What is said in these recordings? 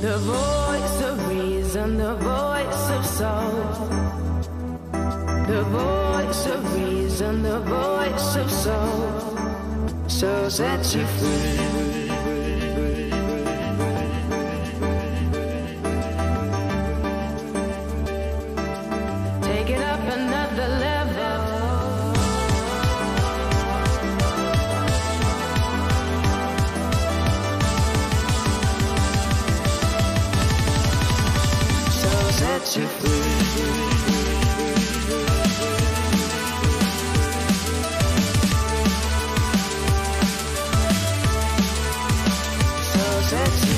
The voice of reason, the voice of soul. The voice of reason, the voice of soul. So set you free. Take it up another level. Set you free. So set you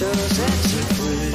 so set you free.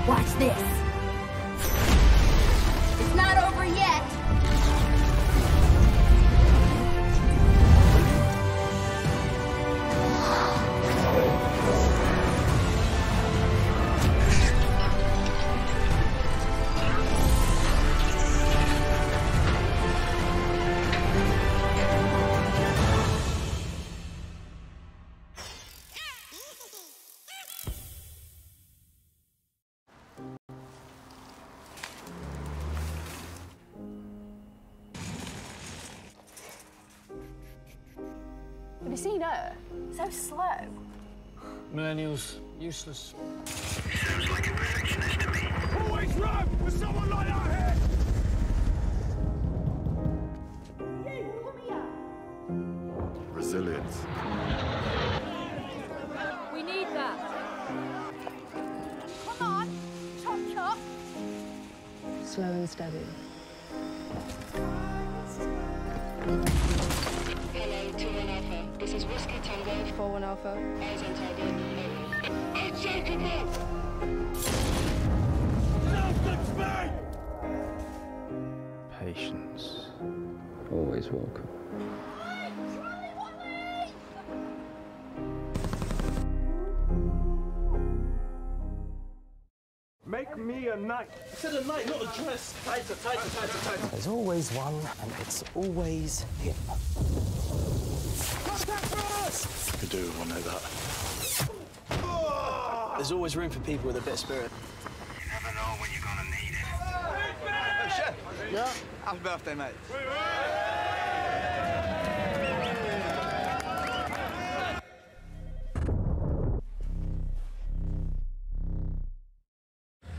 Watch this. It's not over yet. Have you seen her? So slow. Millennials, useless. Sounds like a perfectionist to me. Always run with someone like that here! Resilience. We need that. Come on, chop chop. Slow and steady. Hello, 2-1 Alpha. This is Whiskey Tango. 4-1 Alpha. Eyes on target. Unshakable! Nothing's me! Patience. Always welcome. Make me a knight. I said a knight, not a dress. Tighter, tighter, tighter, tighter. There's always one, and it's always him. Contact first! You do want to know that. There's always room for people with a bit of spirit. You never know when you're gonna need it. Hey, Chef! Yeah? Happy birthday, mate.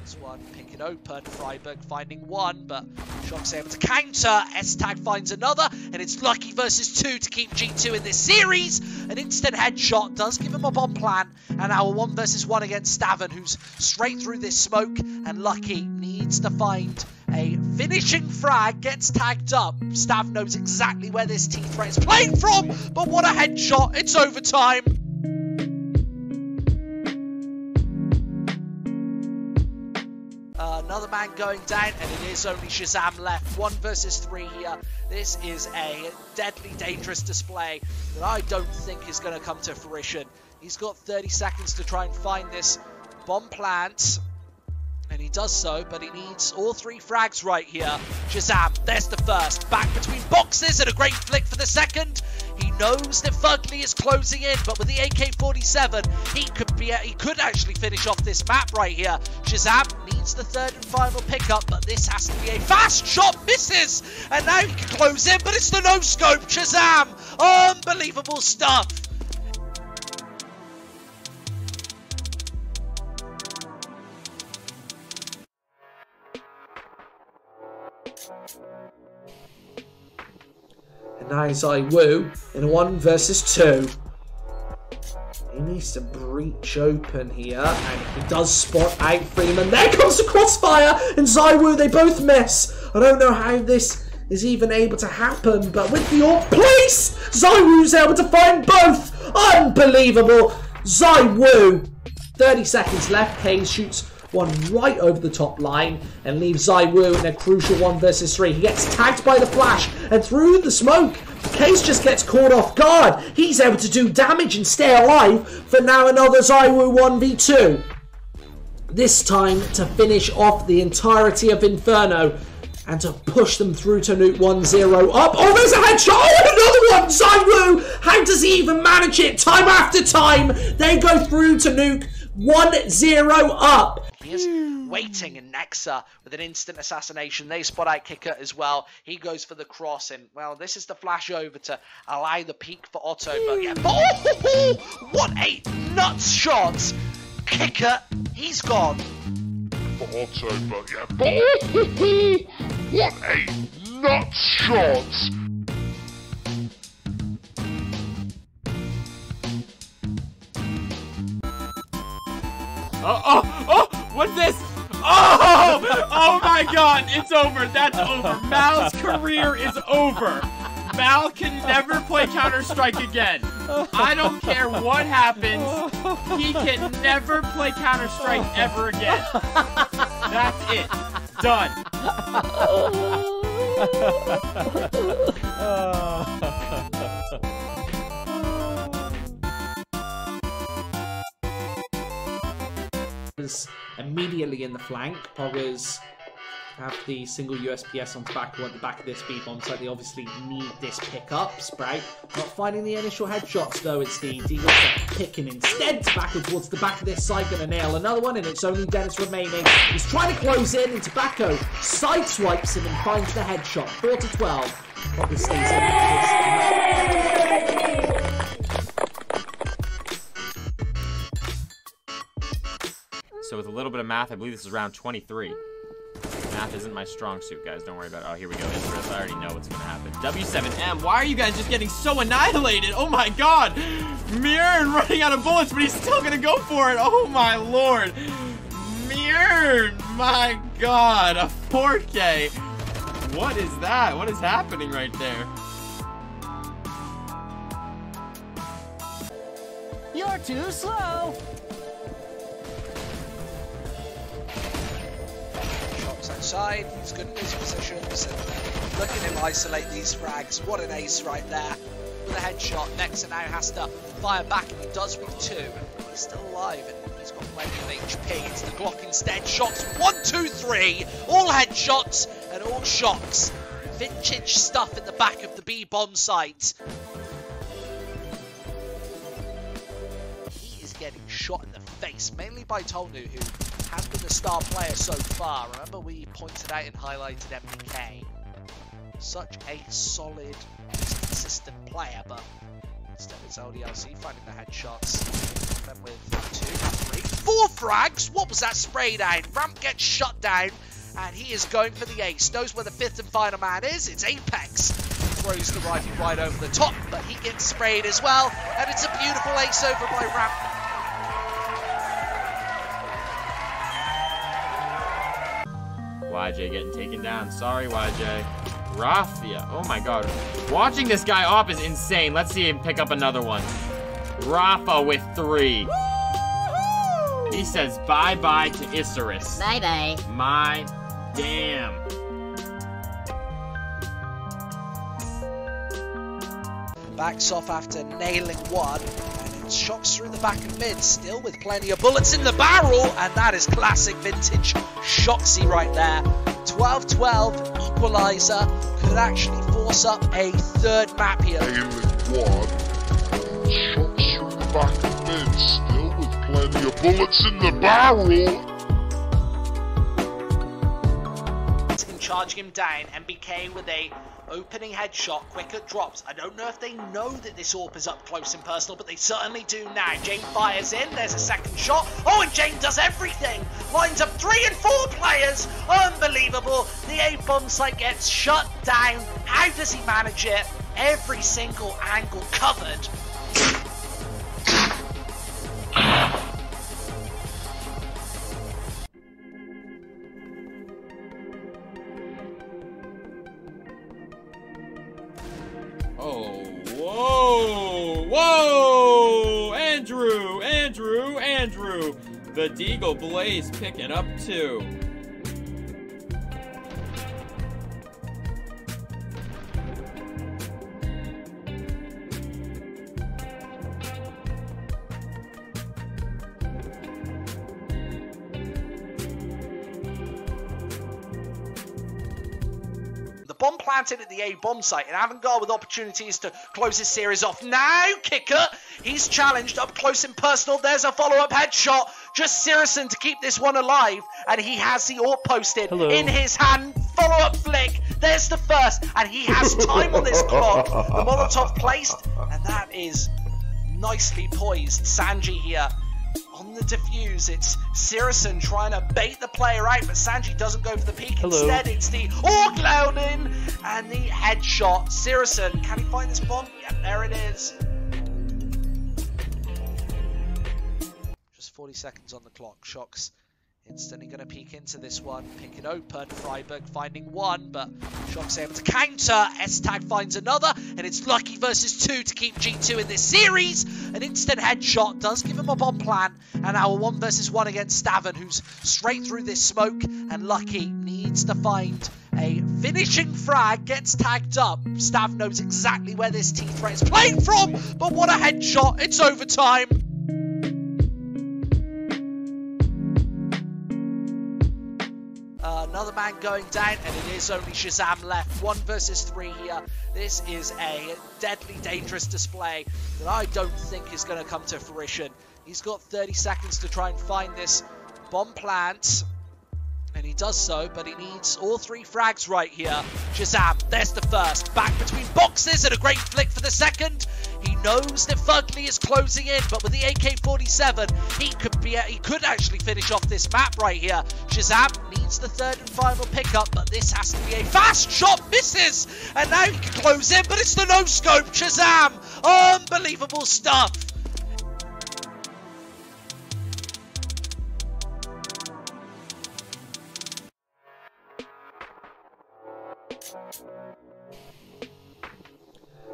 This one, pick it open, Freiburg finding one, but Shock's able to counter, S-Tag finds another, and it's Lucky versus 2 to keep G2 in this series. An instant headshot does give him a bomb plan, and now a 1 versus 1 against Stavin, who's straight through this smoke, and Lucky needs to find a finishing frag, gets tagged up. Stav knows exactly where this T-Threat is playing from, but what a headshot, it's overtime. Another man going down, and it is only Shazam left. 1 versus 3 here. This is a deadly dangerous display that I don't think is going to come to fruition. He's got 30 seconds to try and find this bomb plant, and he does so, but he needs all 3 frags right here. Shazam, there's the first. Back between boxes, and a great flick for the second. He knows that Fugly is closing in, but with the AK-47, he could actually finish off this map right here. Shazam needs the 3rd and final pickup, but this has to be a fast shot. Misses, and now he can close in, but it's the no-scope. Shazam, unbelievable stuff. And now ZywOo in a 1 versus 2. He needs to breach open here, and he does spot out Freeman. There comes the crossfire, and ZywOo, they both miss. I don't know how this is even able to happen, but with the AWP place, ZywOo's able to find both. Unbelievable. ZywOo, 30 seconds left. Hayes shoots one right over the top line and leaves ZywOo in a crucial 1 versus 3. He gets tagged by the flash, and through the smoke, Case just gets caught off guard. He's able to do damage and stay alive for now another ZywOo 1v2. This time to finish off the entirety of Inferno and to push them through to nuke 1-0 up. Oh, there's a headshot! Oh, another one! ZywOo! How does he even manage it? Time after time, they go through to nuke 1-0 up. He is waiting in Nexa with an instant assassination. They spot out Kicker as well. He goes for the cross, and well, this is the flash over to allow the peak for Otto. But yeah, what a nuts shot! Kicker, he's gone. For Otto, but yeah, what a nuts shot! Oh, what's this? Oh my god, it's over. That's over. Mal's career is over. Mal can never play Counter-Strike again. I don't care what happens. He can never play Counter-Strike ever again. That's it. Done. Immediately in the flank, Poggers have the single USPS on tobacco at the back of this B-bomb site. They obviously need this pickup. Sprout not finding the initial headshots though. It's the Deagles picking instead. Tobacco towards the back of this site, gonna nail another one, and it's only Dennis remaining. He's trying to close in, and Tobacco sideswipes him and finds the headshot. 4-12. Poggers stays in. So with a little bit of math, I believe this is round 23. Math isn't my strong suit, guys. Don't worry about it. Oh, here we go. Interest. I already know what's going to happen. W7M. Why are you guys just getting so annihilated? Oh, my God. Mirror running out of bullets, but he's still going to go for it. Oh, my Lord. Mirror. My God. A 4K. What is that? What is happening right there? You're too slow. Outside, he's good in his positions, and look at him isolate these frags. What an ace right there with a headshot. Nexa now has to fire back, and he does with 2. He's still alive, and he's got plenty of HP. It's the Glock instead. Shots 1, 2, 3, all headshots and all shocks. Vintage stuff in the back of the B-bomb site. He is getting shot in the face, mainly by Tolnu, who has been the star player so far. Remember, we pointed out and highlighted MPK. Such a solid, consistent player, but instead it's LDLC finding the headshots. Then with 2, 3, 4 frags. What was that spray down? Ramp gets shut down, and he is going for the ace. Knows where the 5th and final man is. It's Apex. Throws the rifle right over the top, but he gets sprayed as well, and it's a beautiful ace over by Ramp. YJ getting taken down. Sorry, YJ. Raffia. Oh my god. Watching this guy op is insane. Let's see him pick up another one. Rafa with 3. He says bye-bye to Isurus. Bye-bye. My damn. Backs off after nailing 1. Shocks through the back and mid, still with plenty of bullets in the barrel, and that is classic vintage Shoxy right there. 12-12 equalizer could actually force up a 3rd map here. Shocks through the back and mid, still with plenty of bullets in the barrel. Charging him down, MBK with a opening headshot, quicker drops. I don't know if they know that this AWP is up close and personal, but they certainly do now. Jane fires in, there's a second shot. Oh, and Jane does everything. Lines up 3 and 4 players. Unbelievable. The A-bomb site gets shut down. How does he manage it? Every single angle covered. Oh, whoa, whoa, Andrew, the Deagle Blaze picking up 2. bomb planted at the A bomb site, and Avangard with opportunities to close his series off. Now, Kicker, he's challenged up close and personal. There's a follow-up headshot. Just Sirison to keep this one alive, and he has the AWP posted in his hand. Follow-up flick. There's the first, and he has time on this clock. The Molotov placed, and that is nicely poised. Sanji here on the defuse. It's Sirison trying to bait the player out, but Sanji doesn't go for the peek. Instead, it's the AWP loading and the headshot. Sirison, can he find this bomb? Yep, there it is. Just 40 seconds on the clock. Shox instantly going to peek into this one, pick it open. Freiburg finding one, but Shock's able to counter. S-Tag finds another, and it's Lucky versus 2 to keep G2 in this series. An instant headshot does give him a bomb plan, and now a 1 versus 1 against Stavin, who's straight through this smoke, and Lucky needs to find a finishing frag, gets tagged up. Stav knows exactly where this T-Threat is playing from, but what a headshot. It's overtime. Another man going down, and it is only Shazam left. 1 versus 3 here. This is a deadly dangerous display that I don't think is going to come to fruition. He's got 30 seconds to try and find this bomb plant, and he does so, but he needs all 3 frags right here. Shazam, there's the first. Back between boxes, and a great flick for the second. He knows that Fugly is closing in, but with the AK-47, he could actually finish off this map right here. Shazam needs the 3rd and final pickup, but this has to be a fast shot. Misses, and now he can close in, but it's the no-scope. Shazam, unbelievable stuff.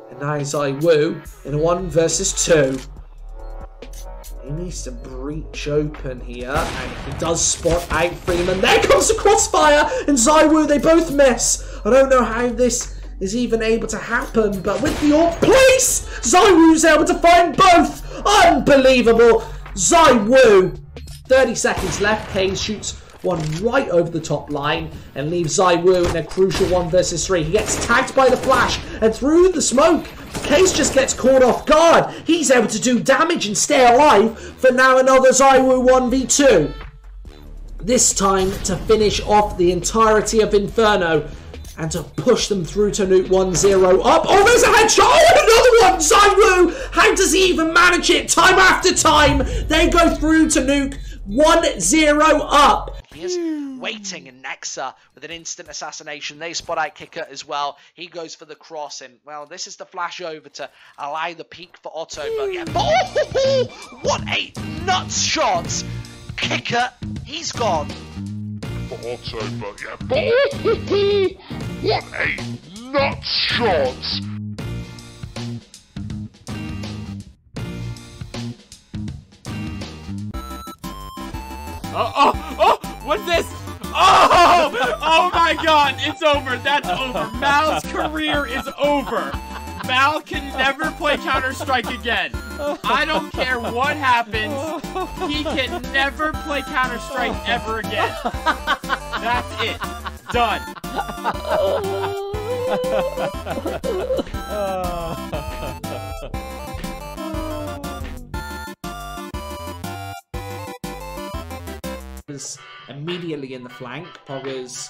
And now it's Wu in a 1 versus 2. He needs to breach open here, and he does spot out Freeman. There comes the crossfire, and ZywOo, they both miss. I don't know how this is even able to happen, but with the AWP place, ZywOo's able to find both. Unbelievable. ZywOo. 30 seconds left. Kane shoots one right over the top line and leaves ZywOo in a crucial 1 versus 3. He gets tagged by the flash, and through the smoke, Case just gets caught off guard. He's able to do damage and stay alive for now another ZywOo 1v2. This time to finish off the entirety of Inferno and to push them through to nuke 1-0 up. Oh, there's a headshot. Oh, another one. ZywOo. How does he even manage it? Time after time, they go through to nuke 1-0 up. He is waiting in Nexa with an instant assassination. They spot out Kicker as well. He goes for the cross, and well, this is the flash over to allow the peak for Otto. But yeah, what a nuts shot! Kicker, he's gone. For Otto, but yeah, what a nuts shot! Oh, what's this? Oh my god, it's over. That's over. Mal's career is over. Mal can never play Counter-Strike again. I don't care what happens. He can never play Counter-Strike ever again. That's it. Done. Immediately in the flank, Poggers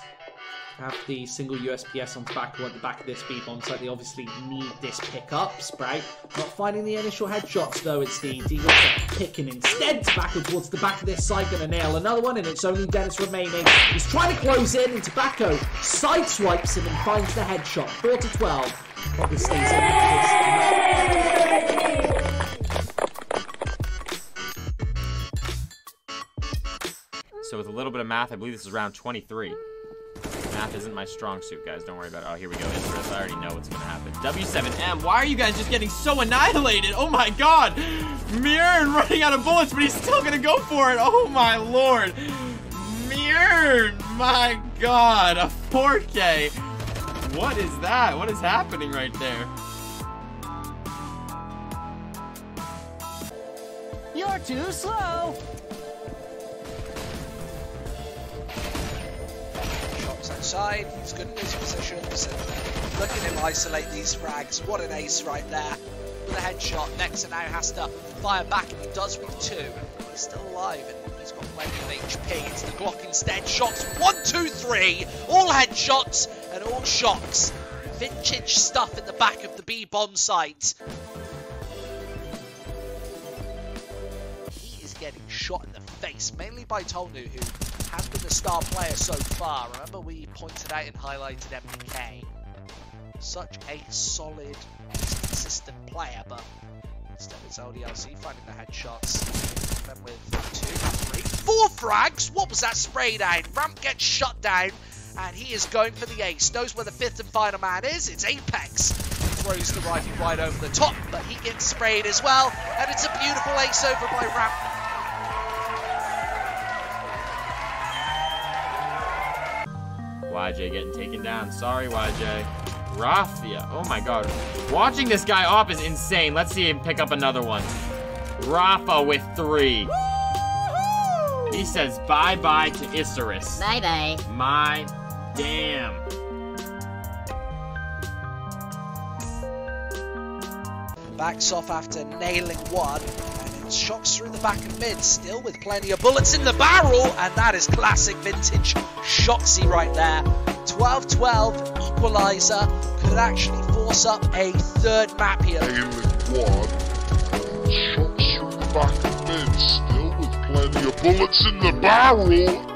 have the single USPS on tobacco at the back of this B bomb site. They obviously need this pickup. Sprout not finding the initial headshots though. It's the Deagles picking instead. Tobacco towards the back of this site, gonna nail another one, and it's only Dennis remaining. He's trying to close in, and Tobacco sideswipes him and finds the headshot. 4-12. Poggers stays in. So with a little bit of math, I believe this is round 23. Math isn't my strong suit, guys. Don't worry about it. Oh, here we go. I already know what's going to happen. W7M, why are you guys just getting so annihilated? Oh my god. Mirror running out of bullets, but he's still going to go for it. Oh my lord. Mirror, my god. A 4K. What is that? What is happening right there? You're too slow. side. He's good in his positions. And look at him isolate these frags. What an ace right there. With a headshot. Nexa now has to fire back, and he does with 2. He's still alive, and he's got plenty of HP. It's the Glock instead. Shots 1, 2, 3. All headshots and all shots. Vintage stuff at the back of the B bomb site. He is getting shot in the face, mainly by Tolnu, who has been the star player so far. Remember, we pointed out and highlighted MBK. Such a solid, consistent player, but instead it's LDLC finding the headshots. Then with 2, 3, 4 frags. What was that spray down? Ramp gets shut down, and he is going for the ace. Knows where the 5th and final man is. It's Apex. Throws the rifle right over the top, but he gets sprayed as well, and it's a beautiful ace over by Ramp. YJ getting taken down. Sorry, YJ. Raffia. Oh my god. Watching this guy op is insane. Let's see him pick up another one. Rafa with 3. He says bye-bye to Isurus. Bye-bye. My damn. Backs off after nailing 1. And shocks through the back and mid, still with plenty of bullets in the barrel, and that is classic vintage Shoxy right there. 12-12 equalizer could actually force up a 3rd map here. Shots through the back and mid, still with plenty of bullets in the barrel.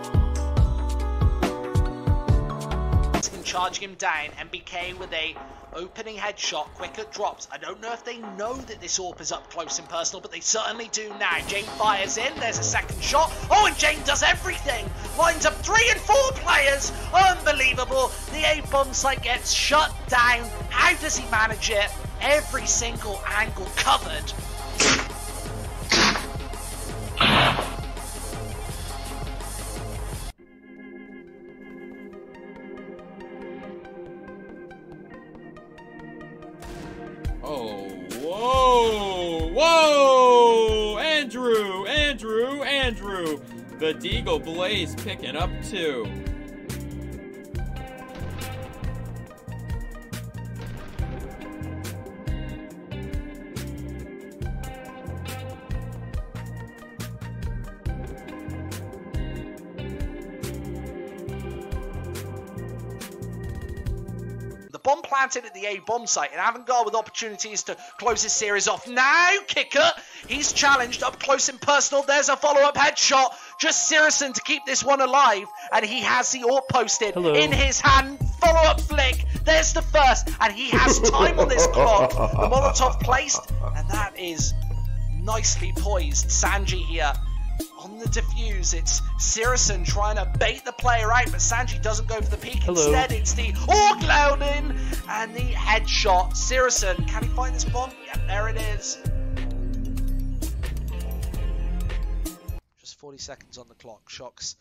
Charging him down, MBK with a opening headshot, quicker drops. I don't know if they know that this AWP is up close and personal, but they certainly do now. Jane fires in, there's a 2nd shot. Oh, and Jane does everything! Lines up 3 and 4 players! Unbelievable! The A bomb site gets shut down. How does he manage it? Every single angle covered. Oh, whoa, whoa! Andrew! The Deagle Blaze picking up 2. Bomb planted at the A bomb site, and Avantgarde with opportunities to close his series off. Now, Kicker, he's challenged up close and personal. There's a follow-up headshot. Just Sirison to keep this one alive, and he has the AWP posted in his hand. Follow-up flick. There's the 1st, and he has time on this clock. The Molotov placed, and that is nicely poised. Sanji here on the defuse. It's Sirison trying to bait the player out, but Sanji doesn't go for the peek. Instead, it's the Orgloudin and the headshot. Sirison, can he find this bomb? Yep, there it is. Just 40 seconds on the clock. Shocks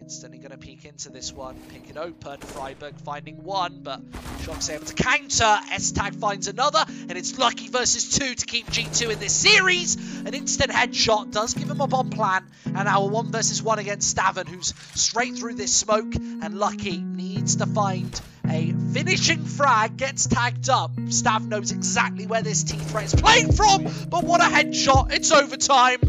instantly going to peek into this one. Pick it open. Freiburg finding 1, but Shock's able to counter. S-Tag finds another, and it's Lucky versus 2 to keep G2 in this series. An instant headshot does give him a bomb plan, and now a 1 versus 1 against Stavin, who's straight through this smoke, and Lucky needs to find a finishing frag, gets tagged up. Stav knows exactly where this T-threat is playing from, but what a headshot. It's overtime.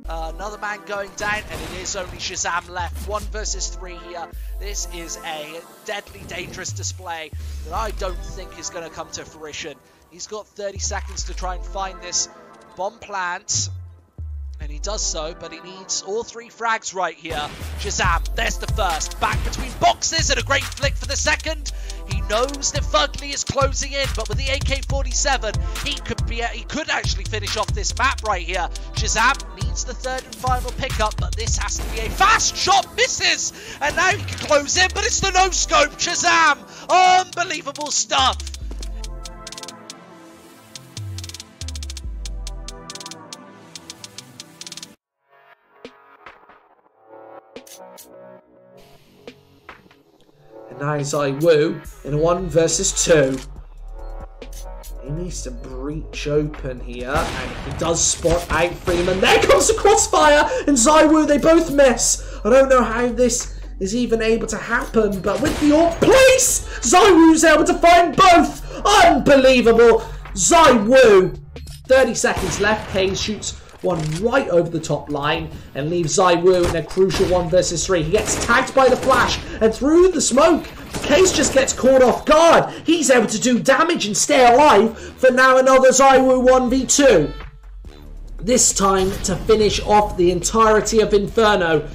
Another man going down, and it is only Shazam left. 1 versus 3 here. This is a deadly dangerous display that I don't think is going to come to fruition. He's got 30 seconds to try and find this bomb plant, and he does so, but he needs all 3 frags right here. Shazam, there's the 1st. Back between boxes, and a great flick for the 2nd. He knows that Fugly is closing in, but with the AK-47, he could actually finish off this map right here. Shazam needs the 3rd and final pickup, but this has to be a fast shot. Misses, and now he can close in, but it's the no-scope. Shazam, unbelievable stuff. And now it's Woo in a 1 versus 2. He needs to breach open here, and he does spot out Freeman. There comes the crossfire, and ZywOo, they both miss. I don't know how this is even able to happen, but with the AWP place, ZywOo's able to find both. Unbelievable. ZywOo, 30 seconds left. Kane shoots one right over the top line and leaves ZywOo in a crucial 1 versus 3. He gets tagged by the flash, and through the smoke, Case just gets caught off guard. He's able to do damage and stay alive for now another ZywOo 1v2. This time to finish off the entirety of Inferno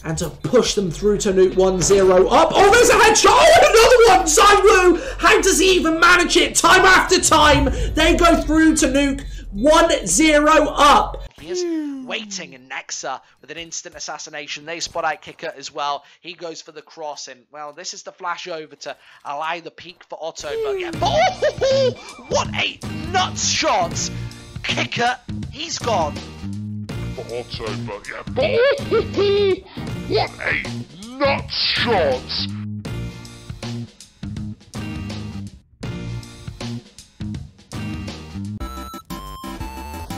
and to push them through to nuke 1-0 up. Oh, there's a headshot! Oh, another one! ZywOo! How does he even manage it time after time? They go through to nuke 1-0 up. He is waiting in Nexa with an instant assassination. They spot out Kicker as well. He goes for the cross, and well, this is the flash over to allow the peak for Otto. But yeah, what a nuts shot! Kicker, he's gone. For Otto, but yeah, what a nuts shot!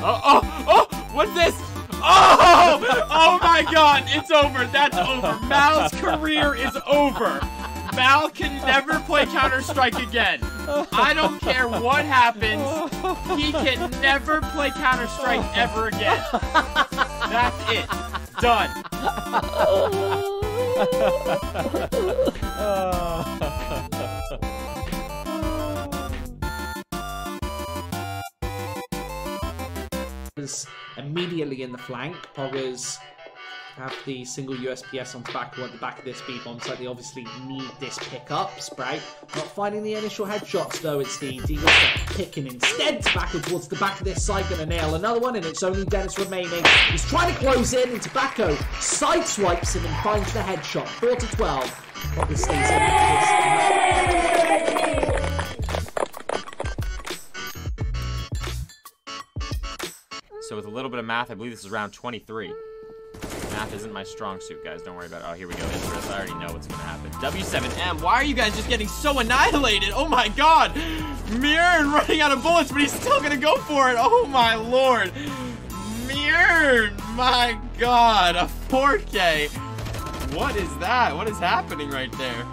Oh, what's this? Oh my god, it's over. That's over. Mal's career is over. Mal can never play Counter-Strike again. I don't care what happens. He can never play Counter-Strike ever again. That's it. Done. Immediately in the flank, Poggers have the single USPS on tobacco at the back of this B-bomb site. They obviously need this pickup. Sprout not finding the initial headshots though. It's the Deagles picking instead. Tobacco towards the back of this site, gonna nail another one, and it's only Dennis remaining. He's trying to close in, and Tobacco sideswipes him and finds the headshot. 4-12. Poggers stays in. So with a little bit of math, I believe this is round 23. Math isn't my strong suit, guys. Don't worry about it. Oh, here we go. Interest. I already know what's going to happen. W7M. Why are you guys just getting so annihilated? Oh, my God. Mirror running out of bullets, but he's still going to go for it. Oh, my Lord. Mirror. My God. A 4K. What is that? What is happening right there?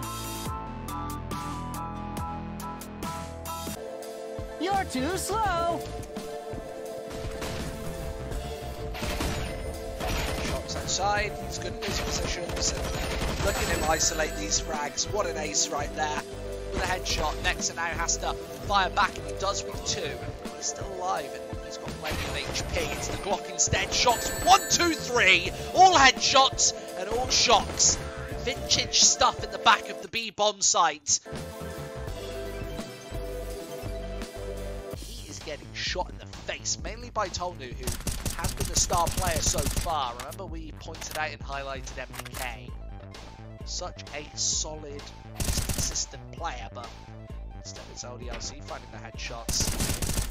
You're too slow. Outside, he's good in his positions, and look at him isolate these frags. What an ace right there with a headshot. Nexa now has to fire back, and he does with 2. He's still alive, and he's got plenty of HP. It's the Glock instead. Shots 1, 2, 3, all headshots and all shots. Vintage stuff in the back of the B-bomb site. He is getting shot in the face, mainly by Tolnu, who has been the star player so far. Remember, we pointed out and highlighted MPK. Such a solid, consistent player, but instead it's LDLC finding the headshots.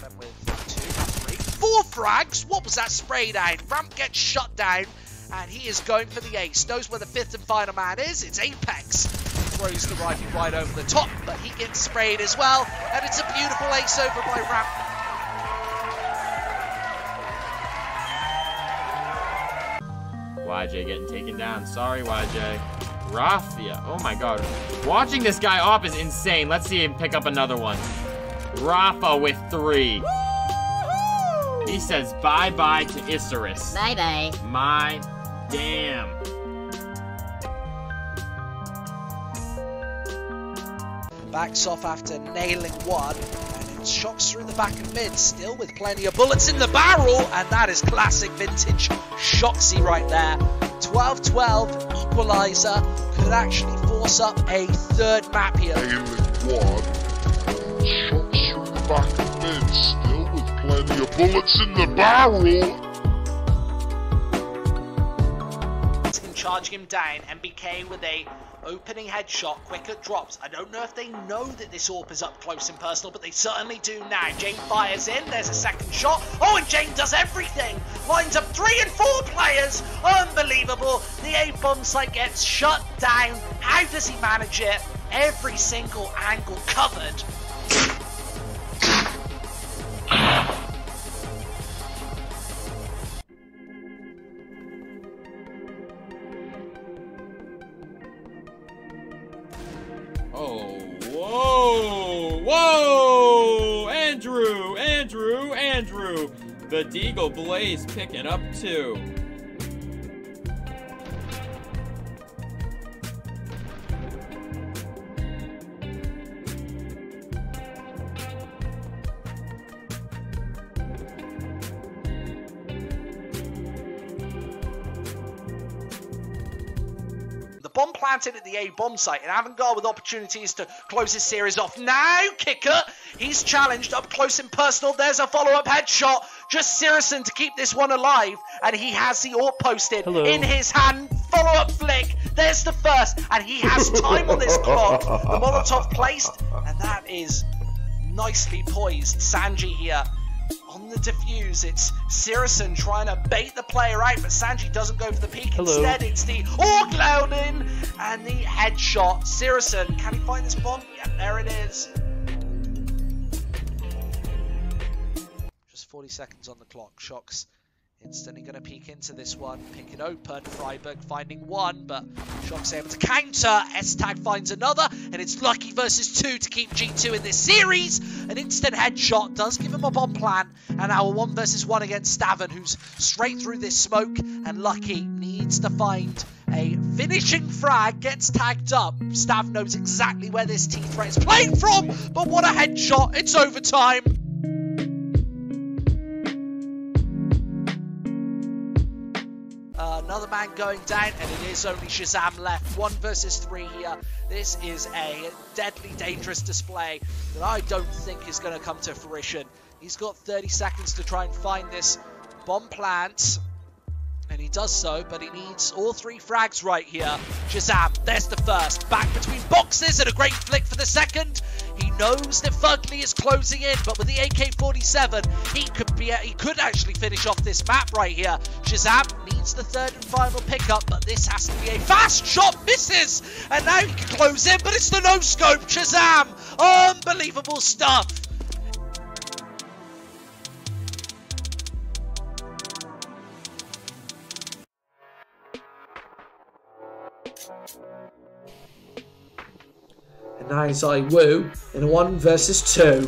Then with 2, 3, 4 frags. What was that spray down? Ramp gets shut down, and he is going for the ace. Knows where the 5th and final man is. It's Apex. Throws the rifle right over the top, but he gets sprayed as well, and it's a beautiful ace over by Ramp. YJ getting taken down. Sorry, YJ. Raffia. Oh my god. Watching this guy off is insane. Let's see him pick up another one. Rafa with 3. He says bye-bye to Isurus. Bye-bye. My damn. Backs off after nailing 1. Shocks through the back of mid, still with plenty of bullets in the barrel, and that is classic vintage Shoxy right there. 12-12 equalizer could actually force up a 3rd map here. Nailing 1, shocks through the back of mid, still with plenty of bullets in the barrel. Charging him down, MBK with a opening headshot, quicker drops. I don't know if they know that this AWP is up close and personal, but they certainly do now. Jane fires in, there's a second shot. Oh, and Jane does everything. Lines up 3 and 4 players. Unbelievable. The A-bomb site gets shut down. How does he manage it? Every single angle covered. Oh, whoa, whoa! Andrew, Andrew, Andrew! The Deagle Blaze picking up 2. Bomb planted at the A bomb site, and Avangard with opportunities to close his series off. Now, Kicker, he's challenged up close and personal. There's a follow-up headshot. Just Sirison to keep this one alive, and he has the AWP posted in his hand. Follow-up flick. There's the first, and he has time on this clock. The Molotov placed, and that is nicely poised. Sanji here on the defuse. It's Sirison trying to bait the player out, but Sanji doesn't go for the peek. Instead, it's the AWP loading and the headshot. Sirison, can he find this bomb? Yeah, there it is. Just 40 seconds on the clock. Shocks instantly going to peek into this one. Pick it open. Freiburg finding one, but Shock's able to counter. S-Tag finds another, and it's Lucky versus 2 to keep G2 in this series. An instant headshot does give him a bomb plan, and now a 1 versus 1 against Stavin, who's straight through this smoke, and Lucky needs to find a finishing frag, gets tagged up. Stav knows exactly where this T-threat is playing from, but what a headshot. It's overtime. Another man going down, and it is only Shazam left. 1 versus 3 here. This is a deadly dangerous display that I don't think is going to come to fruition. He's got 30 seconds to try and find this bomb plant, and he does so, but he needs all 3 frags right here. Shazam, there's the first. Back between boxes, and a great flick for the second. He knows that Fugly is closing in, but with the AK-47, he could actually finish off this map right here. Shazam needs the 3rd and final pickup, but this has to be a fast shot. Misses, and now he can close in, but it's the no-scope. Shazam, unbelievable stuff. And now it's Wu in a 1 versus 2.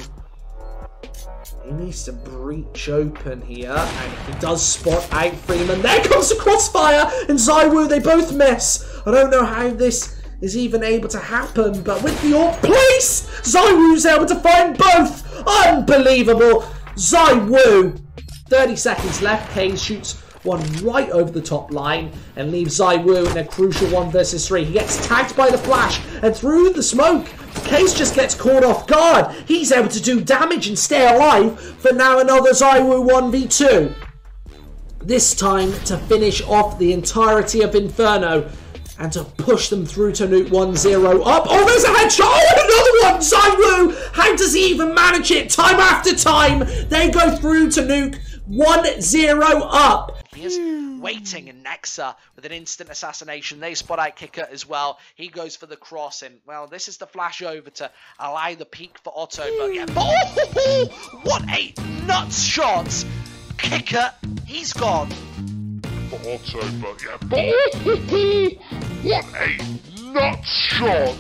He needs to breach open here, and he does spot out Freeman. There comes the crossfire, and Zaiwu, they both miss. I don't know how this is even able to happen, but with the AWP place, Zaiwu's able to find both. Unbelievable. Zaiwu. 30 seconds left. Hayes shoots one right over the top line and leaves Zaiwu in a crucial 1 versus 3. He gets tagged by the flash, and through the smoke, Case just gets caught off guard. He's able to do damage and stay alive for now another Zaiwu 1v2. This time to finish off the entirety of Inferno and to push them through to Nuke 1-0 up. Oh, there's a headshot. Oh, another one. Zaiwu. How does he even manage it? Time after time, they go through to Nuke 1-0 up. He is waiting in Nexa with an instant assassination. They spot out Kicker as well. He goes for the cross, and well, this is the flash over to allow the peak for Otto. But yeah, what a nuts shot! Kicker, he's gone. For Otto, but yeah, what a nuts shot!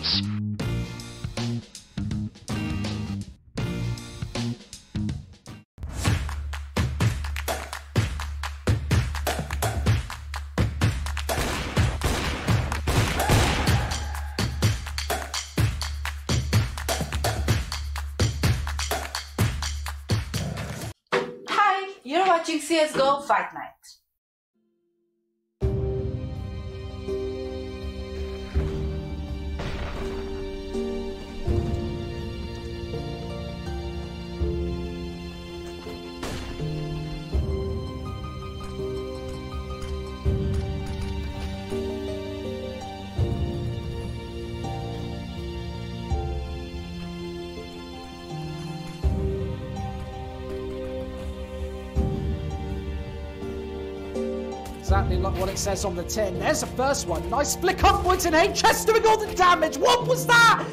You're watching CSGO Fight Night. Exactly like what it says on the tin. There's the first one. Nice flick upwards and HS doing all the damage. What was that?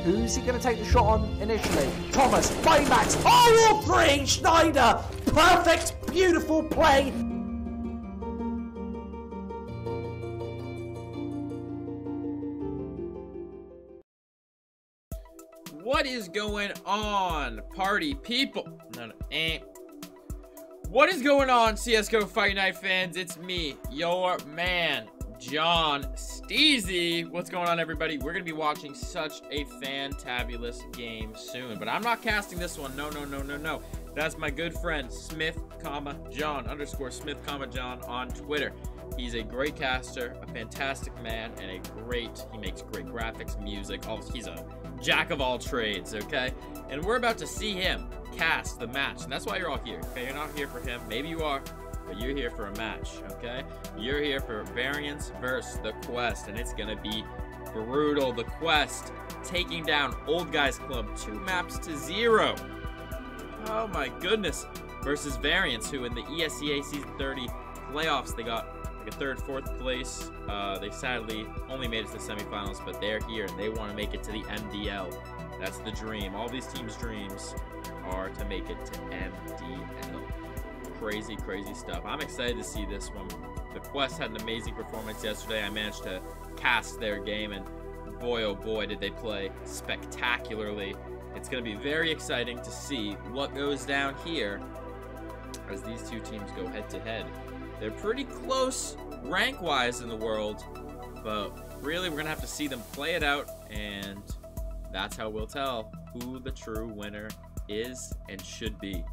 Who's he going to take the shot on initially? Thomas, Baymax, all three, Schneider. Perfect, beautiful play. What is going on, party people? What is going on, CSGO Fight Night fans? It's me, your man, John Steezy. What's going on, everybody? We're going to be watching such a fantabulous game soon, but I'm not casting this one. No. That's my good friend, Smith, John, _ Smith, John on Twitter. He's a great caster, a fantastic man, and he makes great graphics, music. He's a jack of all trades, okay? And we're about to see him cast the match, and that's why you're all here, okay? You're not here for him. Maybe you are, but you're here for a match, okay? You're here for Variance versus the Quest, and it's gonna be brutal. The Quest taking down Old Guys Club 2 maps to 0. Oh my goodness. Versus Variance, who in the ESEA Season 30 playoffs, they got like a 3rd, 4th place. They sadly only made it to the semifinals, but they're here and they want to make it to the MDL. That's the dream. All these teams' dreams are to make it to MDL. Crazy, crazy stuff. I'm excited to see this one. The Quest had an amazing performance yesterday. I managed to cast their game, and boy, oh boy, did they play spectacularly. It's going to be very exciting to see what goes down here as these two teams go head-to-head. They're pretty close rank-wise in the world, but really we're going to have to see them play it out, and that's how we'll tell who the true winner is and should be.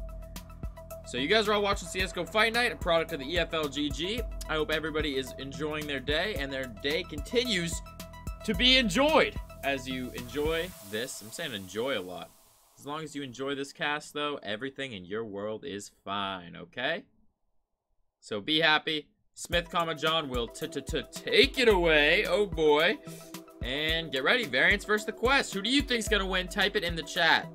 So you guys are all watching CSGO Fight Night, a product of the EFLGG. I hope everybody is enjoying their day, and their day continues to be enjoyed as you enjoy this. I'm saying enjoy a lot. As long as you enjoy this cast, though, everything in your world is fine, okay? So be happy. Smith, John will take it away. Oh boy. And get ready. Variance versus the Quest. Who do you think's gonna win? Type it in the chat.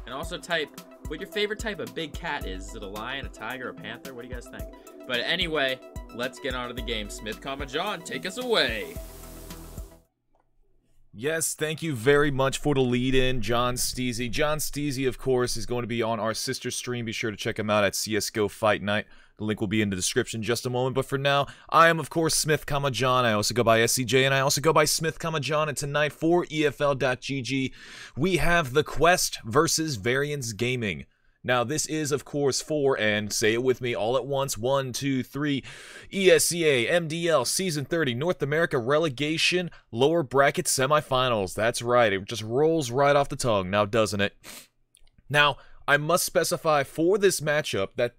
And also type what your favorite type of big cat is. Is it a lion, a tiger, a panther? What do you guys think? But anyway, let's get on to the game. Smith, John, take us away. Yes, thank you very much for the lead-in, John Steezy. John Steezy, of course, is going to be on our sister stream. Be sure to check him out at CSGO Fight Night. The link will be in the description in just a moment. But for now, I am, of course, Smith, John. I also go by SCJ, and I also go by Smith, John. And tonight for EFL.GG, we have the Quest versus Variance Gaming. Now, this is, of course, for, and say it with me all at once, 1, 2, 3, ESEA, MDL, Season 30, North America Relegation, Lower Bracket Semifinals. That's right, it just rolls right off the tongue, now doesn't it? Now, I must specify for this matchup that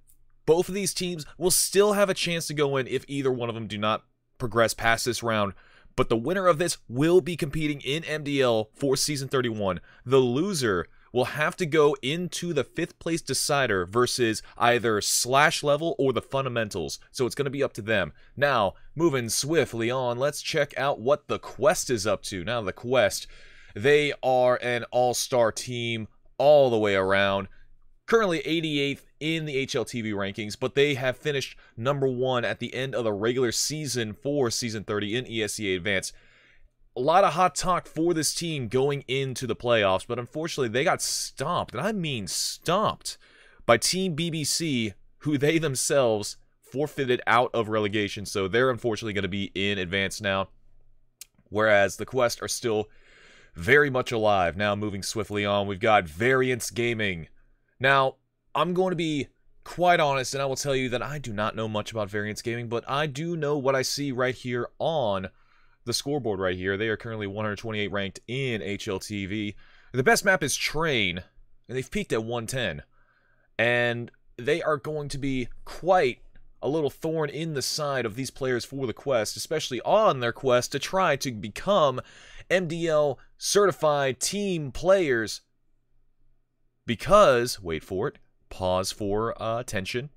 both of these teams will still have a chance to go in if either one of them do not progress past this round. But the winner of this will be competing in MDL for Season 31. The loser will have to go into the 5th place decider versus either Slash level or the fundamentals. So it's going to be up to them. Now, moving swiftly on, let's check out what the Quest is up to. Now, the Quest, they are an all-star team all the way around. Currently 88th in the HLTV rankings, but they have finished #1 at the end of the regular season for Season 30 in ESEA Advance. A lot of hot talk for this team going into the playoffs, but unfortunately they got stomped, and I mean stomped, by Team BBC, who they themselves forfeited out of relegation, so they're unfortunately going to be in Advance now, whereas the Quest are still very much alive. Now moving swiftly on, we've got Variance Gaming. Now, I'm going to be quite honest, and I will tell you that I do not know much about Variance Gaming, but I do know what I see right here on the scoreboard right here. They are currently 128 ranked in HLTV. The best map is Train, and they've peaked at 110. And they are going to be quite a little thorn in the side of these players for the Quest, especially on their quest to try to become MDL certified team players. Because, wait for it, pause for attention.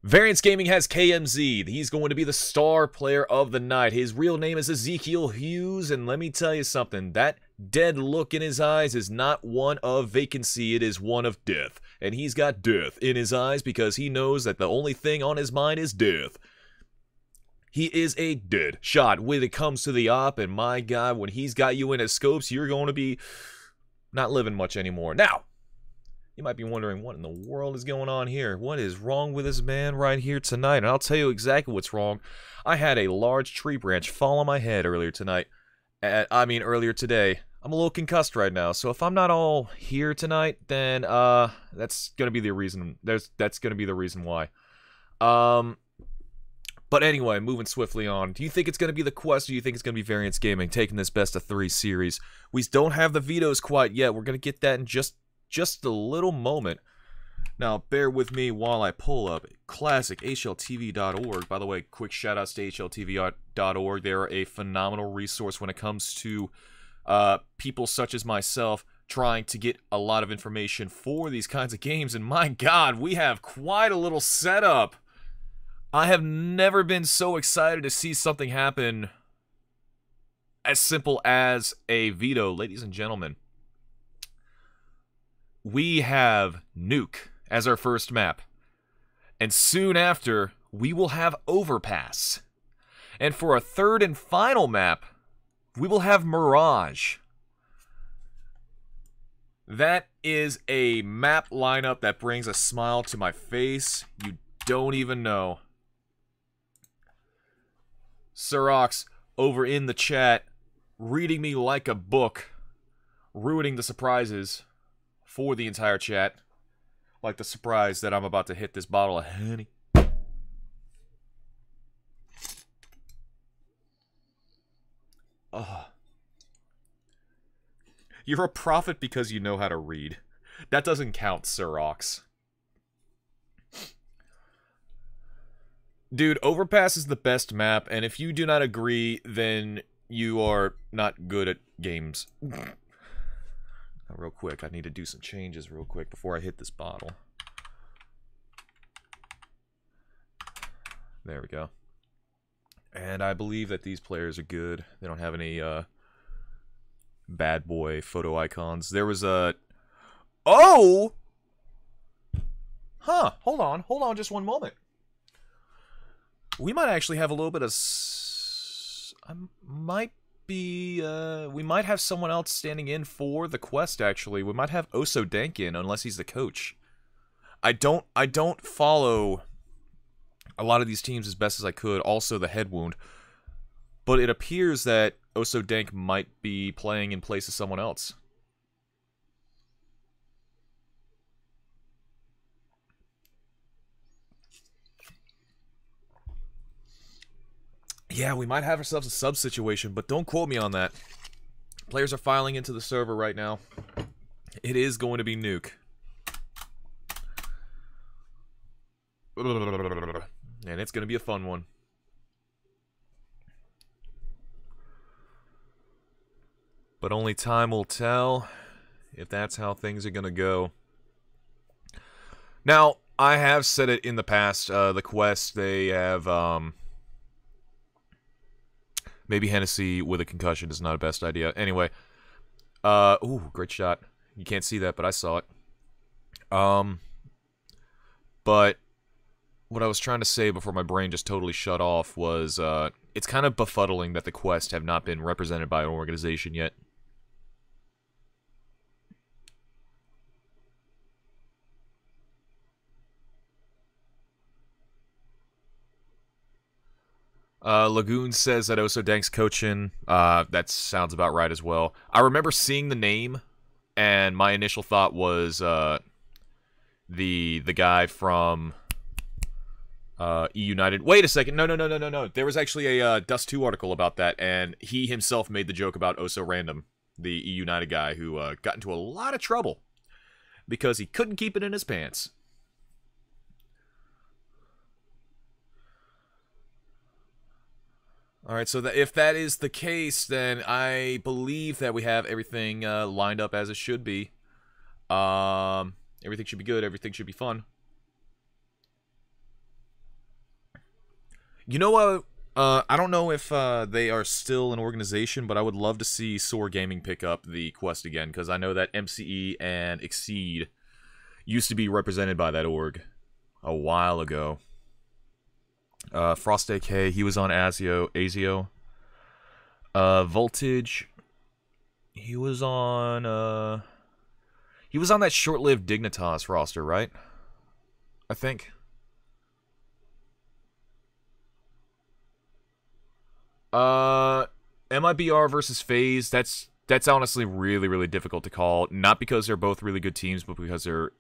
Variance Gaming has KMZ. He's going to be the star player of the night. His real name is Ezekiel Hughes, and let me tell you something. That dead look in his eyes is not one of vacancy, it is one of death. And he's got death in his eyes because he knows that the only thing on his mind is death. He is a dead shot when it comes to the op, and my God, when he's got you in his scopes, you're going to be not living much anymore. Now, you might be wondering, what in the world is going on here? What is wrong with this man right here tonight? And I'll tell you exactly what's wrong. I had a large tree branch fall on my head earlier tonight. Earlier today. I'm a little concussed right now, so if I'm not all here tonight, then that's gonna be the reason. That's gonna be the reason why. But anyway, moving swiftly on. Do you think it's gonna be the Quest, or do you think it's gonna be Variance Gaming taking this best of 3 series? We don't have the vetoes quite yet. We're gonna get that in just a little moment. Now, bear with me while I pull up classic HLTV.org. By the way, quick shout-outs to HLTV.org. They're a phenomenal resource when it comes to people such as myself trying to get a lot of information for these kinds of games. And my God, we have quite a little setup. I have never been so excited to see something happen as simple as a veto. Ladies and gentlemen, we have Nuke as our first map. And soon after, we will have Overpass. And for a third and final map, we will have Mirage. That is a map lineup that brings a smile to my face. You don't even know. Sirox over in the chat, reading me like a book, ruining the surprises for the entire chat. Like the surprise that I'm about to hit this bottle of honey. You're a prophet because you know how to read. That doesn't count, Sirox. Dude, Overpass is the best map, and if you do not agree, then you are not good at games. Real quick, I need to do some changes real quick before I hit this bottle. There we go. And I believe that these players are good. They don't have any bad boy photo icons. There was a... Oh! Huh, hold on just one moment. We might actually have a little bit of... we might have someone else standing in for the Quest, actually. We might have Oso Dank in, unless he's the coach. I don't follow a lot of these teams as best as I could, also the head wound. But it appears that Oso Dank might be playing in place of someone else. Yeah, we might have ourselves a sub situation, but don't quote me on that. Players are filing into the server right now. It is going to be Nuke. And it's going to be a fun one. But only time will tell if that's how things are going to go. Now, I have said it in the past, the Quest, they have... maybe Hennessy with a concussion is not a best idea. Anyway. Ooh, great shot. You can't see that, but I saw it. But what I was trying to say before my brain just totally shut off was, it's kind of befuddling that the Quest have not been represented by an organization yet. Lagoon says that Oso Dank's coaching. That sounds about right as well. I remember seeing the name, and my initial thought was the guy from E United. Wait a second. No. There was actually a Dust 2 article about that, and he himself made the joke about Oso Random, the E United guy who got into a lot of trouble because he couldn't keep it in his pants. Alright, so if that is the case, then I believe that we have everything lined up as it should be. Everything should be good, everything should be fun. You know what? I don't know if they are still an organization, but I would love to see Soar Gaming pick up the Quest again, because I know that MCE and Exceed used to be represented by that org a while ago. Frost AK, he was on ESEA. Voltage, he was on that short-lived Dignitas roster, right? I think. MIBR versus FaZe, that's honestly really, really difficult to call. Not because they're both really good teams, but because they're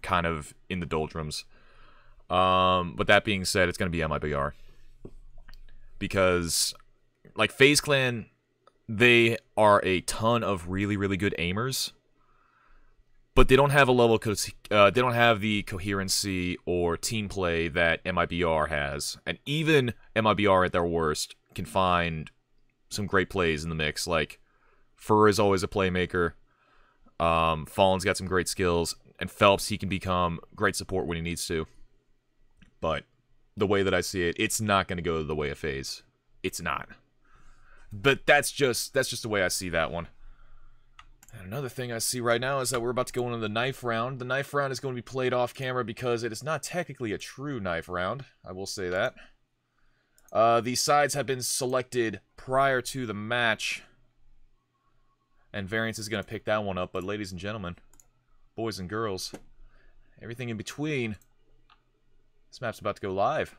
kind of in the doldrums. But that being said, it's going to be MIBR. Because, like, FaZe Clan, they are a ton of really, really good aimers. But they don't have a level, they don't have the coherency or team play that MIBR has. And even MIBR at their worst can find some great plays in the mix. Like, Fur is always a playmaker. Fallen's got some great skills. And Phelps, he can become great support when he needs to. But the way that I see it, it's not going to go the way of FaZe. It's not. But that's just the way I see that one. And another thing I see right now is that we're about to go into the knife round. The knife round is going to be played off camera because it is not technically a true knife round. I will say that. These sides have been selected prior to the match. And Variance is going to pick that one up. But ladies and gentlemen, boys and girls, everything in between, this map's about to go live.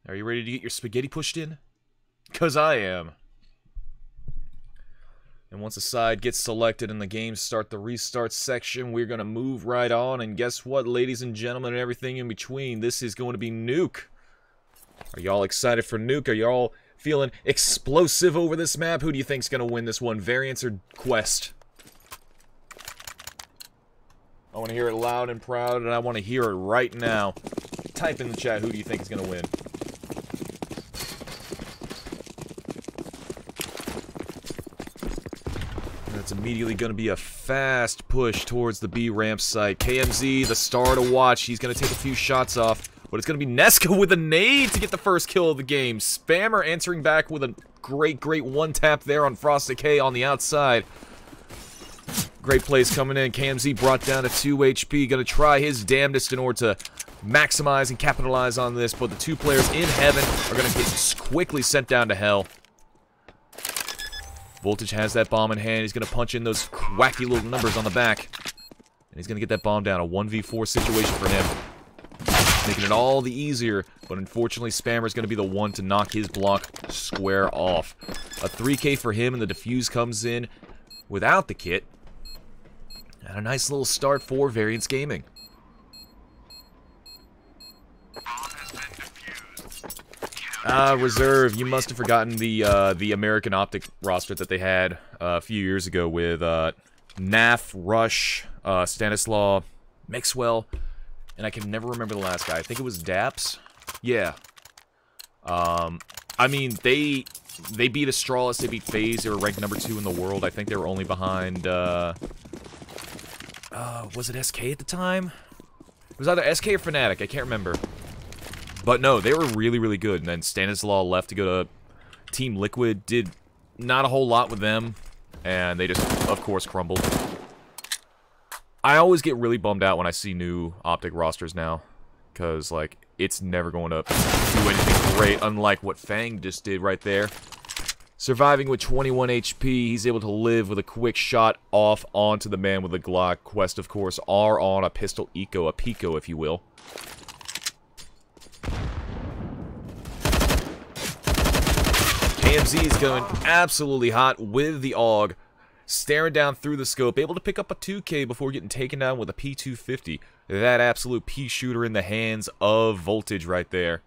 Are you ready to get your spaghetti pushed in? Because I am. And once a side gets selected and the games start the restart section, we're going to move right on. And guess what, ladies and gentlemen, and everything in between, this is going to be Nuke. Are y'all excited for Nuke? Are y'all feeling explosive over this map? Who do you think's going to win this one, Variance or Quest? I want to hear it loud and proud, and I want to hear it right now. Type in the chat, who do you think is going to win? It's immediately going to be a fast push towards the B ramp site. KMZ, the star to watch. He's going to take a few shots off, but it's going to be Nesca with a nade to get the first kill of the game. Spammer answering back with a great one tap there on Frost K on the outside. Great plays coming in. KMZ brought down to 2 HP. Going to try his damnedest in order to maximize and capitalize on this, but the two players in heaven are going to get quickly sent down to hell. Voltage has that bomb in hand. He's going to punch in those wacky little numbers on the back. And he's going to get that bomb down. A 1v4 situation for him. Making it all the easier. But unfortunately, Spammer's going to be the one to knock his block square off. A 3K for him, and the defuse comes in without the kit. And a nice little start for Variance Gaming. Reserve, you must have forgotten the American Optic roster that they had a few years ago with Naf, Rush, Stanislaw, Mixwell, and I can never remember the last guy. I think it was Daps. Yeah. I mean, they beat Astralis, they beat FaZe, they were ranked number 2 in the world. I think they were only behind, was it SK at the time? It was either SK or Fnatic, I can't remember. But no, they were really good. And then Stanislaw left to go to Team Liquid. Did not a whole lot with them. And they just, of course, crumbled. I always get really bummed out when I see new Optic rosters now. Because, like, it's never going to do anything great. Unlike what Fang just did right there. Surviving with 21 HP, he's able to live with a quick shot off onto the man with the Glock. Quest, of course, are on a pistol eco, a Pico, if you will. KMZ is going absolutely hot with the AUG, staring down through the scope, able to pick up a 2K before getting taken down with a P250. That absolute P-shooter in the hands of Voltage right there.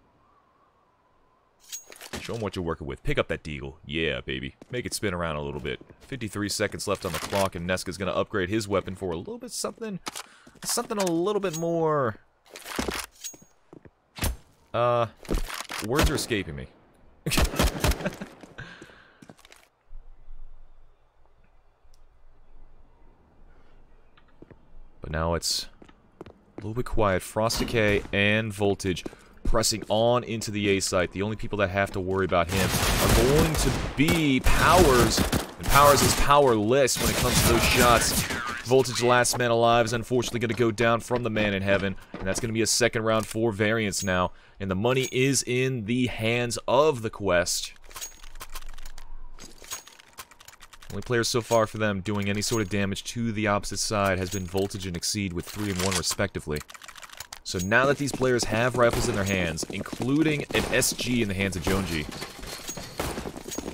Show him what you're working with. Pick up that deagle. Yeah, baby. Make it spin around a little bit. 53 seconds left on the clock, and Nesca's going to upgrade his weapon for a little bit something a little bit more... words are escaping me. But now it's a little bit quiet. Frost Decay and Voltage pressing on into the A site. The only people that have to worry about him are going to be Powers. And Powers is powerless when it comes to those shots. Voltage, last man alive, is unfortunately going to go down from the man in heaven. And that's going to be a second round for Variance now. And the money is in the hands of the Quest. Only players so far for them doing any sort of damage to the opposite side has been Voltage and Exceed with 3 and 1 respectively. So now that these players have rifles in their hands, including an SG in the hands of Jonesy,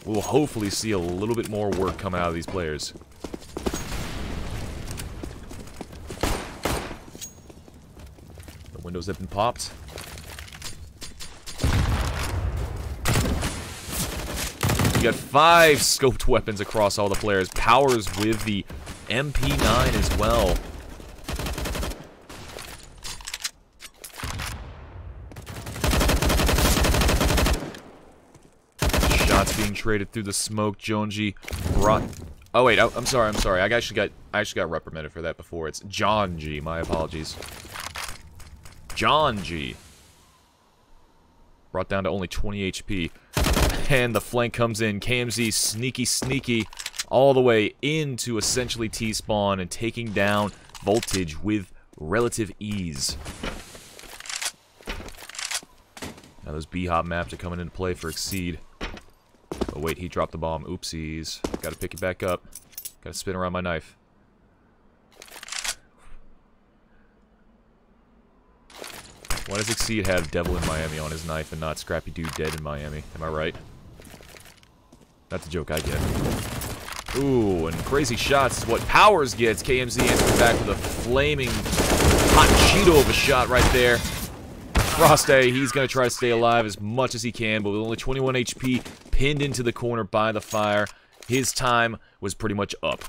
we'll hopefully see a little bit more work come out of these players. The windows have been popped. You got 5 scoped weapons across all the players. Powers with the MP9 as well. Shots being traded through the smoke. Jonesy brought... Oh wait, I'm sorry. I actually got reprimanded for that before. It's John G. My apologies. John G. Brought down to only 20 HP. And the flank comes in. KMZ sneaky all the way into essentially T-spawn and taking down Voltage with relative ease. Now those B-hop maps are coming into play for Exceed. Oh wait, he dropped the bomb. Oopsies. Gotta pick it back up. Gotta spin around my knife. Why does Exceed have Devil in Miami on his knife and not Scrappy Dude Dead in Miami? Am I right? That's a joke I get. Ooh, and crazy shots is what Powers gets. KMZ answers back with a flaming hot Cheeto of a shot right there. Frost A, he's going to try to stay alive as much as he can, but with only 21 HP, pinned into the corner by the fire, his time was pretty much up.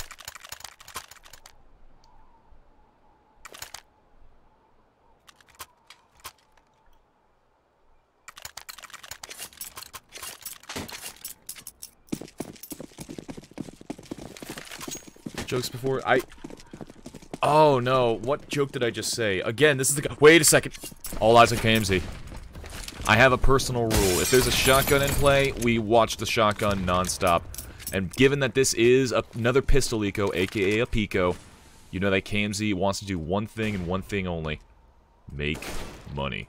Jokes before Oh no, what joke did I just say? Again, this is the... Wait a second. All eyes on KMZ. I have a personal rule. If there's a shotgun in play, we watch the shotgun non-stop. And given that this is another pistol eco, aka a Pico, you know that KMZ wants to do one thing and one thing only. Make money.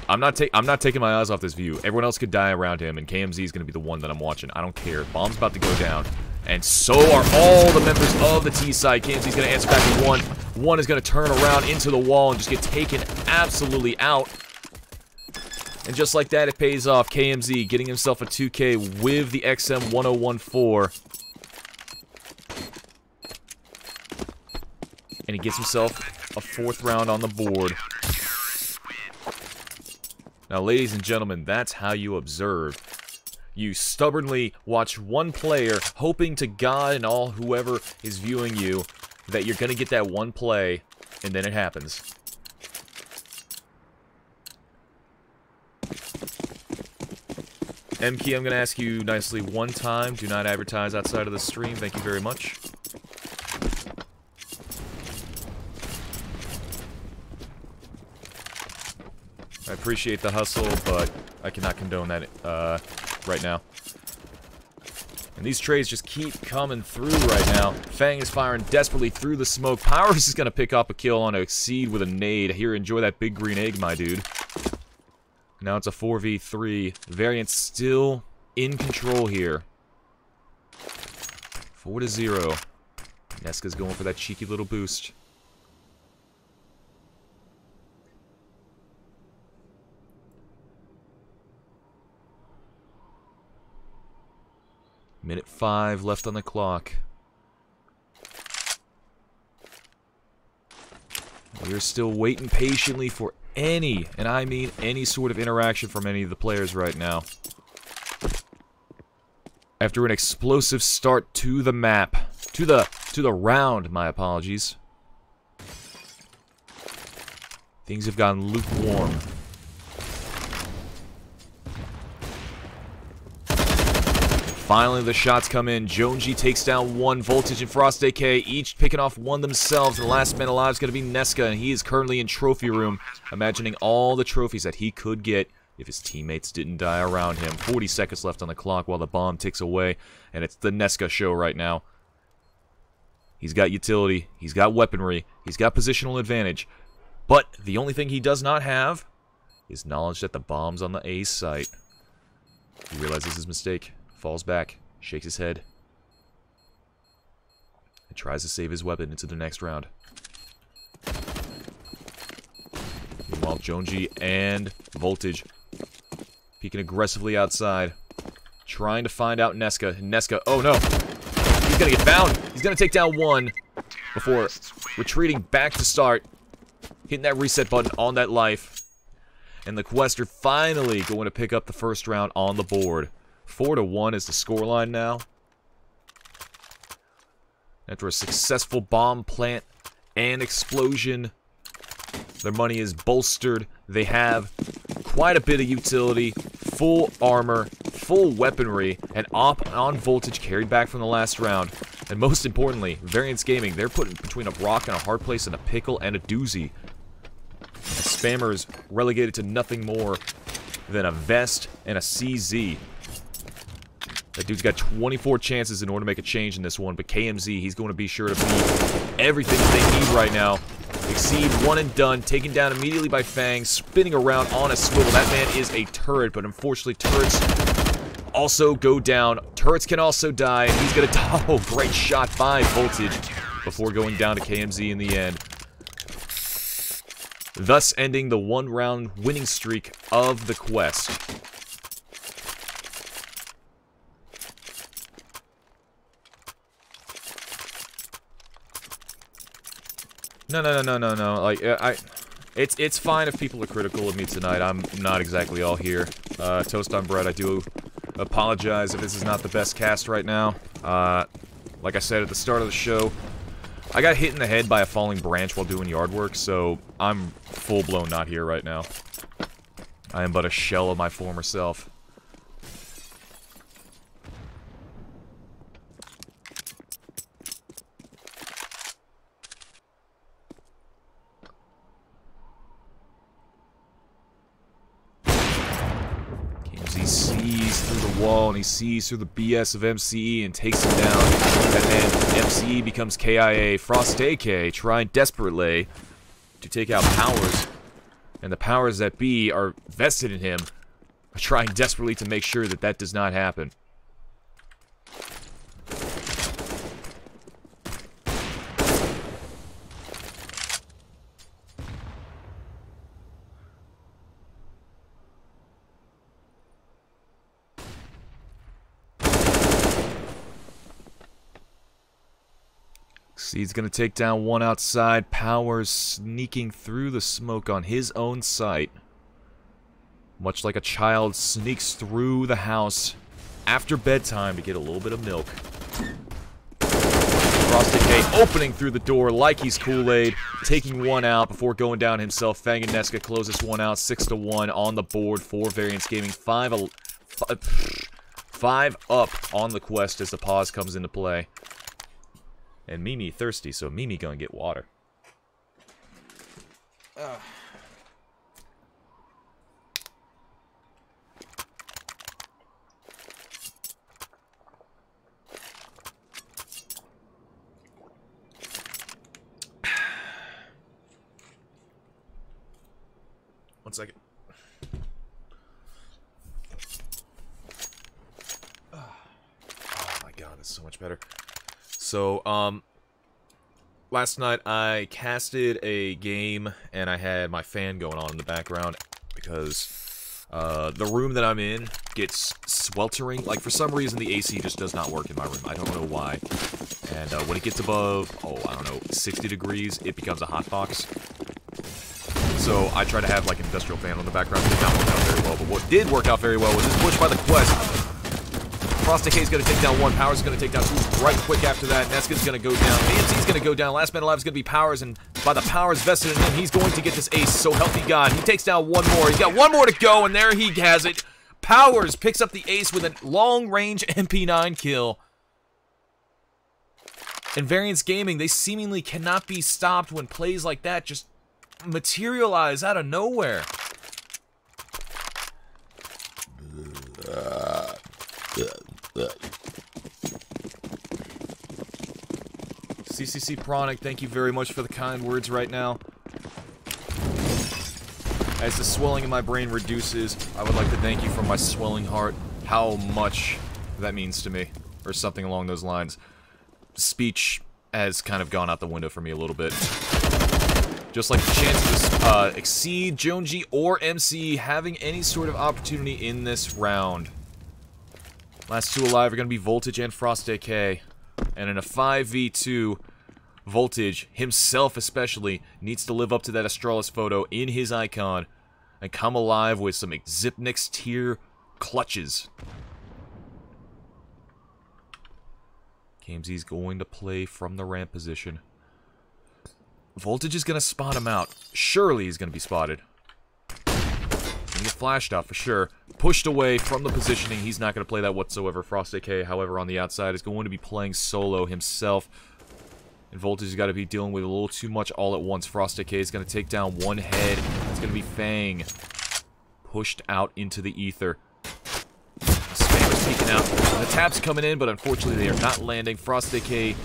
I'm not taking my eyes off this view. Everyone else could die around him, and KMZ is going to be the one that I'm watching. I don't care. Bomb's about to go down. And so are all the members of the T side. KMZ's going to answer back with one. One is going to turn around into the wall and just get taken absolutely out. And just like that, it pays off. KMZ getting himself a 2K with the XM1014. And he gets himself a 4th round on the board. Now, ladies and gentlemen, that's how you observe. You stubbornly watch one player, hoping to God and all whoever is viewing you that you're going to get that one play, and then it happens. MK, I'm going to ask you nicely one time. Do not advertise outside of the stream. Thank you very much. I appreciate the hustle, but I cannot condone that right now. And these trades just keep coming through right now. Fang is firing desperately through the smoke. Powers is going to pick up a kill on Exceed with a nade. Here, enjoy that big green egg, my dude. Now it's a 4v3. Variance still in control here. 4-0. Neska's going for that cheeky little boost. Minute 5 left on the clock. We're still waiting patiently for any, and I mean any sort of interaction from any of the players right now. After an explosive start to the map, to the round, my apologies. Things have gotten lukewarm. Finally, the shots come in. Jonesy takes down one. Voltage and Frost AK each picking off one themselves. And the last man alive is going to be Neska, and he is currently in trophy room, imagining all the trophies that he could get if his teammates didn't die around him. 40 seconds left on the clock while the bomb ticks away, and it's the Neska show right now. He's got utility. He's got weaponry. He's got positional advantage. But the only thing he does not have is knowledge that the bomb's on the A site. He realizes his mistake, falls back, shakes his head, and tries to save his weapon into the next round. Meanwhile, Jonesy and Voltage peeking aggressively outside, trying to find out Nesca. Nesca, oh no! He's gonna get found! He's gonna take down one before retreating back to start, hitting that reset button on that life. And the Quest are finally going to pick up the first round on the board. 4-1 is the scoreline now. After a successful bomb plant and explosion, their money is bolstered. They have quite a bit of utility, full armor, full weaponry, and on voltage carried back from the last round. And most importantly, Variance Gaming, they're put between a rock and a hard place and a pickle and a doozy. Spammers relegated to nothing more than a vest and a CZ. That dude's got 24 chances in order to make a change in this one, but KMZ, he's going to be sure to be everything that they need right now. Exceed, one and done, taken down immediately by Fang, spinning around on a swivel. That man is a turret, but unfortunately turrets also go down. Turrets can also die, and he's going to die. Oh, great shot by Voltage before going down to KMZ in the end. Thus ending the one-round winning streak of the Quest. No. Like, it's fine if people are critical of me tonight. I'm not exactly all here. Toast on bread, I do apologize if this is not the best cast right now. Like I said at the start of the show, I got hit in the head by a falling branch while doing yard work, so I'm full-blown not here right now. I am but a shell of my former self. He sees through the wall, and he sees through the BS of MCE and takes him down. And then MCE becomes KIA. Frost AK trying desperately to take out Powers. And the powers that be are vested in him, are trying desperately to make sure that that does not happen. He's going to take down one outside. Powers sneaking through the smoke on his own site. Much like a child sneaks through the house after bedtime to get a little bit of milk. Frosted K opening through the door like he's Kool-Aid, taking one out before going down himself. Fang and Nesca close this one out, 6-1 on the board for Variance Gaming. 5 up on the Quest as the pause comes into play. And Mimi thirsty, so Mimi gonna get water. One second. Oh my god, that's so much better. So, last night I casted a game and I had my fan going on in the background because the room that I'm in gets sweltering. Like, for some reason the AC just does not work in my room. I don't know why. And when it gets above, I don't know, 60 degrees, it becomes a hot box. So I try to have like an industrial fan on the background. It did not work out very well, but what did work out very well was this push by the Quest. Frosted K is going to take down one. Powers is going to take down two right quick after that. Nesca's going to go down. AMC is going to go down. Last man alive is going to be Powers, and by the Powers vested in him, he's going to get this ace. So help me God. He takes down one more. He's got one more to go, and there he has it. Powers picks up the ace with a long-range MP9 kill. And Variance Gaming, they seemingly cannot be stopped when plays like that just materialize out of nowhere. CCC Pronic, thank you very much for the kind words right now. As the swelling in my brain reduces, I would like to thank you from my swelling heart how much that means to me. Or something along those lines. Speech has kind of gone out the window for me a little bit. Just like the chances to exceed Jonesy or MC having any sort of opportunity in this round. Last two alive are going to be Voltage and Frost AK. And in a 5v2, Voltage, himself especially, needs to live up to that Astralis photo in his icon and come alive with some Xipnix tier clutches. KMZ's going to play from the ramp position. Voltage is going to spot him out. Surely he's going to be spotted. He get flashed out for sure. Pushed away from the positioning. He's not going to play that whatsoever. Frost AK, however, on the outside is going to be playing solo himself. And Voltage has got to be dealing with a little too much all at once. Frost AK is going to take down one head. It's going to be Fang. Pushed out into the ether. Spam is peeking out. The taps coming in, but unfortunately they are not landing. Frost AK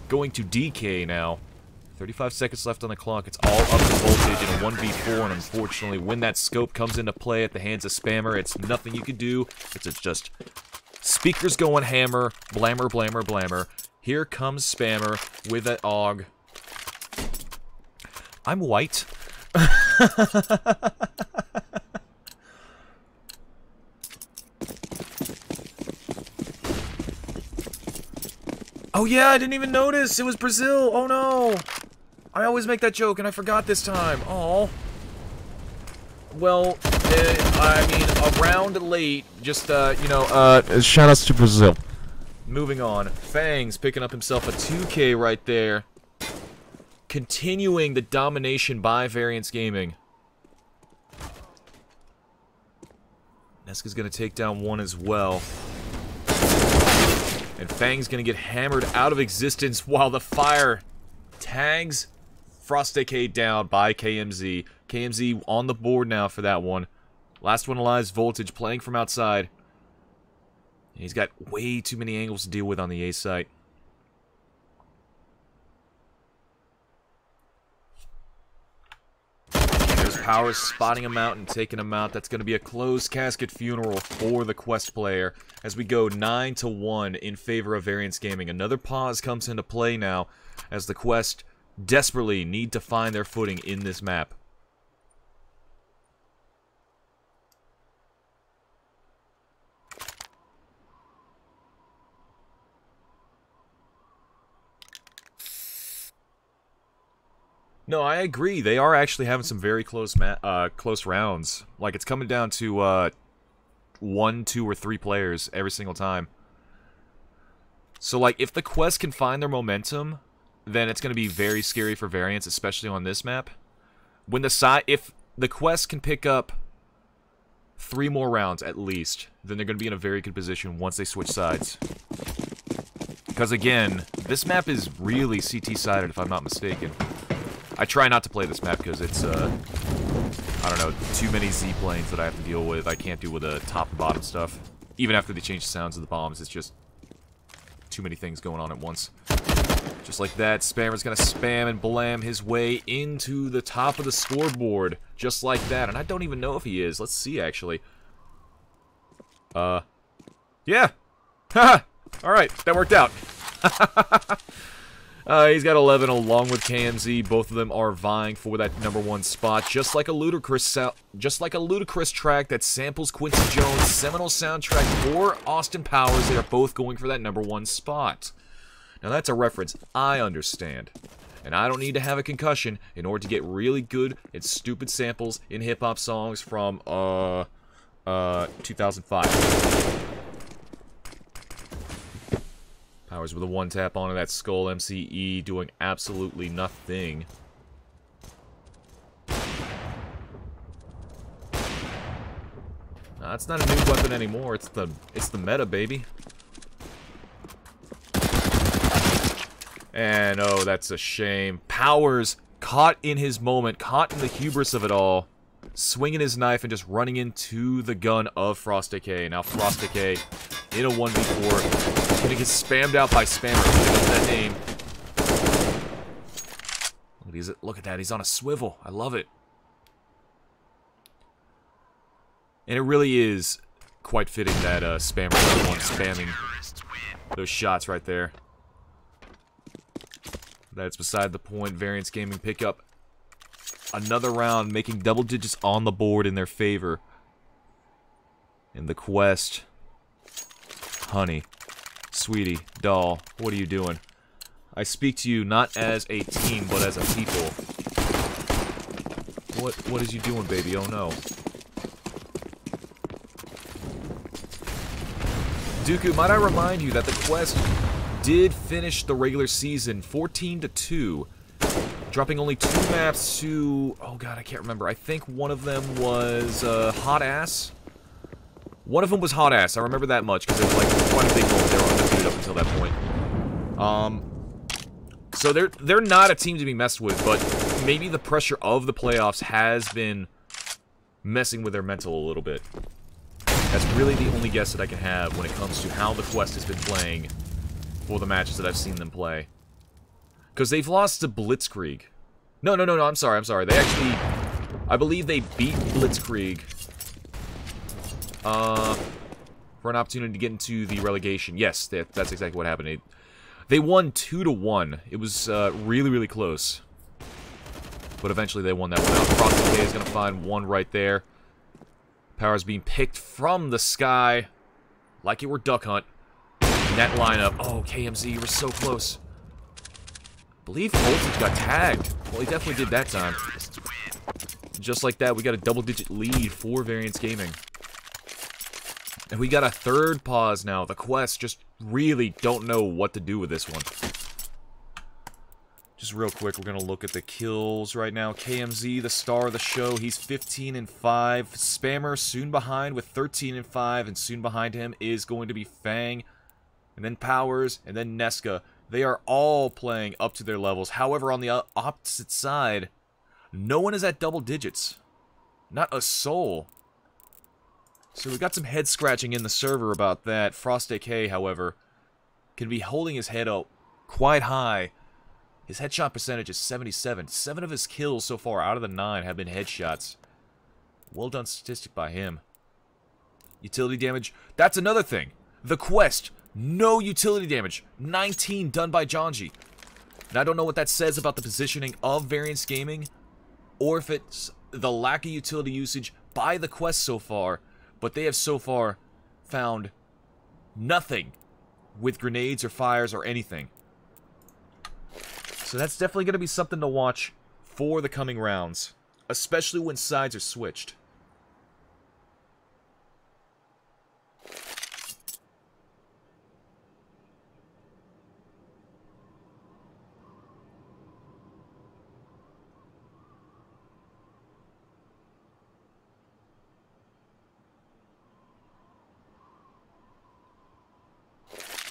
going to DK now. 35 seconds left on the clock. It's all up to Voltage in a 1v4, and unfortunately, when that scope comes into play at the hands of Spammer, it's nothing you can do. It's just speakers going hammer, blammer, blammer, blammer. Here comes Spammer with an AUG. I'm white. Oh yeah, I didn't even notice. It was Brazil. Oh no. I always make that joke and I forgot this time. Oh. Well, I mean, around late, just, you know, shoutouts to Brazil. Moving on. Fangs picking up himself a 2K right there. Continuing the domination by Variance Gaming. Neska's gonna take down one as well. And Fang's gonna get hammered out of existence while the fire tags Frost AK down by KMZ. KMZ on the board now for that one. Last one alive is Voltage playing from outside. And he's got way too many angles to deal with on the A site. There's Powers spotting him out and taking him out. That's going to be a closed casket funeral for the Quest player as we go 9-1 in favor of Variance Gaming. Another pause comes into play now as the Quest desperately need to find their footing in this map. No, I agree. They are actually having some very close close rounds. Like, it's coming down to 1, 2, or 3 players every single time. So, like, if the Quest can find their momentum, then it's going to be very scary for Variance, especially on this map. When if the Quest can pick up 3 more rounds at least, then they're going to be in a very good position once they switch sides. Because again, this map is really CT-sided if I'm not mistaken. I try not to play this map because it's, I don't know, too many Z-planes that I have to deal with. I can't deal with the top and bottom stuff. Even after they change the sounds of the bombs, it's just too many things going on at once. Just like that, Spammer's gonna spam and blam his way into the top of the scoreboard. Just like that, and I don't even know if he is. Let's see, actually. Yeah! Haha! Alright, that worked out. He's got 11 along with KMZ. Both of them are vying for that #1 spot, just like a ludicrous track that samples Quincy Jones' seminal soundtrack for Austin Powers. They are both going for that #1 spot. Now that's a reference I understand, and I don't need to have a concussion in order to get really good and stupid samples in hip-hop songs from 2005. Powers with a 1-tap onto that skull. MCE doing absolutely nothing. Nah, it's not a new weapon anymore. It's the meta, baby. And oh, that's a shame. Powers caught in his moment, caught in the hubris of it all, swinging his knife and just running into the gun of Frost AK. Now Frost AK in a 1v4. Gonna get spammed out by Spammer. That name. Look at that. He's on a swivel. I love it. And it really is quite fitting that Spammer is the one spamming those shots right there. That's beside the point. Variance Gaming pick up another round, making double digits on the board in their favor. In the quest, honey, sweetie, doll, what are you doing? I speak to you not as a team, but as a people. What is you doing, baby? Oh no. Dooku, might I remind you that the quest did finish the regular season 14-2, dropping only 2 maps to, oh god, I can't remember. I think one of them was Hot Ass. One of them was Hot Ass. I remember that much because it was like quite a big moment. They were undefeated up until that point. So they're not a team to be messed with, but maybe the pressure of the playoffs has been messing with their mental a little bit. That's really the only guess that I can have when it comes to how the quest has been playing for the matches that I've seen them play. Because they've lost to Blitzkrieg. No, I'm sorry. They actually, I believe they beat Blitzkrieg for an opportunity to get into the relegation. Yes, that's exactly what happened. They won 2-1. It was really, really close. But eventually they won that one out. Frosty K is going to find one right there. Power's being picked from the sky. Like it were Duck Hunt. In that lineup. Oh, KMZ, you were so close. I believe Voltage got tagged. Well, he definitely did that time. Just like that, we got a double-digit lead for Variance Gaming. And we got a third pause now. The Quest just really don't know what to do with this one. Just real quick, we're going to look at the kills right now. KMZ, the star of the show, he's 15-5. Spammer soon behind with 13-5, and soon behind him is going to be Fang, and then Powers, and then Nesca. They are all playing up to their levels. However, on the opposite side, no one is at double digits. Not a soul. So we got some head scratching in the server about that. Frosty K, however, can be holding his head up quite high. His headshot percentage is 77. 7 of his kills so far out of the 9 have been headshots. Well done statistic by him. Utility damage. That's another thing. The Quest. No utility damage. 19 done by Janji. And I don't know what that says about the positioning of Variance Gaming, or if it's the lack of utility usage by the Quest so far, but they have so far found nothing with grenades or fires or anything. So that's definitely going to be something to watch for the coming rounds, especially when sides are switched.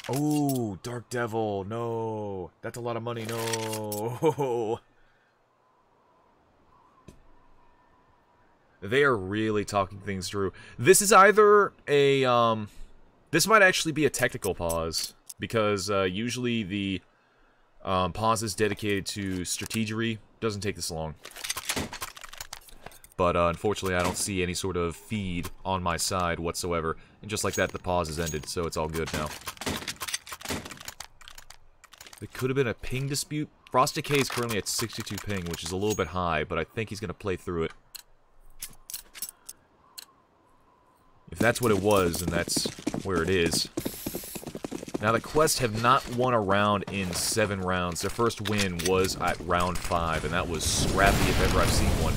Oh, Dark Devil, no. That's a lot of money, no. They are really talking things through. This is either a, this might actually be a technical pause, because usually the pauses dedicated to strategery doesn't take this long. But unfortunately, I don't see any sort of feed on my side whatsoever. And just like that, the pause has ended, so it's all good now. It could have been a ping dispute. Frosty K is currently at 62 ping, which is a little bit high, but I think he's going to play through it. If that's what it was, then that's where it is. Now, the Quest have not won a round in 7 rounds. Their first win was at round 5, and that was scrappy if ever I've seen one.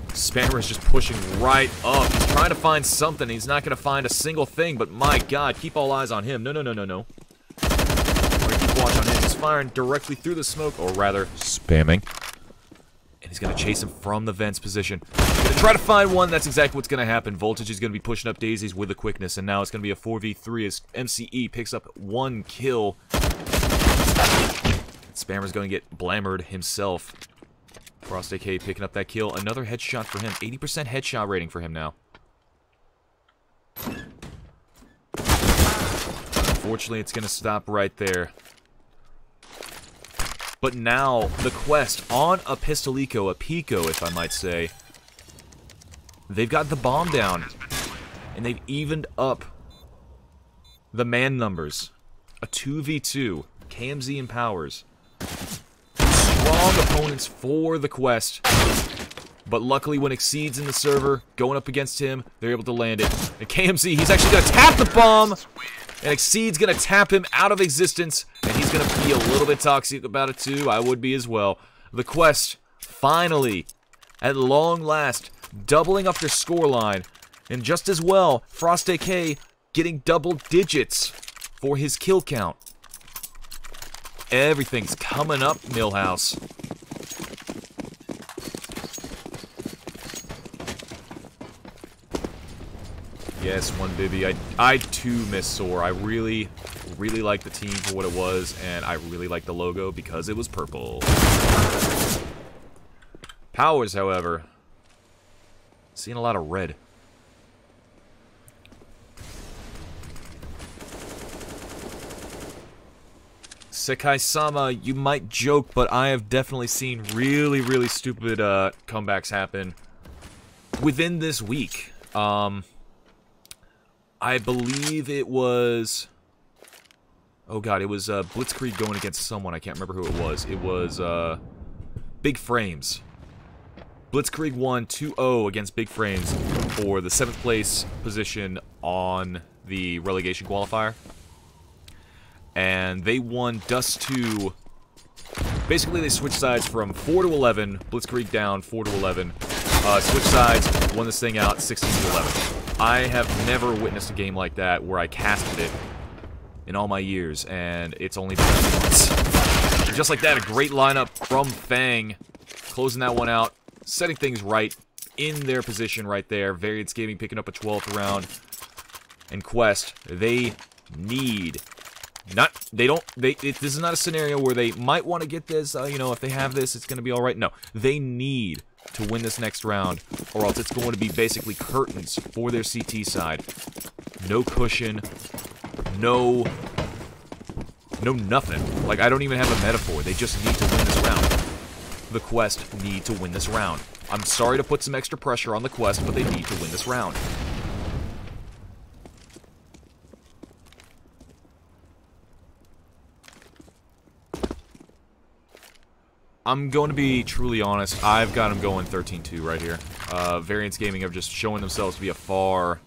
Spammer is just pushing right up. He's trying to find something. He's not going to find a single thing, but my god, keep all eyes on him. No. We're going to keep watch on him. He's firing directly through the smoke, or rather, spamming. And he's going to chase him from the vents position. He's going to try to find one. That's exactly what's going to happen. Voltage is going to be pushing up daisies with the quickness, and now it's going to be a 4v3 as MCE picks up 1 kill. Spammer's going to get blammered himself. Frost AK picking up that kill. Another headshot for him. 80% headshot rating for him now. Unfortunately, it's going to stop right there. But now, the Quest on a Pistolico, a Pico, if I might say, they've got the bomb down. And they've evened up the man numbers. A 2v2. KMZ and Powers. Strong opponents for the Quest. But luckily when Exceed's in the server, going up against him, they're able to land it. And KMZ, he's actually going to tap the bomb! And Exceed's going to tap him out of existence. And he's going to be a little bit toxic about it too. I would be as well. The Quest, finally, at long last, doubling up their scoreline. And just as well, Frost AK getting double digits for his kill count. Everything's coming up, Millhouse. Yes, one Bibby. I too miss Soar. I really like the team for what it was, and I really like the logo because it was purple. Powers, however, seeing a lot of red. Sekai-sama, you might joke, but I have definitely seen really stupid comebacks happen within this week. I believe it was... Oh god, it was Blitzkrieg going against someone. I can't remember who it was. It was Big Frames. Blitzkrieg won 2-0 against Big Frames for the 7th place position on the relegation qualifier. And they won Dust 2. Basically, they switched sides from 4 to 11. Blitzkrieg down 4 to 11. Switched sides, won this thing out 16 to 11. I have never witnessed a game like that where I casted it in all my years, and it's only been 2 months. And just like that, a great lineup from Fang, closing that one out, setting things right in their position right there. Variance Gaming picking up a 12th round. And Quest, they need... this is not a scenario where they might want to get this, you know, if they have this, it's going to be alright. No, they need to win this next round, or else it's going to be basically curtains for their CT side. No cushion, no nothing. Like, I don't even have a metaphor. They just need to win this round. The Quest need to win this round. I'm sorry to put some extra pressure on the Quest, but they need to win this round. I'm going to be truly honest. I've got them going 13-2 right here. Variance Gaming have just shown themselves to be a far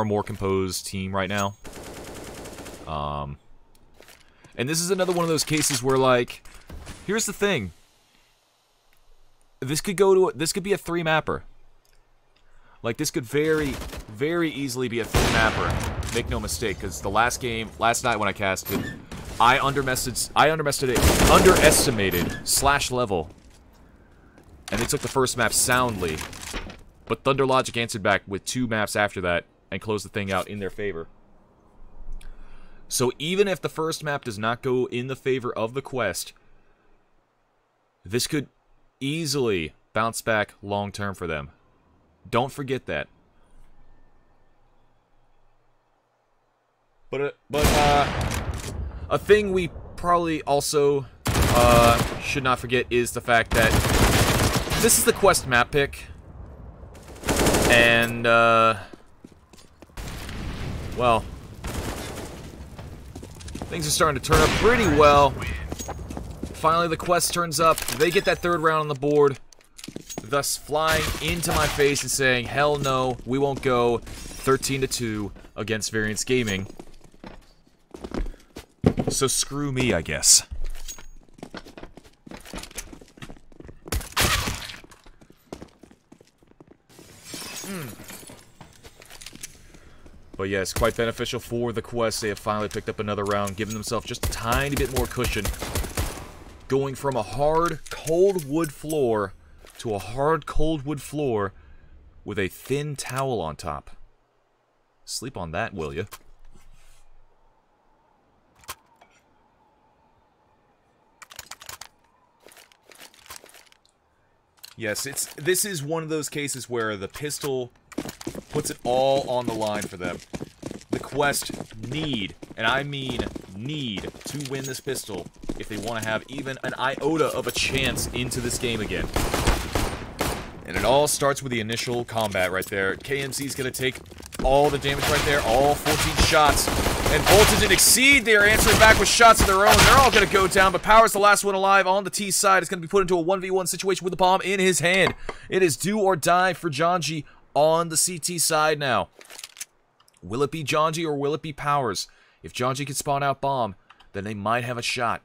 more composed team right now. And this is another one of those cases where, like, here's the thing. This could be a 3-mapper. Like, this could very easily be a 3-mapper. Make no mistake, because the last night when I casted, I underestimated /level, and they took the first map soundly, but Thunder Logic answered back with 2 maps after that and closed the thing out in their favor. So even if the first map does not go in the favor of the Quest, this could easily bounce back long term for them. Don't forget that. But a thing we probably also should not forget is the fact that this is the Quest map pick. And, well, things are starting to turn up pretty well. Finally, the Quest turns up. They get that 3rd round on the board, thus flying into my face and saying, hell no, we won't go 13-2 against Variance Gaming. So screw me, I guess. But yes, quite beneficial for the Quest. They have finally picked up another round, giving themselves just a tiny bit more cushion. Going from a hard, cold wood floor to a hard, cold wood floor with a thin towel on top. Sleep on that, will ya? Yes, this is one of those cases where the pistol puts it all on the line for them. The Quest need, and I mean need to win this pistol if they want to have even an iota of a chance into this game again. And it all starts with the initial combat right there. KMZ's going to take all the damage right there, all 14 shots. And Voltage and Exceed, they are answering back with shots of their own. They're all going to go down, but Power's the last one alive on the T side. Is going to be put into a 1v1 situation with the bomb in his hand. It is do or die for Janji on the CT side now. Will it be Janji or will it be Powers? If Janji can spawn out bomb, then they might have a shot.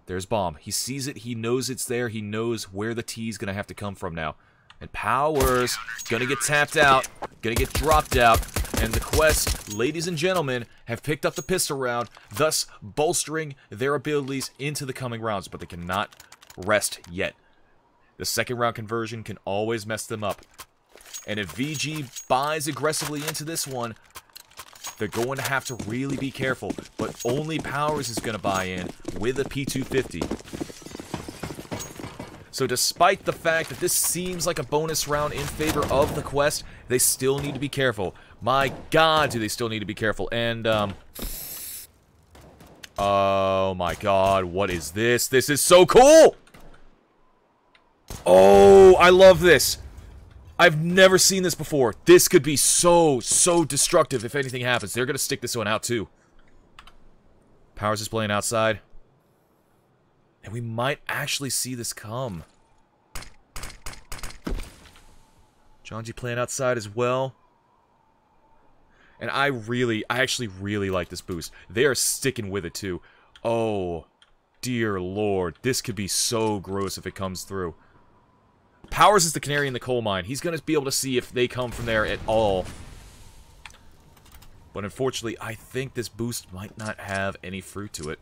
There's bomb. He sees it. He knows it's there. He knows where the T is going to have to come from now. And Powers going to get tapped out. Going to get dropped out. And the Quest, ladies and gentlemen, have picked up the pistol round, thus bolstering their abilities into the coming rounds. But they cannot rest yet. The second round conversion can always mess them up. And if VG buys aggressively into this one, they're going to have to really be careful. But only Powers is going to buy in with a P250. So despite the fact that this seems like a bonus round in favor of the Quest, they still need to be careful. My God, do they still need to be careful. And, oh my God, what is this? This is so cool! Oh, I love this. I've never seen this before. This could be so destructive if anything happens. They're going to stick this one out too. Powers is playing outside. And we might actually see this come. Janji playing outside as well. And I actually really like this boost. They are sticking with it too. Oh, dear Lord. This could be so gross if it comes through. Powers is the canary in the coal mine. He's going to be able to see if they come from there at all. But unfortunately, I think this boost might not have any fruit to it.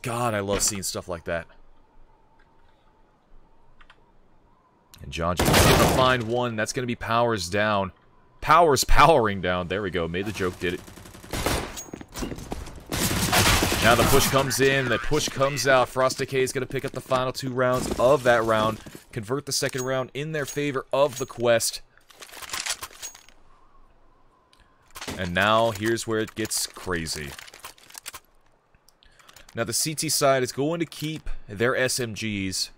God, I love seeing stuff like that. And Janji's going to find one. That's going to be Powers down. Powers powering down. There we go. Made the joke, did it. Now the push comes in, the push comes out. Frosty K is going to pick up the final 2 rounds of that round. Convert the second round in their favor of the Quest. And now, here's where it gets crazy. Now the CT side is going to keep their SMGs.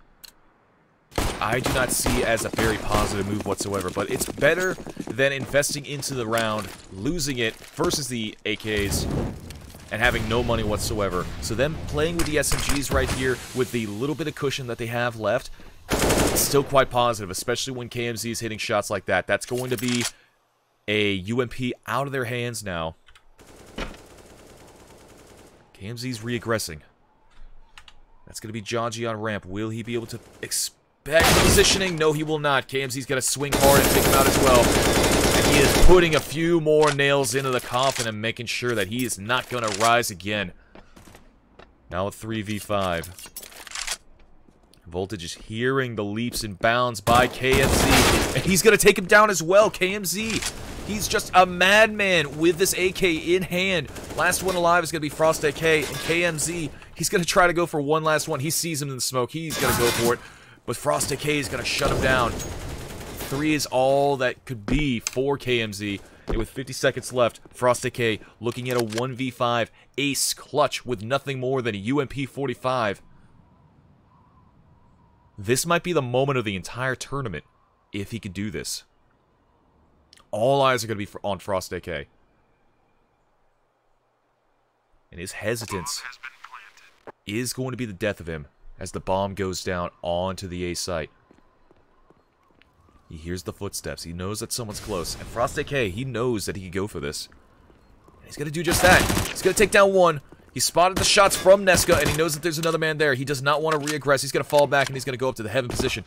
I do not see as a very positive move whatsoever, but it's better than investing into the round, losing it versus the AKs, and having no money whatsoever. So them playing with the SMGs right here, with the little bit of cushion that they have left, it's still quite positive, especially when KMZ is hitting shots like that. That's going to be a UMP out of their hands now. KMZ's re-aggressing. That's going to be Janji on ramp. Will he be able to expect positioning? No, he will not. KMZ's going to swing hard and take him out as well. And he is putting a few more nails into the coffin and making sure that he is not going to rise again. Now a 3v5. Voltage is hearing the leaps and bounds by KMZ. And he's going to take him down as well. KMZ. He's just a madman with this AK in hand. Last one alive is going to be Frost AK, and KMZ, he's going to try to go for one last one. He sees him in the smoke. He's going to go for it. But Frost AK is going to shut him down. 3 is all that could be for KMZ. And with 50 seconds left, Frost AK looking at a 1v5 ace clutch with nothing more than a UMP 45. This might be the moment of the entire tournament if he could do this. All eyes are going to be on Frost AK. And his hesitance is going to be the death of him as the bomb goes down onto the A site. He hears the footsteps. He knows that someone's close. And Frost AK, he knows that he can go for this. And he's going to do just that. He's going to take down one. He spotted the shots from Nesca, and he knows that there's another man there. He does not want to re-aggress. He's going to fall back, and he's going to go up to the heaven position.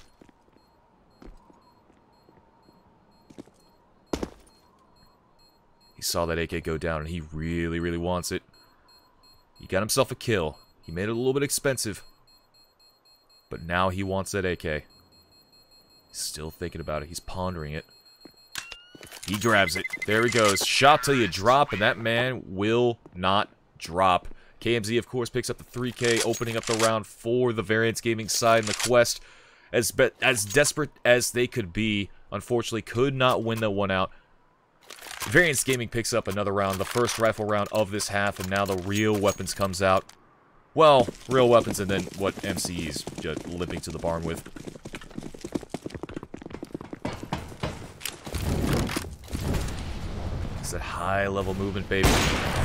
He saw that AK go down, and he really wants it. He got himself a kill. He made it a little bit expensive. But now he wants that AK. He's still thinking about it. He's pondering it. He grabs it. There he goes. Shot till you drop, and that man will not drop. KMZ, of course, picks up the 3K, opening up the round for the Variance Gaming side, and the Quest, as desperate as they could be, unfortunately could not win that one out. Variance Gaming picks up another round, the first rifle round of this half, and now the real weapons comes out. Well, real weapons and then what MCE's just limping to the barn with. It's that high-level movement, baby.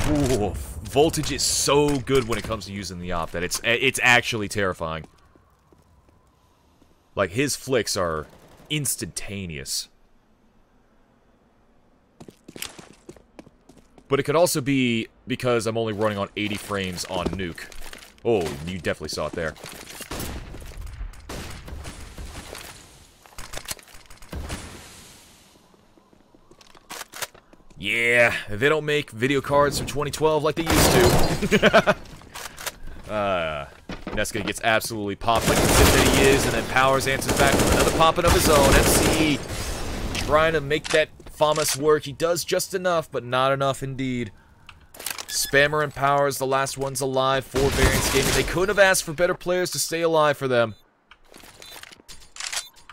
Ooh, Voltage is so good when it comes to using the op that it's actually terrifying. Like, his flicks are instantaneous. But it could also be because I'm only running on 80 frames on Nuke. Oh, you definitely saw it there. Yeah, they don't make video cards from 2012 like they used to. Nesca gets absolutely popped like the tip that he is, and then Powers answers back with another popping of his own. MCE trying to make that FAMAS work. He does just enough, but not enough indeed. Spammer and Powers, the last ones alive for Variance Gaming. They couldn't have asked for better players to stay alive for them.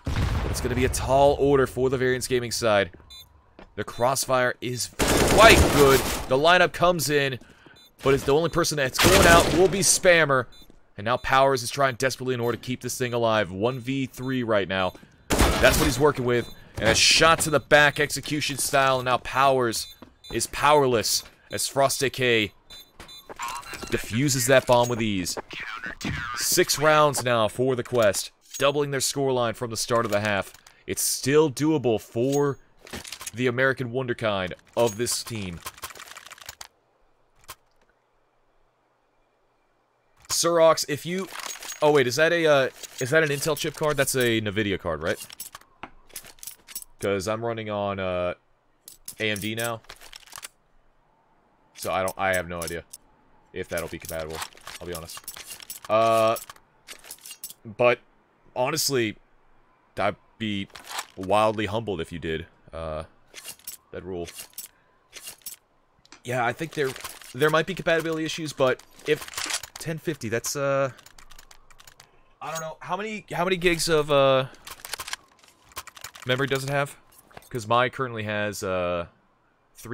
But it's going to be a tall order for the Variance Gaming side. The crossfire is quite good. The lineup comes in, but it's the only person that's going out will be Spammer. And now Powers is trying desperately in order to keep this thing alive. 1v3 right now. That's what he's working with. And a shot to the back, execution style, and now Powers is powerless as Frost AK diffuses that bomb with ease. 6 rounds now for the Quest, doubling their scoreline from the start of the half. It's still doable for the American Wonderkind of this team. Surox, if you... Oh wait, is that an Intel chip card? That's a NVIDIA card, right? Because I'm running on AMD now, so I have no idea if that'll be compatible. I'll be honest. But honestly, I'd be wildly humbled if you did. That rule. Yeah, I think there might be compatibility issues, but if 1050, that's I don't know how many gigs of memory does it have? Because mine currently has 3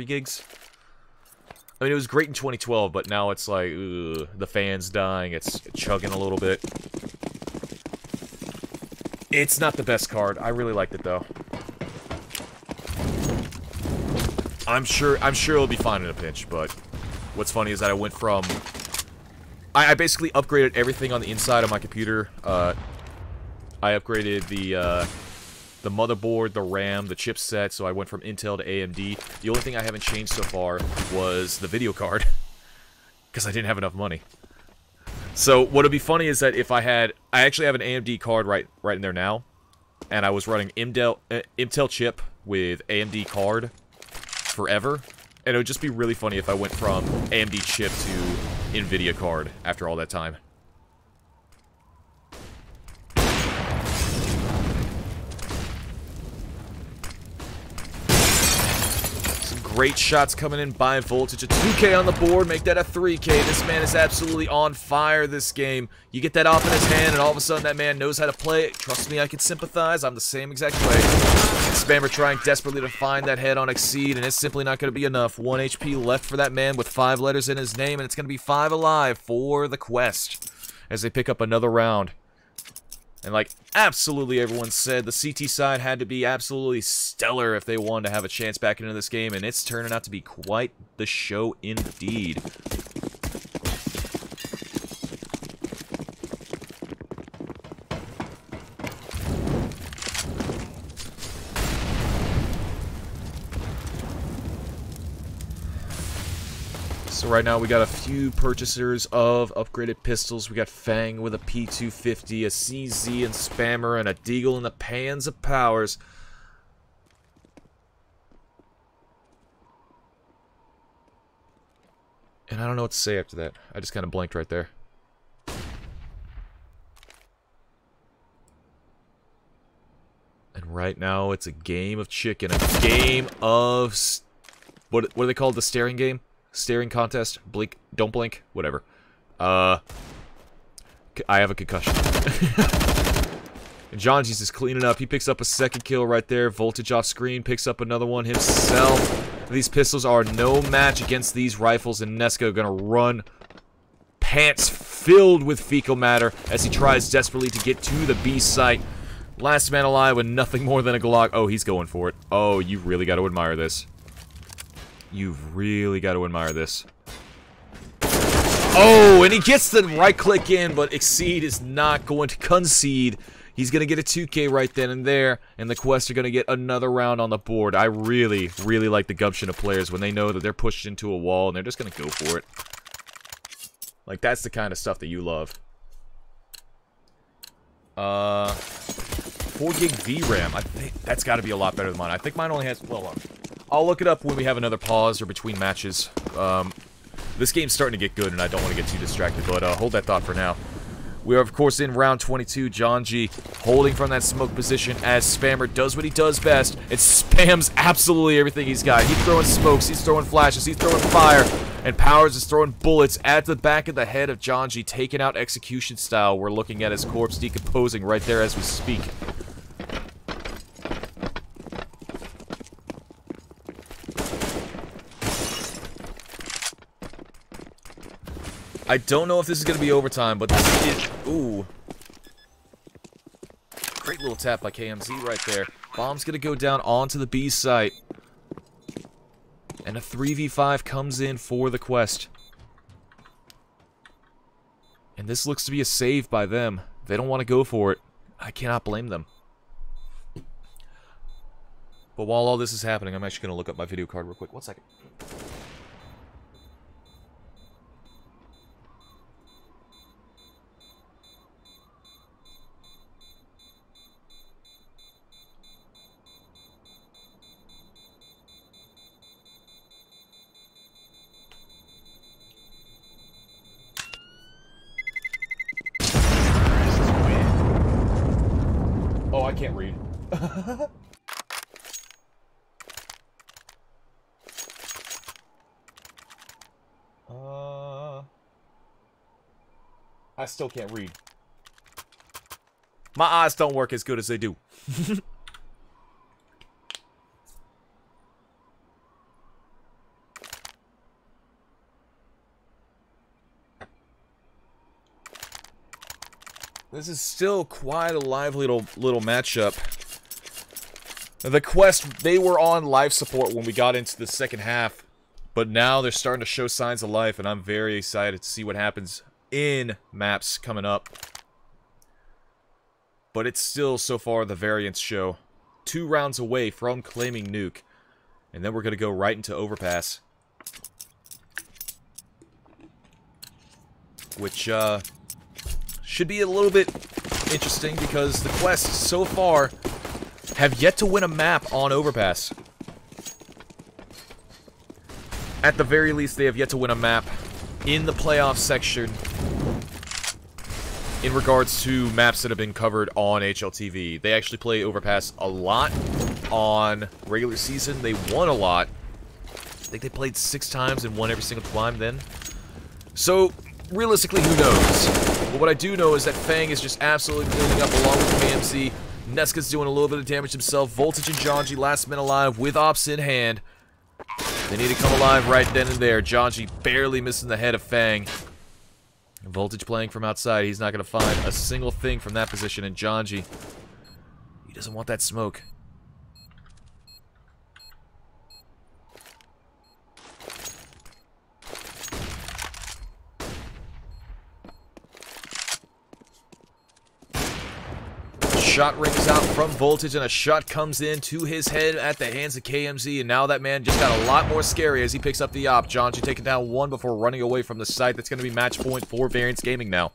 gigs. I mean, it was great in 2012, but now it's like, ugh, the fan's dying, it's chugging a little bit. It's not the best card. I really liked it though. I'm sure it'll be fine in a pinch, but what's funny is that I went from I basically upgraded everything on the inside of my computer. I upgraded the motherboard, the RAM, the chipset, so I went from Intel to AMD. The only thing I haven't changed so far was the video card, because I didn't have enough money. So what would be funny is that if I actually have an AMD card right in there now, and I was running Intel chip with AMD card forever, and it would just be really funny if I went from AMD chip to NVIDIA card after all that time. Some great shots coming in by Voltage. A 2K on the board, make that a 3K. This man is absolutely on fire this game. You get that off in his hand, and all of a sudden that man knows how to play it. Trust me, I can sympathize. I'm the same exact way. Spammer trying desperately to find that head on Exceed, and it's simply not going to be enough. 1 HP left for that man with 5 letters in his name, and it's going to be 5 alive for the Quest as they pick up another round. And like absolutely everyone said, the CT side had to be absolutely stellar if they wanted to have a chance back into this game, and it's turning out to be quite the show indeed. So right now we got a few purchasers of upgraded pistols. We got Fang with a P250, a CZ and Spammer, and a Deagle in the pans of Powers. And I don't know what to say after that. I just kind of blanked right there. And right now it's a game of chicken. A game of... What are they called? The staring game? Staring contest, blink, don't blink, whatever. I have a concussion. And Johnsy's is cleaning up. He picks up a second kill right there. Voltage off screen, picks up another one himself. These pistols are no match against these rifles, and Nesca gonna run pants filled with fecal matter as he tries desperately to get to the B site. Last man alive with nothing more than a Glock. Oh, he's going for it. Oh, you've really got to admire this. You've really got to admire this. Oh, and he gets the right click in, but Exceed is not going to concede. He's going to get a 2K right then and there, and the Quest are going to get another round on the board. I really, really like the gumption of players when they know that they're pushed into a wall and they're just going to go for it. Like, that's the kind of stuff that you love. 4 gig VRAM. I think that's got to be a lot better than mine. I think mine only has... Well, I'll look it up when we have another pause or between matches. This game's starting to get good, and I don't want to get too distracted, but hold that thought for now. We are, of course, in round 22. John G holding from that smoke position as Spammer does what he does best. It spams absolutely everything he's got. He's throwing smokes, he's throwing flashes, he's throwing fire, and Powers is throwing bullets at the back of the head of John G, taken out execution style. We're looking at his corpse decomposing right there as we speak. I don't know if this is going to be overtime, but this is... Ooh. Great little tap by KMZ right there. Bomb's going to go down onto the B site. And a 3v5 comes in for the Quest. And this looks to be a save by them. They don't want to go for it. I cannot blame them. But while all this is happening, I'm actually going to look up my video card real quick. 1 second. Oh, I can't read. I still can't read. My eyes don't work as good as they do. This is still quite a lively little matchup. The Quest, they were on life support when we got into the second half, but now they're starting to show signs of life, and I'm very excited to see what happens in maps coming up. But it's still, so far, the Variance show. 2 rounds away from claiming Nuke, and then we're going to go right into Overpass. Which, should be a little bit interesting because the Quest so far have yet to win a map on Overpass. At the very least, they have yet to win a map in the playoff section in regards to maps that have been covered on HLTV. They actually play Overpass a lot on regular season. They won a lot. I think they played 6 times and won every single time then. So, realistically, who knows? But what I do know is that Fang is just absolutely cleaning up along with KMZ. Nesca's doing a little bit of damage himself. Voltage and Janji, last man alive with ops in hand. They need to come alive right then and there. Janji barely missing the head of Fang. Voltage playing from outside. He's not going to find a single thing from that position. And Janji, he doesn't want that smoke. Shot rings out from Voltage, and a shot comes in to his head at the hands of KMZ, and now that man just got a lot more scary as he picks up the op. Janji taking down 1 before running away from the site. That's going to be match point for Variance Gaming now.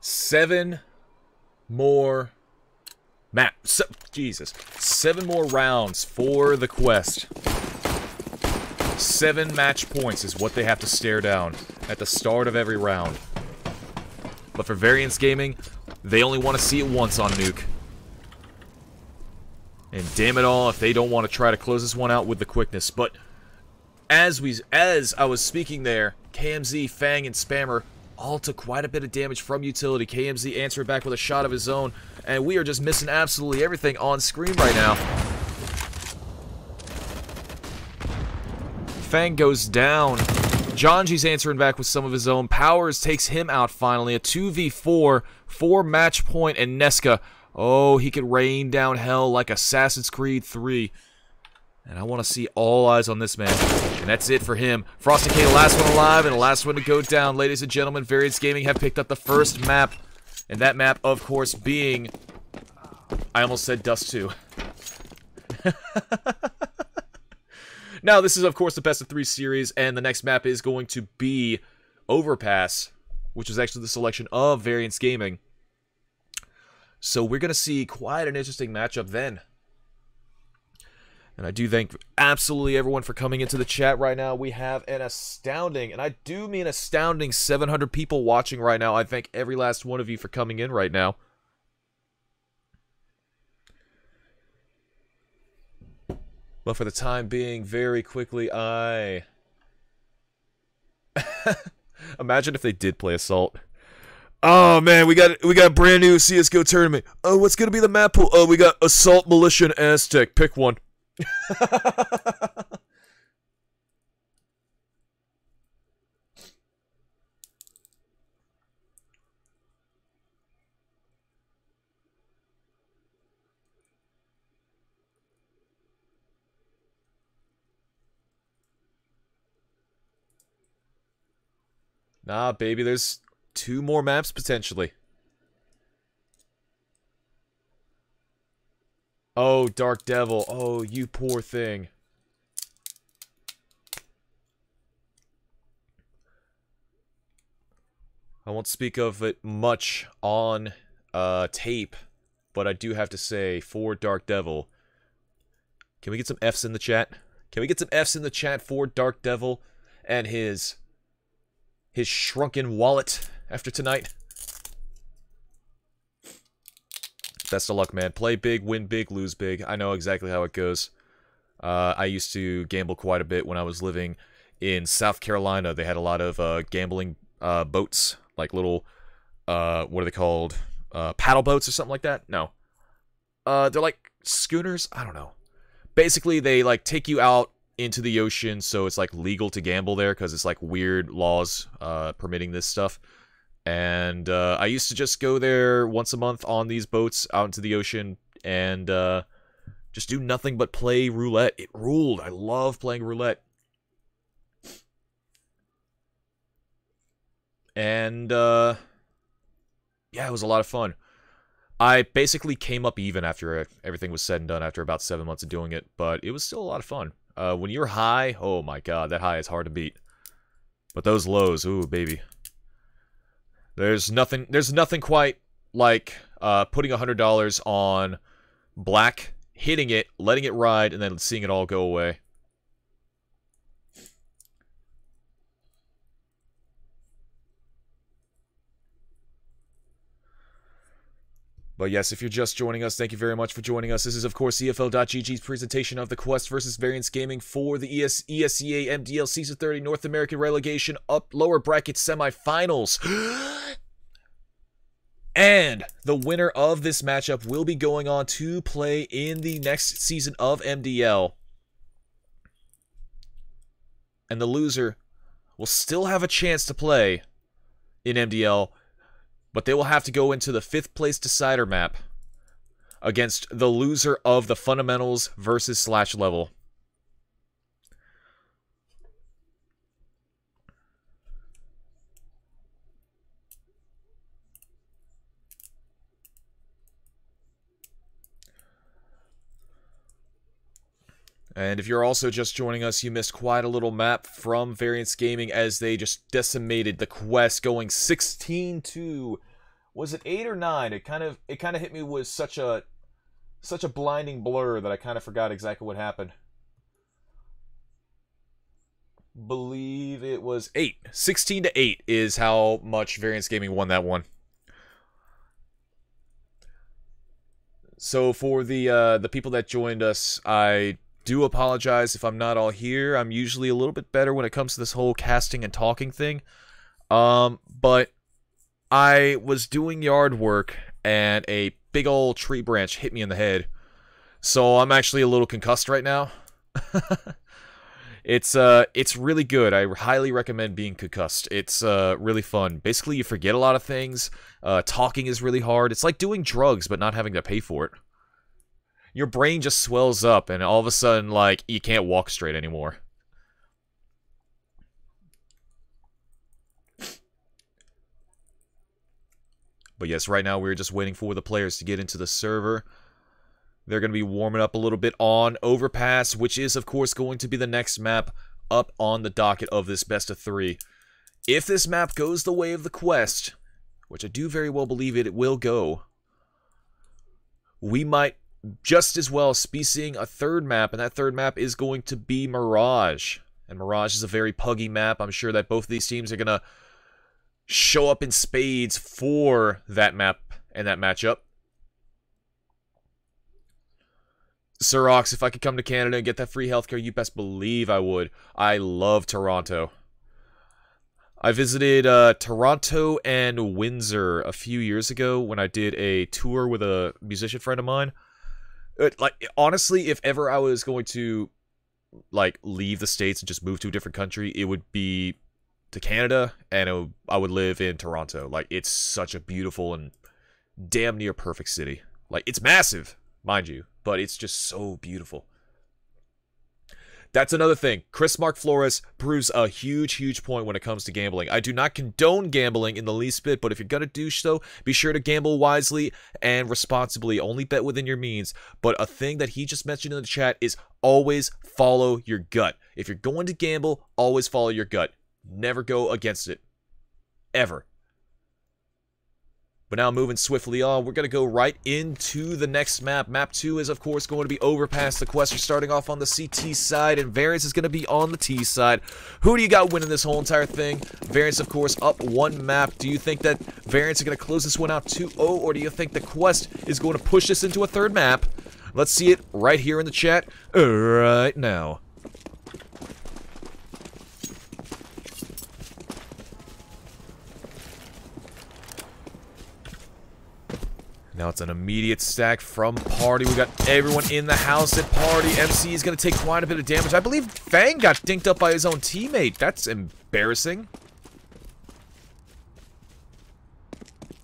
Seven more seven more rounds for the Quest. 7 match points is what they have to stare down at the start of every round. But for Variance Gaming, they only want to see it once on Nuke. And damn it all if they don't want to try to close this one out with the quickness. But as I was speaking there, KMZ, Fang, and Spammer all took quite a bit of damage from utility. KMZ answered back with a shot of his own, and we are just missing absolutely everything on screen right now. Fang goes down. Janji's answering back with some of his own. Powers takes him out finally. A 2v4 for match point, and Nesca, oh, he could rain down hell like Assassin's Creed 3. And I want to see all eyes on this man. And that's it for him. Frosty K, the last one alive and the last one to go down. Ladies and gentlemen, Variance Gaming have picked up the first map. And that map, of course, being... I almost said Dust 2. Now, this is, of course, the best of 3 series, and the next map is going to be Overpass, which is actually the selection of Variance Gaming. So we're going to see quite an interesting matchup then. And I do thank absolutely everyone for coming into the chat right now. We have an astounding, and I do mean astounding, 700 people watching right now. I thank every last one of you for coming in right now. But for the time being, very quickly, imagine if they did play Assault. Oh man, we got a brand new CS:GO tournament. Oh, what's gonna be the map pool? Oh, we got Assault, Militia, and Aztec. Pick one. Nah, baby, there's 2 more maps potentially. Oh, Dark Devil. Oh, you poor thing. I won't speak of it much on tape, but I do have to say, for Dark Devil, can we get some Fs in the chat? Can we get some Fs in the chat for Dark Devil and his shrunken wallet after tonight? Best of luck, man. Play big, win big, lose big. I know exactly how it goes. I used to gamble quite a bit when I was living in South Carolina. They had a lot of gambling boats, like little, what are they called? Paddle boats or something like that? No. They're like schooners? I don't know. Basically, they like take you out into the ocean, so it's like legal to gamble there because it's like weird laws permitting this stuff. And I used to just go there once a month on these boats out into the ocean and just do nothing but play roulette. It ruled. I love playing roulette. And yeah, it was a lot of fun. I basically came up even after everything was said and done after about 7 months of doing it, but it was still a lot of fun. When you're high, oh my god, that high is hard to beat. But those lows, ooh, baby. There's nothing quite like putting $100 on black, hitting it, letting it ride, and then seeing it all go away. But yes, if you're just joining us, thank you very much for joining us. This is, of course, EFL.GG's presentation of the Quest vs. Variance Gaming for the ESEA MDL Season 30 North American Relegation lower bracket semifinals. And the winner of this matchup will be going on to play in the next season of MDL. And the loser will still have a chance to play in MDL, but they will have to go into the 5th place decider map against the loser of the fundamentals versus slash level. And if you're also just joining us, you missed quite a little map from Variance Gaming as they just decimated the Quest, going 16-2. Was it 8 or 9? It kind of hit me with such a blinding blur that I kind of forgot exactly what happened. Believe it was 8. 16-8 is how much Variance Gaming won that one. So for the people that joined us, I do apologize if I'm not all here. I'm usually a little bit better when it comes to this whole casting and talking thing. But I was doing yard work and a big old tree branch hit me in the head. So I'm actually a little concussed right now. It's really good. I highly recommend being concussed. It's really fun. Basically, you forget a lot of things. Talking is really hard. It's like doing drugs, but not having to pay for it. Your brain just swells up, and all of a sudden, like, you can't walk straight anymore. But yes, right now we're just waiting for the players to get into the server. They're going to be warming up a little bit on Overpass, which is, of course, going to be the next map up on the docket of this best of 3. If this map goes the way of the quest, which I do very well believe it will go, we might just as well be seeing a third map, and that third map is going to be Mirage. And Mirage is a very puggy map. I'm sure that both of these teams are going to show up in spades for that map and that matchup. Surox, if I could come to Canada and get that free healthcare, you best believe I would. I love Toronto. I visited Toronto and Windsor a few years ago when I did a tour with a musician friend of mine. Honestly, if ever I was going to leave the States and just move to a different country, it would be to Canada, and I would live in Toronto. It's such a beautiful and damn near perfect city. It's massive, mind you, but it's just so beautiful. That's another thing. Chris Mark Flores proves a huge point when it comes to gambling. I do not condone gambling in the least bit, but if you're going to do so, be sure to gamble wisely and responsibly. Only bet within your means. But a thing that he just mentioned in the chat is always follow your gut. If you're going to gamble, always follow your gut. Never go against it. Ever. But now moving swiftly on, we're going to go right into the next map. Map 2 is, of course, going to be Overpass. The quest are starting off on the CT side, and Variance is going to be on the T side. Who do you got winning this whole entire thing? Variance, of course, up one map. Do you think that Variance are going to close this one out 2-0, or do you think the quest is going to push this into a third map? Let's see it right here in the chat right now. Now it's an immediate stack from Party. We got everyone in the house at Party. MC is going to take quite a bit of damage. I believe Fang got dinked up by his own teammate. That's embarrassing.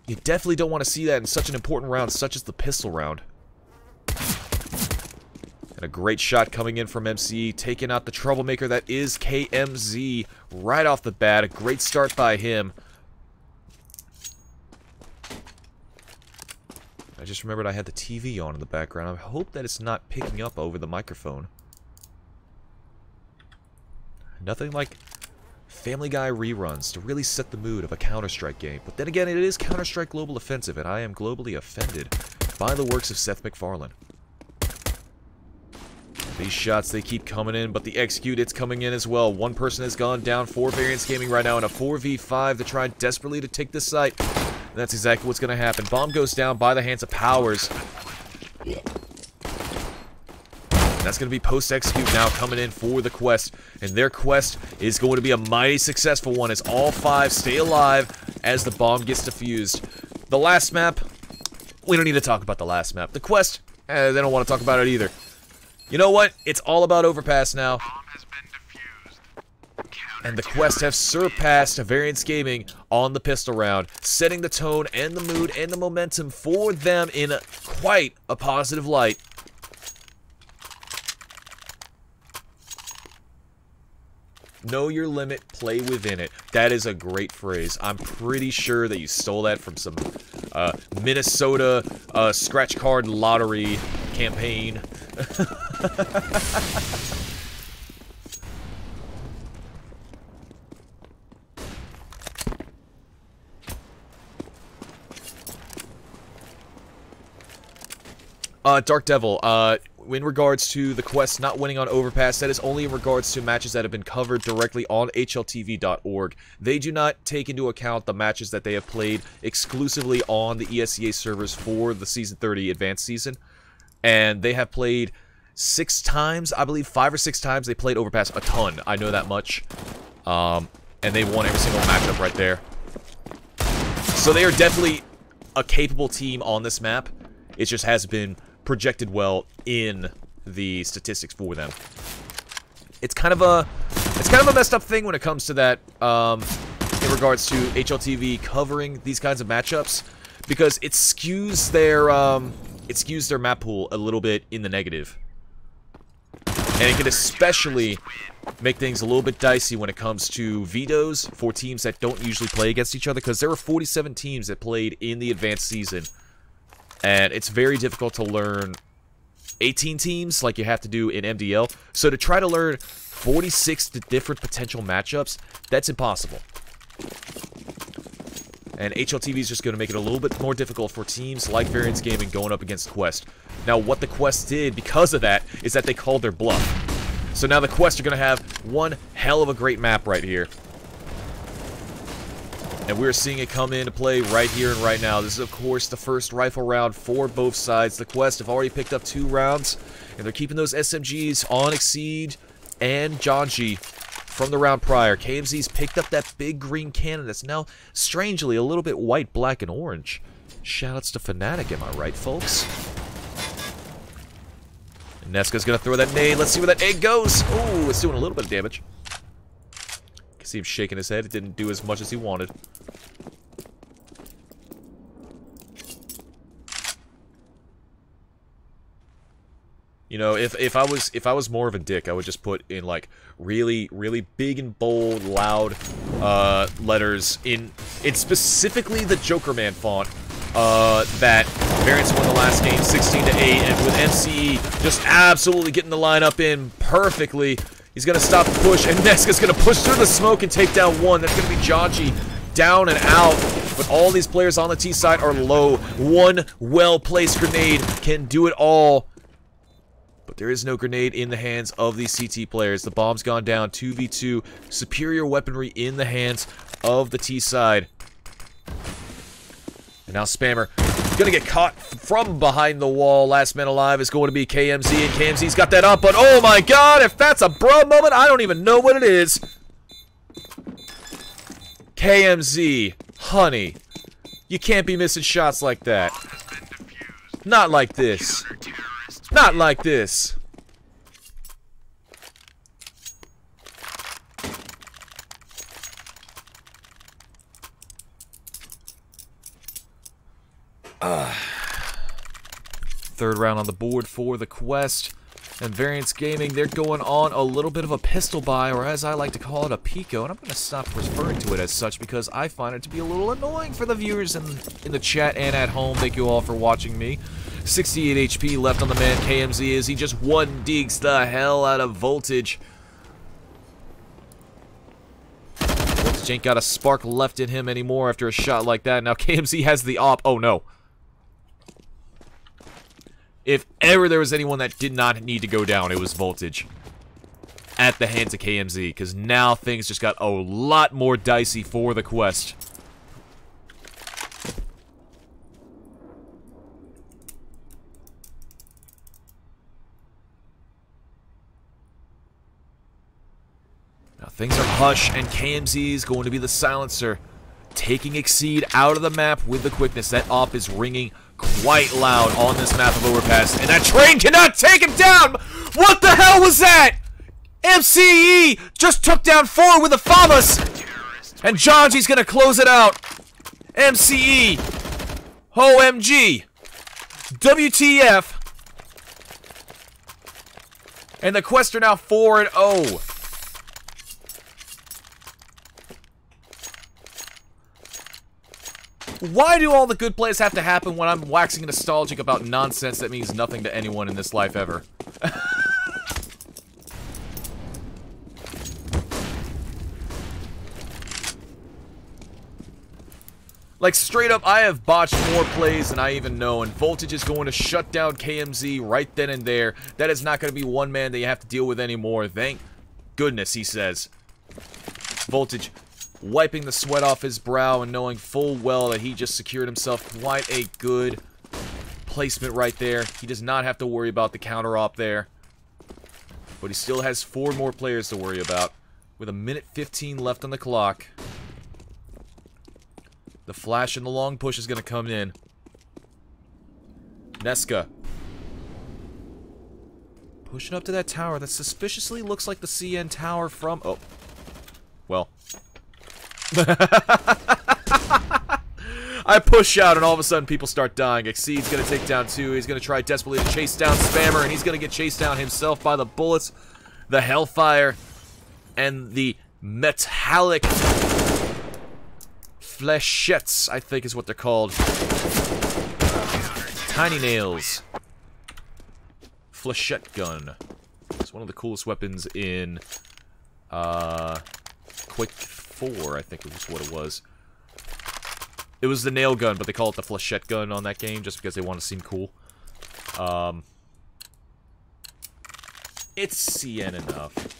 You definitely don't want to see that in such an important round, such as the pistol round. And a great shot coming in from MC, taking out the troublemaker that is KMZ right off the bat. A great start by him. I just remembered I had the TV on in the background. I hope that it's not picking up over the microphone. Nothing like Family Guy reruns to really set the mood of a Counter-Strike game. But then again, it is Counter-Strike Global Offensive, and I am globally offended by the works of Seth MacFarlane. These shots, they keep coming in, but the execute, it's coming in as well. One person has gone down for Variance Gaming right now in a 4v5 to try desperately to take this site. And that's exactly what's going to happen. Bomb goes down by the hands of Powers. And that's going to be post-execute now coming in for the quest. And their quest is going to be a mighty successful one as all 5 stay alive as the bomb gets defused. The last map, we don't need to talk about the last map. The quest, they don't want to talk about it either. You know what? It's all about Overpass now. And the quest have surpassed Variance Gaming on the pistol round, setting the tone and the mood and the momentum for them in quite a positive light. Know your limit, play within it. That is a great phrase. I'm pretty sure that you stole that from some Minnesota scratch card lottery campaign. Dark Devil, in regards to the Quest not winning on Overpass, that is only in regards to matches that have been covered directly on HLTV.org. They do not take into account the matches that they have played exclusively on the ESEA servers for the Season 30 Advanced Season. And they have played 6 times, I believe 5 or 6 times. They played Overpass a ton, I know that much. And they won every single matchup right there. So they are definitely a capable team on this map. It just has been projected well in the statistics for them. It's kind of a messed up thing when it comes to that in regards to HLTV covering these kinds of matchups, because it skews their map pool a little bit in the negative. And it can especially make things a little bit dicey when it comes to vetoes for teams that don't usually play against each other, because there were 47 teams that played in the advanced season. And it's very difficult to learn 18 teams like you have to do in MDL. So to try to learn 46 different potential matchups, that's impossible. And HLTV is just going to make it a little bit more difficult for teams like Variance Gaming going up against Quest. Now, what the Quest did because of that is that they called their bluff. So now the Quest are going to have one hell of a great map right here. And we're seeing it come into play right here and right now. This is, of course, the first rifle round for both sides. The Quest have already picked up 2 rounds, and they're keeping those SMGs on Exceed and Janji from the round prior. KMZ's picked up that big green cannon that's now, strangely, a little bit white, black, and orange. Shoutouts to Fnatic, am I right, folks? And Neska's going to throw that nade. Let's see where that nade goes. Oh, it's doing a little bit of damage. You can see him shaking his head. It didn't do as much as he wanted. You know, if I was more of a dick, I would just put in like really big and bold, loud letters in specifically the Joker Man font that Variance won the last game 16-8, and with MCE just absolutely getting the lineup in perfectly. He's gonna stop the push, and Neska's gonna push through the smoke and take down one. That's gonna be Janji down and out. But all these players on the T side are low. One well-placed grenade can do it all. But there is no grenade in the hands of these CT players. The bomb's gone down. 2v2. Superior weaponry in the hands of the T side. And now Spammer gonna get caught from behind the wall. Last man alive is going to be KMZ, and KMZ's got that up, but oh my god, if that's a bro moment, I don't even know what it is. KMZ, honey, you can't be missing shots like that. Not like this. Not like this. Third round on the board for the Quest. And Variance Gaming, they're going on a little bit of a pistol buy, or as I like to call it, a Pico. And I'm going to stop referring to it as such because I find it to be a little annoying for the viewers in the chat and at home. Thank you all for watching me. 68 HP left on the man KMZ is. He just one-digs the hell out of Voltage. Voltage ain't got a spark left in him anymore after a shot like that. Now KMZ has the op. Oh, no. If ever there was anyone that did not need to go down, it was Voltage. At the hands of KMZ, because now things just got a lot more dicey for the Quest. Now things are hush, and KMZ is going to be the silencer. Taking Exceed out of the map with the quickness. That op is ringing quite loud on this map of Overpass, and that train cannot take him down! What the hell was that? MCE just took down 4 with the FAMAS, and Janji's gonna close it out. MCE, OMG, WTF, and the Quest are now 4-0. Why do all the good plays have to happen when I'm waxing nostalgic about nonsense that means nothing to anyone in this life ever? Like, straight up, I have botched more plays than I even know, and Voltage is going to shut down KMZ right then and there. That is not going to be one man that you have to deal with anymore. Thank goodness, he says. Voltage wiping the sweat off his brow and knowing full well that he just secured himself quite a good placement right there. He does not have to worry about the counter-op there. But he still has 4 more players to worry about. With a minute 15 left on the clock. The flash and the long push is going to come in. Nesca. Pushing up to that tower that suspiciously looks like the CN tower from... Oh. Well. I push out and all of a sudden people start dying. Exceed's going to take down 2. He's going to try desperately to chase down Spammer, and he's going to get chased down himself by the bullets, the Hellfire, and the metallic flechettes, I think is what they're called. Tiny nails. Flechette gun. It's one of the coolest weapons in Quake 4, I think was what it was. It was the nail gun, but they call it the flechette gun on that game just because they want to seem cool. It's CN enough.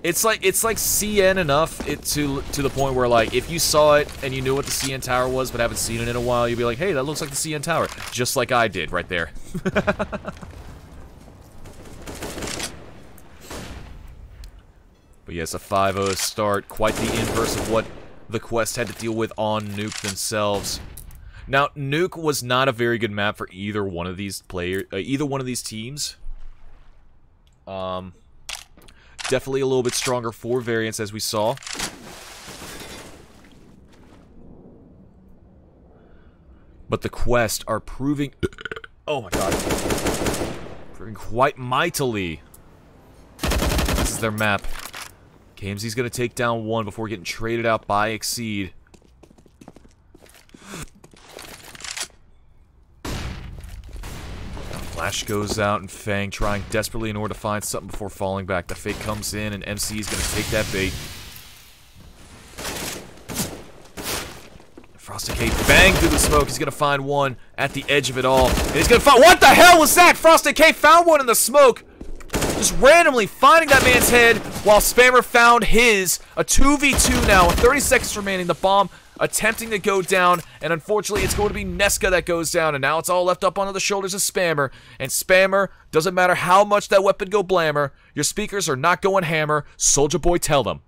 It's like CN enough to the point where, like, if you saw it and you knew what the CN tower was but haven't seen it in a while, you'd be like, hey, that looks like the CN tower. Just like I did right there. But yes, a 5-0 start. Quite the inverse of what the Quest had to deal with on Nuke themselves. Now, Nuke was not a very good map for either one of these teams. Definitely a little bit stronger for Variance, as we saw. But the Quest are proving... Oh my god. Proving quite mightily. This is their map. KMZ's going to take down 1 before getting traded out by Exceed. Flash goes out and Fang trying desperately in order to find something before falling back. The fake comes in and MC is going to take that bait. Frosted K bang through the smoke. He's going to find one at the edge of it all. And he's going to find... What the hell was that? Frosted K found one in the smoke. Just randomly finding that man's head while Spammer found his. A 2v2 now with 30 seconds remaining. The bomb attempting to go down, and unfortunately it's going to be Nesca that goes down, and now it's all left up onto the shoulders of Spammer, and Spammer, doesn't matter how much that weapon go blammer, your speakers are not going hammer. Soldier Boy, tell them.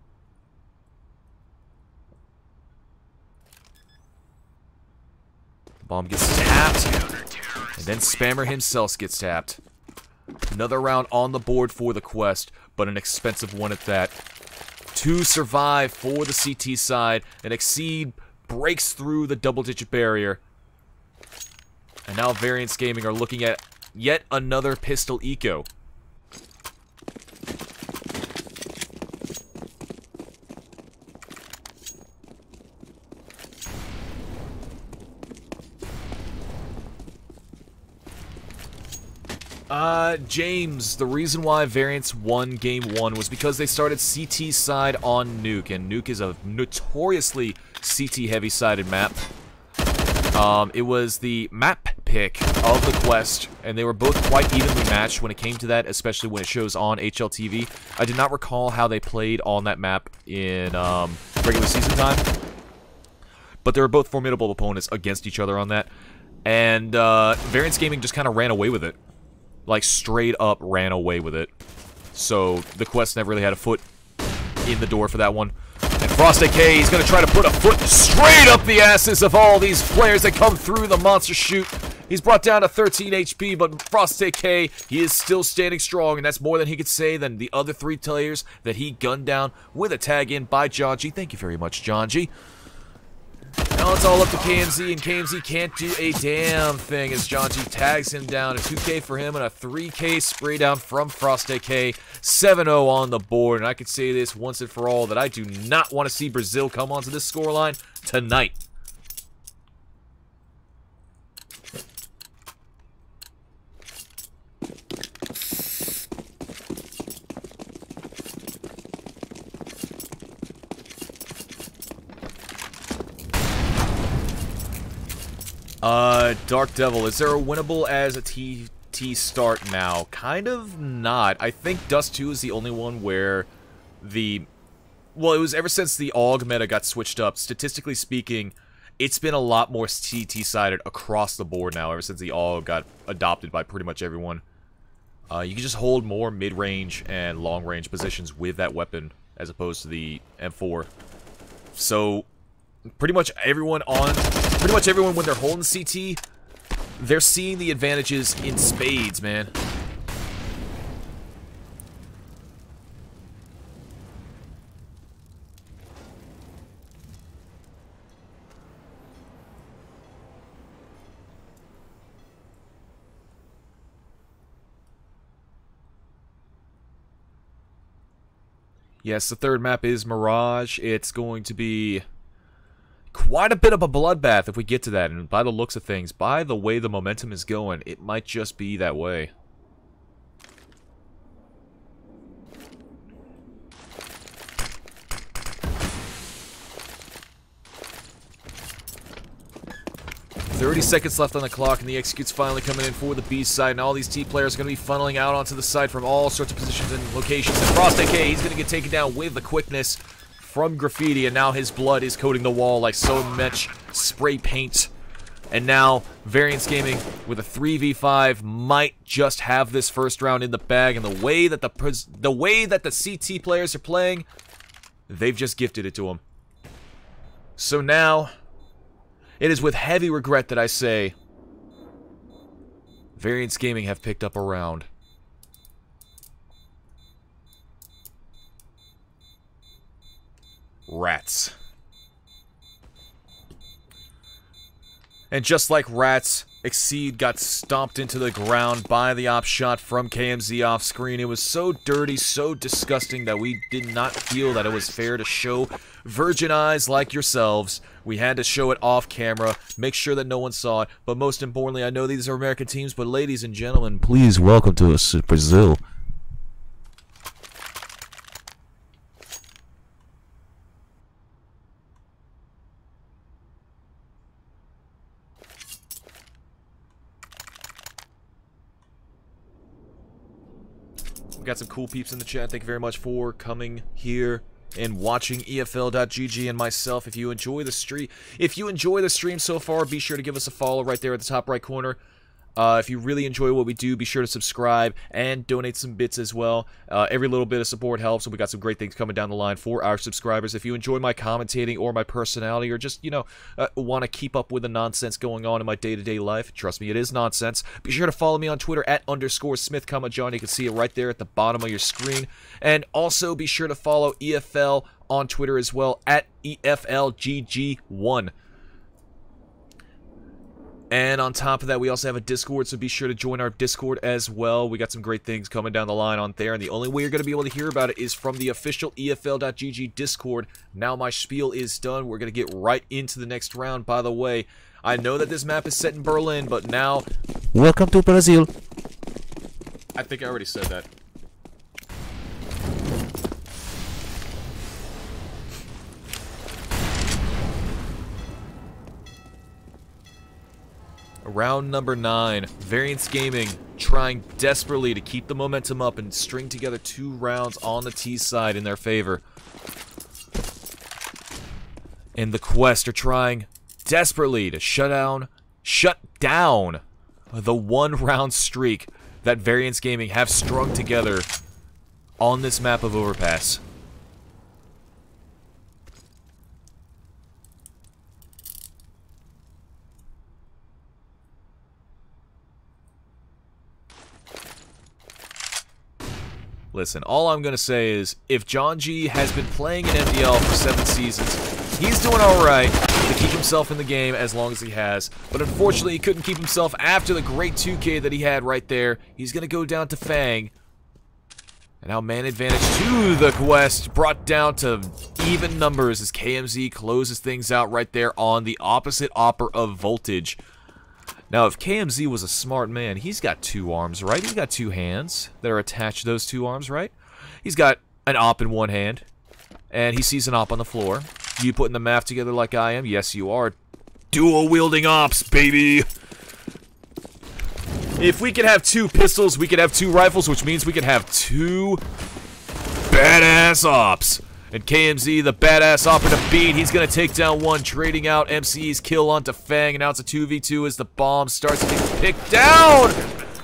The bomb gets tapped, and then Spammer himself gets tapped. Another round on the board for the Quest, but an expensive one at that. 2 survive for the CT side, and Exceed breaks through the double-digit barrier. And now Variance Gaming are looking at yet another pistol eco. James, the reason why Variance won Game 1 was because they started CT side on Nuke, and Nuke is a notoriously CT heavy-sided map. It was the map pick of the Quest, and they were both quite evenly matched when it came to that, especially when it shows on HLTV. I did not recall how they played on that map in regular season time, but they were both formidable opponents against each other on that, and Variance Gaming just kind of ran away with it. Like, straight up ran away with it. So, the Quest never really had a foot in the door for that one. And Frosted K, he's going to try to put a foot straight up the asses of all these players that come through the monster chute. He's brought down to 13 HP, but Frosted K, he is still standing strong, and that's more than he could say than the other 3 players that he gunned down with a tag in by John G. Thank you very much, John G. Now it's all up to KMZ, and KMZ can't do a damn thing as John G tags him down. A 2K for him and a 3K spray down from Frosted K. 7-0 on the board, and I can say this once and for all that I do not want to see Brazil come onto this scoreline tonight. Dark Devil, is there a winnable as a TT start now? Kind of not. I think Dust 2 is the only one where well, it was ever since the AUG meta got switched up, statistically speaking, it's been a lot more TT-sided across the board now, ever since the AUG got adopted by pretty much everyone. You can just hold more mid-range and long-range positions with that weapon, as opposed to the M4. So, pretty much everyone when they're holding CT, they're seeing the advantages in spades, man. Yes, the third map is Mirage. It's going to be quite a bit of a bloodbath if we get to that. And by the looks of things, by the way the momentum is going, it might just be that way. "30 seconds left on the clock, and the execute's finally coming in for the B side, and all these T players are going to be funneling out onto the side from all sorts of positions and locations. And Frost AK, he's going to get taken down with the quickness from Graffiti, and now his blood is coating the wall like so much spray paint. And now, Variance Gaming, with a 3v5, might just have this first round in the bag, and the way that the CT players are playing, they've just gifted it to them. So now, it is with heavy regret that I say Variance Gaming have picked up a round. Rats. And just like Rats, Exceed got stomped into the ground by the op shot from KMZ off screen. It was so dirty, so disgusting that we did not feel that it was fair to show virgin eyes like yourselves. We had to show it off camera, make sure that no one saw it. But most importantly, I know these are American teams, but ladies and gentlemen, please welcome to us Brazil. We got some cool peeps in the chat. Thank you very much for coming here and watching EFL.GG and myself. If you enjoy the stream so far, be sure to give us a follow right there at the top right corner. If you really enjoy what we do, be sure to subscribe and donate some bits as well. Every little bit of support helps, and we got some great things coming down the line for our subscribers. If you enjoy my commentating or my personality, or just, want to keep up with the nonsense going on in my day-to-day life, trust me, it is nonsense. Be sure to follow me on Twitter at _Smith, John. You can see it right there at the bottom of your screen. And also be sure to follow EFL on Twitter as well at EFLGG1. And on top of that, we also have a Discord, so be sure to join our Discord as well. We got some great things coming down the line on there, and the only way you're going to be able to hear about it is from the official EFL.GG Discord. Now my spiel is done. We're going to get right into the next round. By the way, I know that this map is set in Berlin, but now, welcome to Brazil. I think I already said that. Round number 9, Variance Gaming trying desperately to keep the momentum up and string together 2 rounds on the T side in their favor. And the Quest are trying desperately to shut down the 1-round streak that Variance Gaming have strung together on this map of Overpass. Listen, all I'm going to say is, if John G has been playing in MDL for 7 seasons, he's doing alright to keep himself in the game as long as he has. But unfortunately, he couldn't keep himself after the great 2K that he had right there. He's going to go down to Fang. And now man advantage to the Quest, brought down to even numbers as KMZ closes things out right there on the opposite opper of Voltage. Now, if KMZ was a smart man, he's got 2 arms, right? He's got 2 hands that are attached to those 2 arms, right? He's got an op in one hand, and he sees an op on the floor. You putting the math together like I am? Yes, you are. Dual-wielding ops, baby! If we could have 2 pistols, we could have 2 rifles, which means we could have 2 badass ops. And KMZ, the badass operative beat, he's going to take down one, trading out MCE's kill onto Fang, and now it's a 2v2 as the bomb starts to get picked down!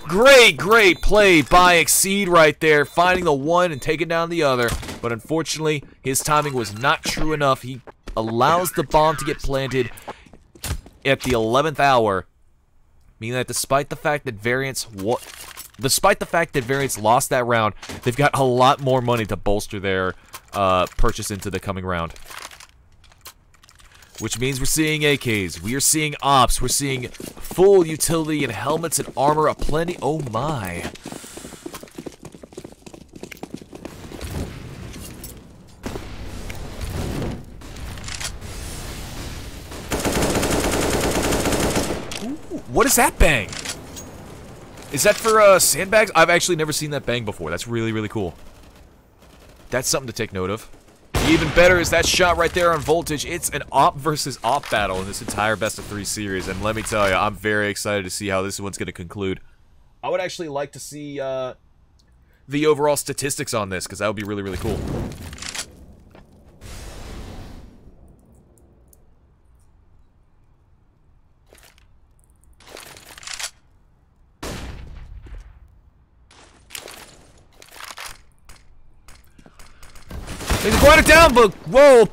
Great play by Exceed right there, finding the one and taking down the other. But unfortunately, his timing was not true enough. He allows the bomb to get planted at the 11th hour, meaning that despite the fact that Variance lost that round, they've got a lot more money to bolster their purchase into the coming round. Which means we're seeing AKs, we are seeing ops, we're seeing full utility and helmets and armor aplenty. Oh my. Ooh, what is that bang? Is that for sandbags? I've actually never seen that bang before. That's really cool. That's something to take note of. Even better is that shot right there on Voltage. It's an op versus op battle in this entire best of 3 series, and let me tell you, I'm very excited to see how this one's going to conclude. I would actually like to see the overall statistics on this, because that would be really cool. He's going it down, but whoa,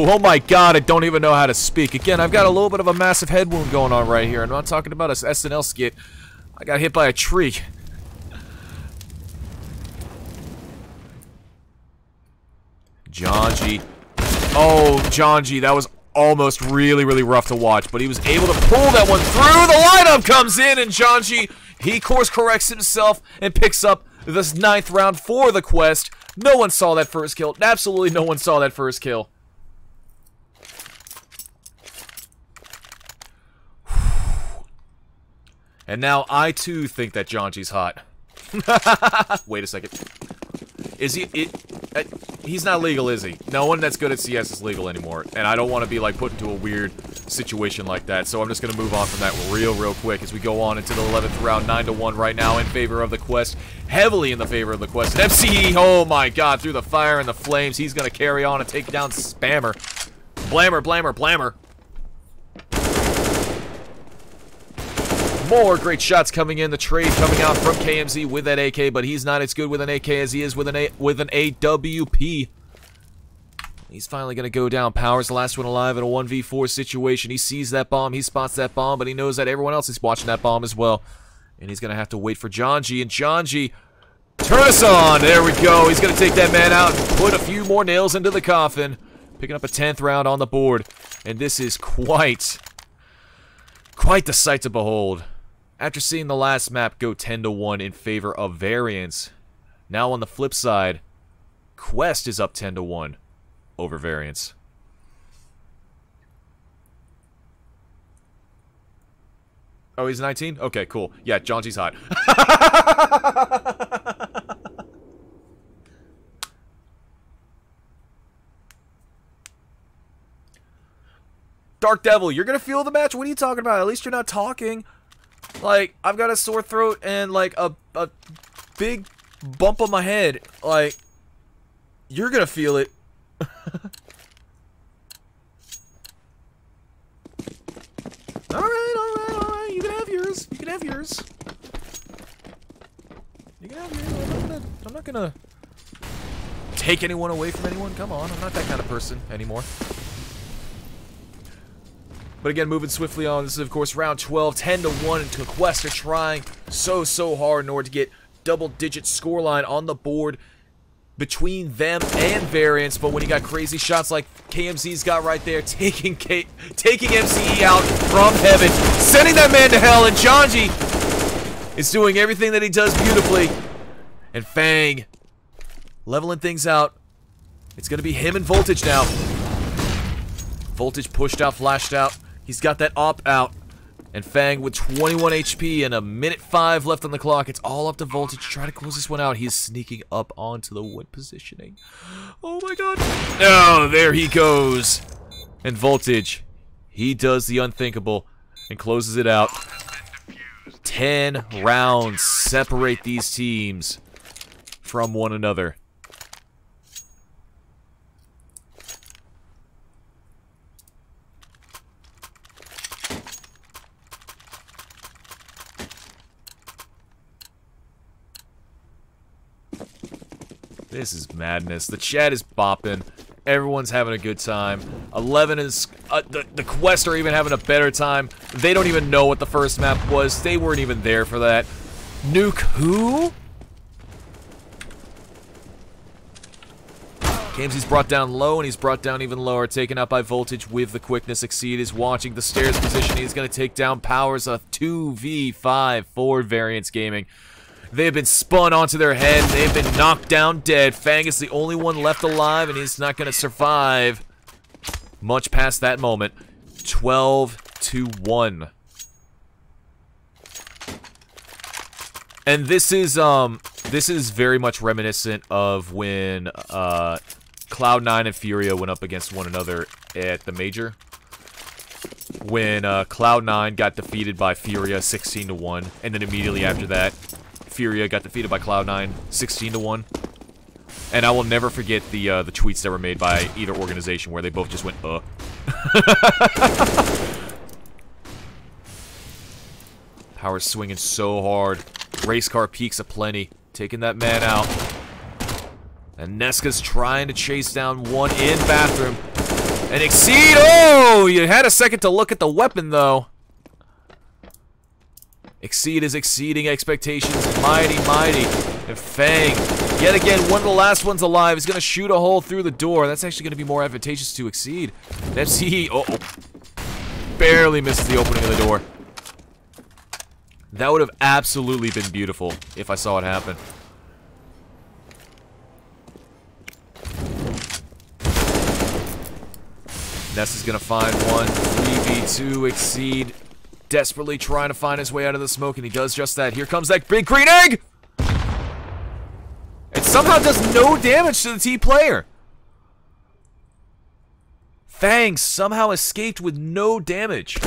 oh my god, I don't even know how to speak. Again, I've got a little bit of a massive head wound going on right here. I'm not talking about a SNL skit. I got hit by a tree. John G. Oh, John G, that was almost really rough to watch, but he was able to pull that one through. The lineup comes in, and John G, he course corrects himself and picks up this 9th round for the quest. No one saw that first kill. Absolutely no one saw that first kill. And now I too think that John G's hot. Wait a second. Is he? He's not legal, is he? No one that's good at CS is legal anymore. And I don't want to be like put into a weird situation like that. So I'm just going to move on from that real quick as we go on into the 11th round. 9-1 right now in favor of the quest. Heavily in the favor of the quest. And MCE, oh my god, through the fire and the flames, he's going to carry on and take down Spammer. Blammer. More great shots coming in. The trade coming out from KMZ with that AK, but he's not as good with an AK as he is with an AWP. He's finally going to go down. Power's the last one alive in a 1v4 situation. He sees that bomb, he spots that bomb, but he knows that everyone else is watching that bomb as well. And he's going to have to wait for John G. And John G, turn us on. There we go. He's going to take that man out and put a few more nails into the coffin. Picking up a 10th round on the board. And this is quite the sight to behold. After seeing the last map go 10-1 in favor of Variance, now on the flip side, Quest is up 10-1 over Variance. Oh, he's 19? Okay, cool. Yeah, John G's hot. Dark Devil, you're gonna feel the match? What are you talking about? At least you're not talking. Like, I've got a sore throat and, like, a big bump on my head. Like, you're gonna feel it. Alright. You can have yours. You can have yours. I'm not gonna take anyone away from anyone. Come on, I'm not that kind of person anymore. But again, moving swiftly on, this is of course round 12, 10-1, and Quest are trying so hard in order to get double-digit scoreline on the board between them and Variance. But when you got crazy shots like KMZ's got right there, taking MCE out from heaven, sending that man to hell, and Janji is doing everything that he does beautifully. And Fang leveling things out. It's going to be him and Voltage now. Voltage pushed out, flashed out. He's got that op out. And Fang with 21 HP and a minute 5 left on the clock. It's all up to Voltage. Try to close this one out. He's sneaking up onto the win positioning. Oh my god. Oh, there he goes. And Voltage, He does the unthinkable and closes it out. 10 rounds separate these teams from one another. This is madness. The chat is bopping. Everyone's having a good time. 11 is... the Quest are even having a better time. They don't even know what the first map was. They weren't even there for that. Nuke who? Gamesey's brought down low, and he's brought down even lower. Taken out by Voltage with the quickness. Exceed is watching the stairs position. He's going to take down Powers. A 2v5 for Variance Gaming. They have been spun onto their head. They have been knocked down dead. Fang is the only one left alive, and he's not going to survive much past that moment. 12-1. And this is very much reminiscent of when Cloud9 and Furia went up against one another at the Major. When Cloud9 got defeated by Furia 16-1, and then immediately after that, Furia got defeated by Cloud9 16-1. And I will never forget the tweets that were made by either organization where they both just went, Power's swinging so hard. Race car peaks aplenty, taking that man out. And Neska's trying to chase down one in bathroom. And Exceed, oh! You had a second to look at the weapon, though. Exceed is exceeding expectations. Mighty, mighty. And Fang, yet again, one of the last ones alive, is going to shoot a hole through the door. That's actually going to be more advantageous to Exceed. FCE, barely misses the opening of the door. That would have absolutely been beautiful if I saw it happen. Ness is going to find one. 3v2 Exceed. Desperately trying to find his way out of the smoke, and he does just that. Here comes that big green egg! It somehow does no damage to the T player. Fang somehow escaped with no damage.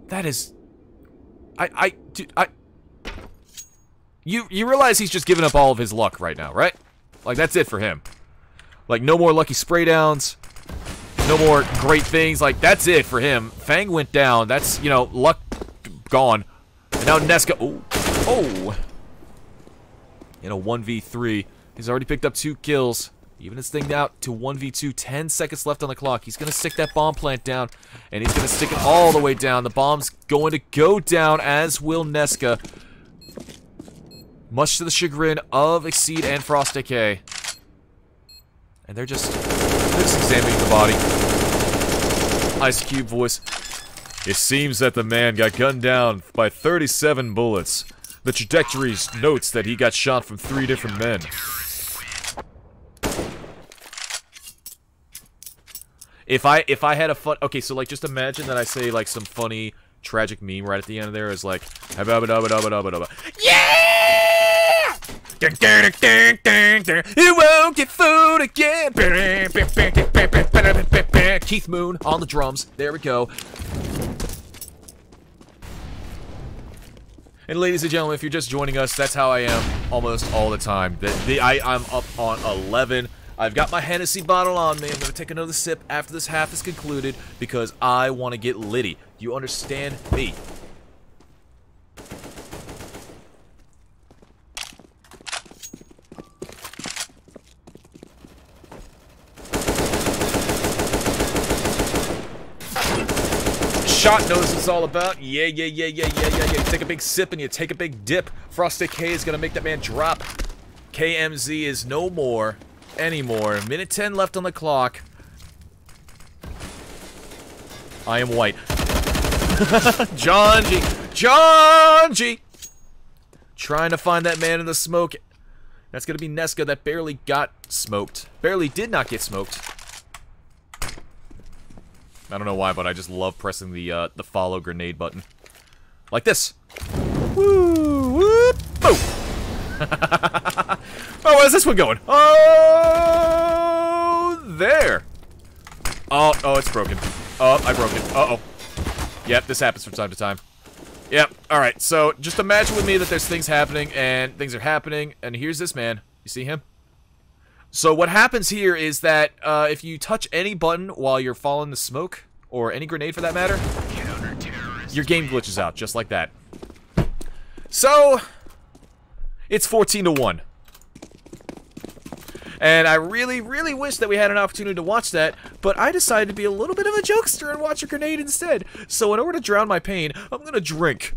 That is... You realize he's just giving up all of his luck right now, right? Like, that's it for him. Like, no more lucky spray downs. No more great things. Like, that's it for him. Fang went down. That's, you know, luck gone. And now Neska... Oh! In a 1v3. He's already picked up 2 kills. Even his thing out to 1v2. 10 seconds left on the clock. He's going to stick that bomb plant down. And he's going to stick it all the way down. The bomb's going to go down, as will Neska. Much to the chagrin of Exceed and Frost Decay. And they're just examining the body. Ice Cube voice. It seems that the man got gunned down by 37 bullets. The trajectory notes that he got shot from 3 different men. If I had a fun... Okay, so, like, just imagine that I say, like, some funny, tragic meme right at the end of there is like... Yeah! You won't get food again. Keith Moon on the drums. There we go. And ladies and gentlemen, if you're just joining us, that's how I am almost all the time. I'm up on 11. I've got my Hennessy bottle on me. I'm going to take another sip after this half is concluded because I want to get litty. You understand me? Shot knows what it's all about. Yeah. You take a big sip and you take a big dip. Frosted K is going to make that man drop. KMZ is no more anymore. Minute 10 left on the clock. I am white. John G. Trying to find that man in the smoke. That's going to be Neska that barely got smoked. Barely did not get smoked. I don't know why, but I just love pressing the follow grenade button. Like this. Woo! Whoop! Boom! Oh, where's this one going? Oh! there? Oh, it's broken. Oh, I broke it. Uh-oh. Yep, this happens from time to time. Yep, alright, so just imagine with me that there's things happening, and things are happening, and here's this man. You see him? So what happens here is that if you touch any button while you're following the smoke, or any grenade for that matter, your game glitches out, just like that. So, it's 14-1. And I really, really wish that we had an opportunity to watch that, but I decided to be a little bit of a jokester and watch a grenade instead. So in order to drown my pain, I'm gonna drink.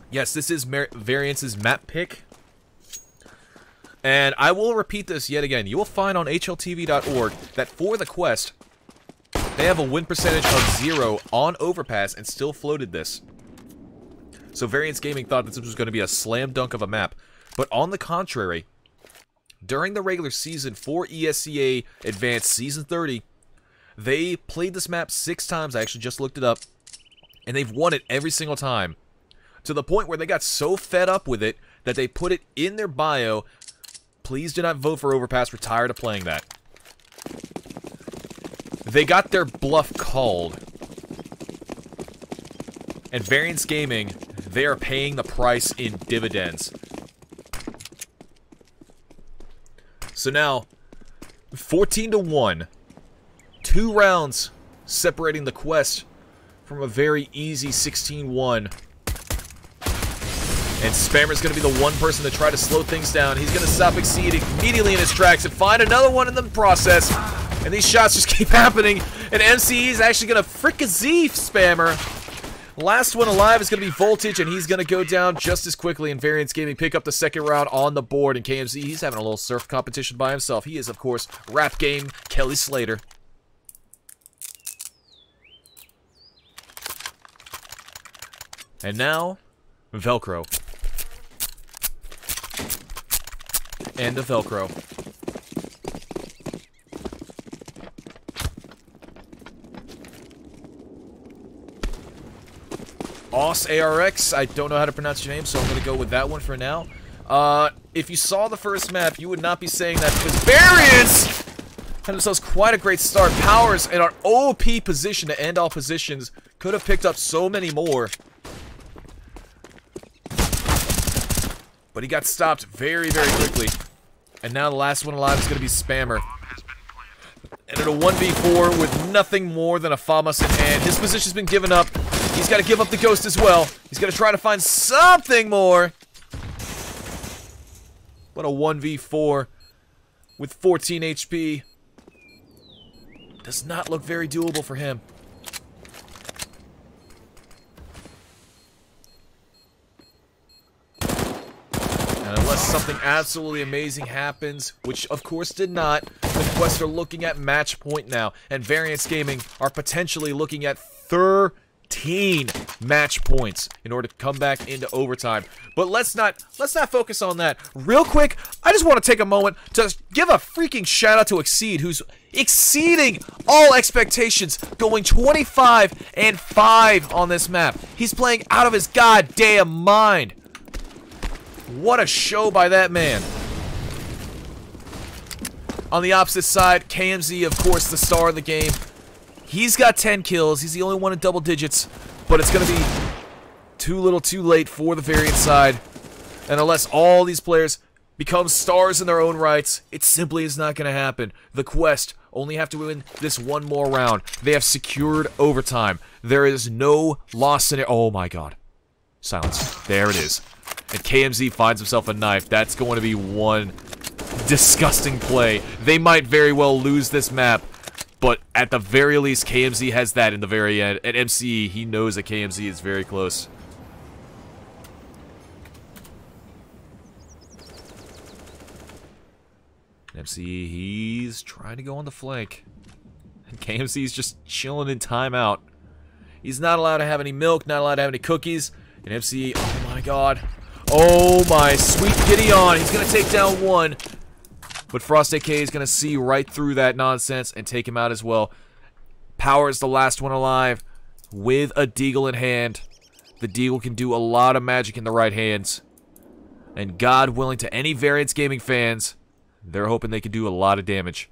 Yes, this is Variance's map pick. And I will repeat this yet again. You will find on hltv.org that for the quest, they have a win percentage of 0 on Overpass and still floated this. So Variance Gaming thought that this was going to be a slam dunk of a map. But on the contrary, during the regular season for ESEA Advanced Season 30, they played this map 6 times. I actually just looked it up. And they've won it every single time. To the point where they got so fed up with it that they put it in their bio. Please do not vote for Overpass. We're tired of playing that. They got their bluff called. And Variance Gaming, they are paying the price in dividends. So now, 14-1. 2 rounds separating the quest from a very easy 16-1. And Spammer's going to be the one person to try to slow things down. He's going to stop Exceed immediately in his tracks and find another one in the process. And these shots just keep happening. And MCE is actually going to frick-a-zee Spammer. Last one alive is going to be Voltage, and he's going to go down just as quickly. And Variance Gaming pick up the second round on the board. And KMZ, he's having a little surf competition by himself. He is, of course, Rap Game Kelly Slater. And now, Velcro. And the Velcro. Os ARX, I don't know how to pronounce your name, so I'm going to go with that one for now. If you saw the first map, you would not be saying that because Variance had themselves quite a great start. Powers in our OP position to end all positions. Could have picked up so many more. But he got stopped very, very quickly. And now the last one alive is going to be Spammer. And in a 1v4 with nothing more than a FAMAS in hand. His position's been given up. He's got to give up the Ghost as well. He's got to try to find something more. What a 1v4 with 14 HP. Does not look very doable for him. And unless something absolutely amazing happens, which of course did not, the Quest are looking at match point now. And Variance Gaming are potentially looking at 13 match points in order to come back into overtime. But let's not focus on that. Real quick, I just want to take a moment to give a freaking shout out to Exceed, who's exceeding all expectations, going 25-5 on this map. He's playing out of his goddamn mind. What a show by that man. On the opposite side, KMZ, of course, the star of the game. He's got 10 kills. He's the only one in double digits. But it's going to be too little too late for the Variance side. And unless all these players become stars in their own rights, it simply is not going to happen. The Quest only have to win this one more round. They have secured overtime. There is no loss in it. Oh my god. Silence. There it is. And KMZ finds himself a knife. That's going to be one disgusting play. They might very well lose this map. But at the very least, KMZ has that in the very end. At MCE, he knows that KMZ is very close. MCE, he's trying to go on the flank. And KMZ's just chilling in timeout. He's not allowed to have any milk, not allowed to have any cookies. And MCE, oh my god. Oh my sweet Gideon, he's going to take down one. But Frost AK is going to see right through that nonsense and take him out as well. Power is the last one alive with a Deagle in hand. The Deagle can do a lot of magic in the right hands. And God willing, to any Variance Gaming fans, they're hoping they can do a lot of damage.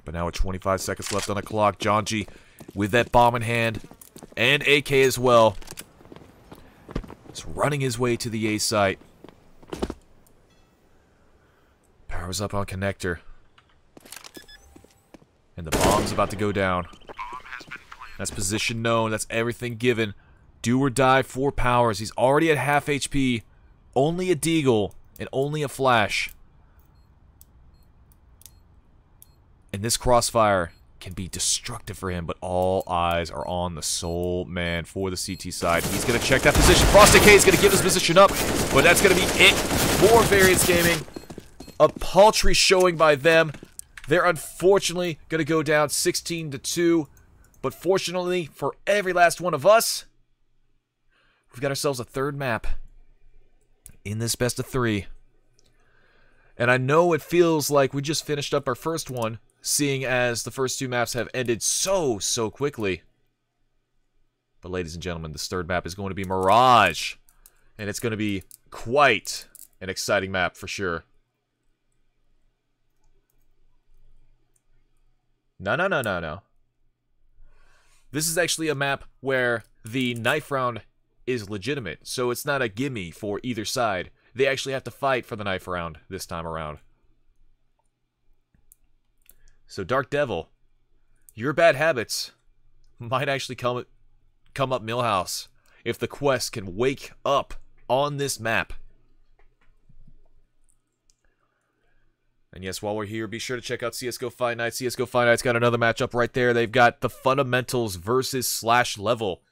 But now with 25 seconds left on the clock, John G with that bomb in hand, and AK as well, is running his way to the A site. Powers up on connector. And the bomb's about to go down. That's position known. That's everything given. Do or die for Powers. He's already at half HP. Only a deagle and only a flash. And this crossfire can be destructive for him, but all eyes are on the sole man for the CT side. He's going to check that position. Frosted K is going to give his position up, but that's going to be it for Variance Gaming. A paltry showing by them. They're unfortunately going to go down 16-2, but fortunately for every last one of us, we've got ourselves a third map in this best of 3. And I know it feels like we just finished up our first one, seeing as the first 2 maps have ended so quickly. But ladies and gentlemen, this third map is going to be Mirage. And it's going to be quite an exciting map for sure. No. This is actually a map where the knife round is legitimate. So it's not a gimme for either side. They actually have to fight for the knife round this time around. So Dark Devil, your bad habits might actually come up Millhouse if the quest can wake up on this map. And yes, while we're here, be sure to check out CSGO Fight Night. CSGO Fight Night's got another matchup right there. They've got the Fundamentals versus Slash Level.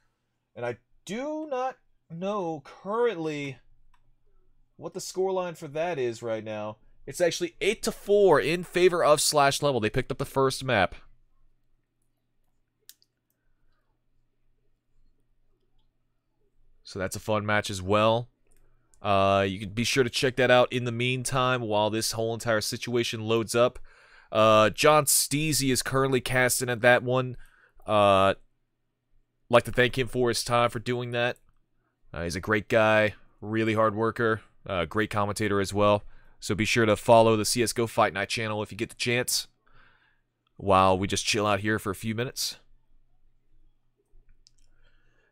And I do not know currently what the scoreline for that is right now. It's actually 8-4 in favor of Slash Level. They picked up the first map. So that's a fun match as well. You can be sure to check that out in the meantime while this whole entire situation loads up. John Steezy is currently casting at that one. Like to thank him for his time for doing that. He's a great guy, really hard worker, great commentator as well. So be sure to follow the CSGO Fight Night channel if you get the chance, while we just chill out here for a few minutes.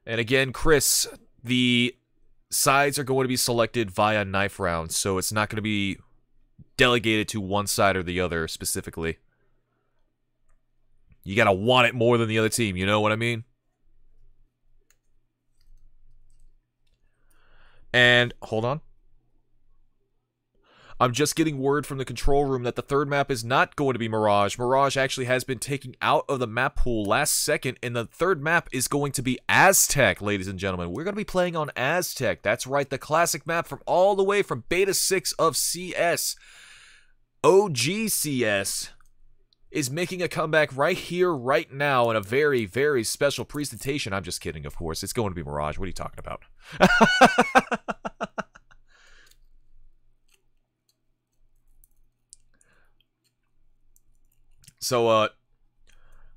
And again, Chris, the sides are going to be selected via knife round, so it's not going to be delegated to one side or the other specifically. You got to want it more than the other team, you know what I mean? And, hold on. I'm just getting word from the control room that the third map is not going to be Mirage. Mirage actually has been taken out of the map pool last second, and the third map is going to be Aztec, ladies and gentlemen. We're going to be playing on Aztec. That's right, the classic map from all the way from Beta 6 of CS. OG CS is making a comeback right here, right now, in a very, very special presentation. I'm just kidding, of course. It's going to be Mirage. What are you talking about? So,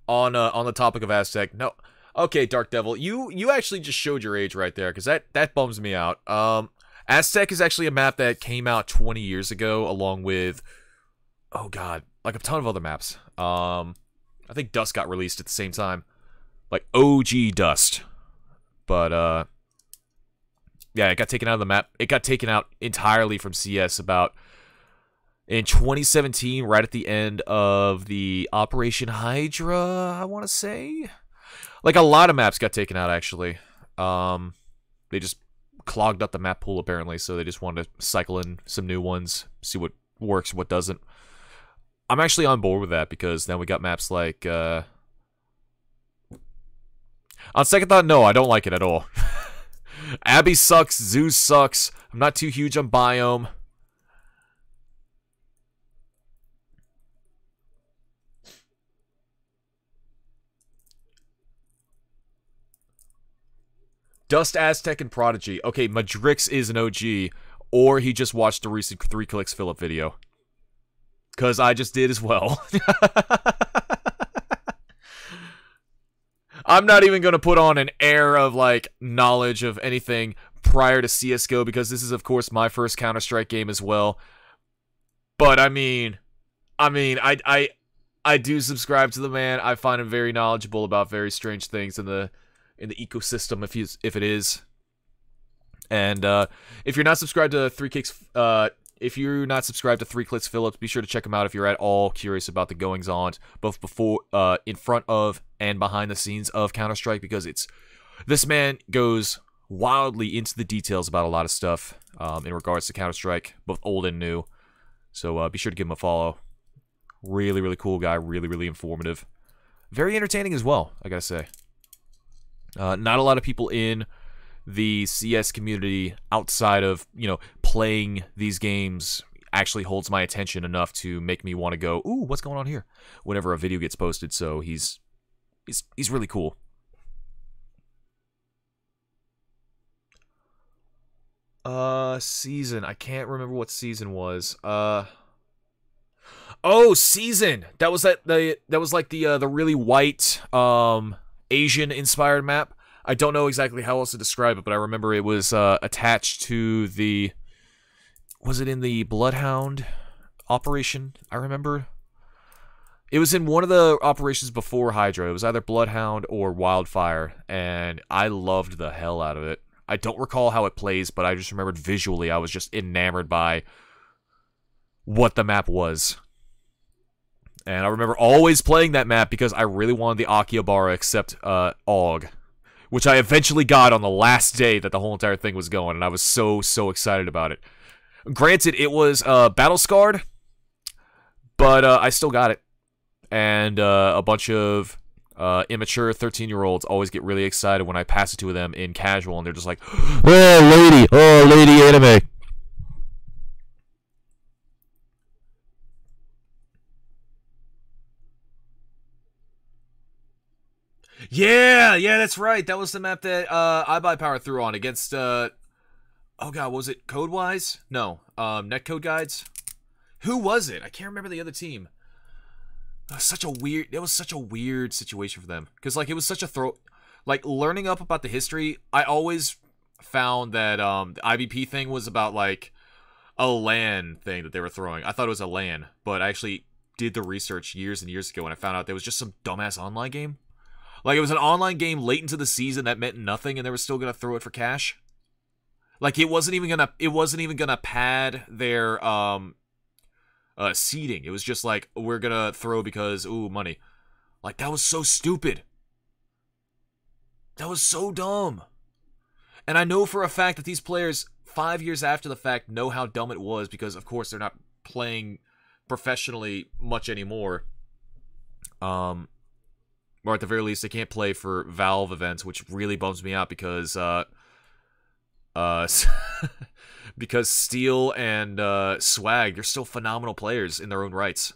on the topic of Aztec, no, okay, Dark Devil, you actually just showed your age right there, because that bums me out. Aztec is actually a map that came out 20 years ago, along with, oh god, like a ton of other maps. I think Dust got released at the same time, like OG Dust, but yeah, it got taken out of the map. It got taken out entirely from CS about in 2017, right at the end of the Operation Hydra, I want to say. Like, a lot of maps got taken out, actually. They just clogged up the map pool, apparently, so they just wanted to cycle in some new ones, see what works, what doesn't. I'm actually on board with that, because now we got maps like, on second thought, no, I don't like it at all. Abby sucks, Zeus sucks, I'm not too huge on Biome. Dust, Aztec, and Prodigy. Okay, Madrix is an OG, or he just watched the recent 3 Clicks Philip video. Because I just did as well. I'm not even going to put on an air of, like, knowledge of anything. prior to CSGO because this is, of course, my first Counter-Strike game as well. But I mean, I do subscribe to the man. I find him very knowledgeable about very strange things in the ecosystem, if it is. And if you're not subscribed to Three Clicks Phillips, be sure to check him out if you're at all curious about the goings on, both before, in front of, and behind the scenes of Counter-Strike, because this man goes wildly into the details about a lot of stuff in regards to Counter-Strike, both old and new. So be sure to give him a follow. Really, really cool guy. Really, really informative. Very entertaining as well, I gotta say. Not a lot of people in the CS community outside of, playing these games actually holds my attention enough to make me want to go, ooh, what's going on here? Whenever a video gets posted, so he's really cool. Season. I can't remember what season was. Oh, season. That was like the really white Asian inspired map. I don't know exactly how else to describe it, but I remember it was attached to the... Was it in the Bloodhound operation? I remember. It was in one of the operations before Hydra. It was either Bloodhound or Wildfire, and I loved the hell out of it. I don't recall how it plays, but I just remembered visually I was just enamored by what the map was. And I remember always playing that map because I really wanted the Akihabara except AUG, which I eventually got on the last day that the whole entire thing was going, and I was so excited about it. Granted, it was battle-scarred, but I still got it. And a bunch of immature 13-year-olds always get really excited when I pass it to them in casual, and they're just like, oh, lady anime. Yeah, that's right. That was the map that iBuyPower threw on against, oh god, was it Codewise? No, Netcode Guides? Who was it? I can't remember the other team. It was such a weird situation for them. Because, like, it was such a like, learning up about the history, I always found that, the IBP thing was about, like, a LAN thing that they were throwing. I thought it was a LAN, but I actually did the research years and years ago, and I found out there was just some dumbass online game. Like, it was an online game late into the season that meant nothing, and they were still gonna throw it for cash. Like, it wasn't even gonna pad their, seeding. It was just like, we're gonna throw because, ooh, money. Like, that was so stupid. That was so dumb. And I know for a fact that these players, 5 years after the fact, know how dumb it was because, of course, they're not playing professionally much anymore. Or at the very least, they can't play for Valve events, which really bums me out because, because Steel and Swag, they're still phenomenal players in their own rights.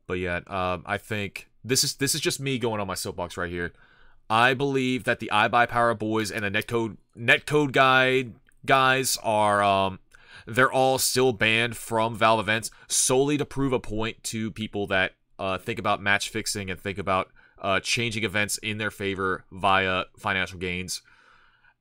But yeah, I think this is just me going on my soapbox right here. I believe that the iBuyPower boys and the Netcode guys are they're all still banned from Valve events solely to prove a point to people that think about match fixing and think about changing events in their favor via financial gains.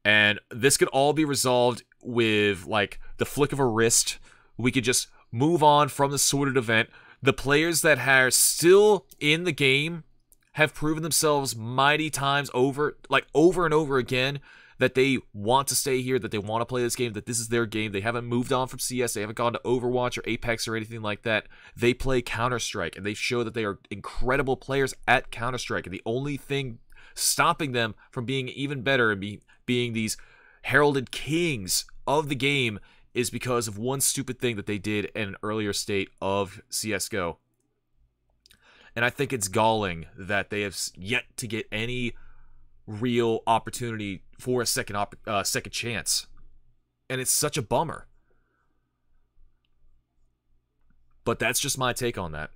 And this could all be resolved with, like, the flick of a wrist. We could just move on from the sorted event. The players that are still in the game have proven themselves mighty times over and over again that they want to stay here, that they want to play this game, that this is their game. They haven't moved on from CS. They haven't gone to Overwatch or Apex or anything like that. They play Counter-Strike, and they show that they are incredible players at Counter-Strike. And the only thing stopping them from being even better and being these heralded kings of the game is because of one stupid thing that they did in an earlier state of CSGO. And I think it's galling that they have yet to get any real opportunity for a second chance. And it's such a bummer. But that's just my take on that.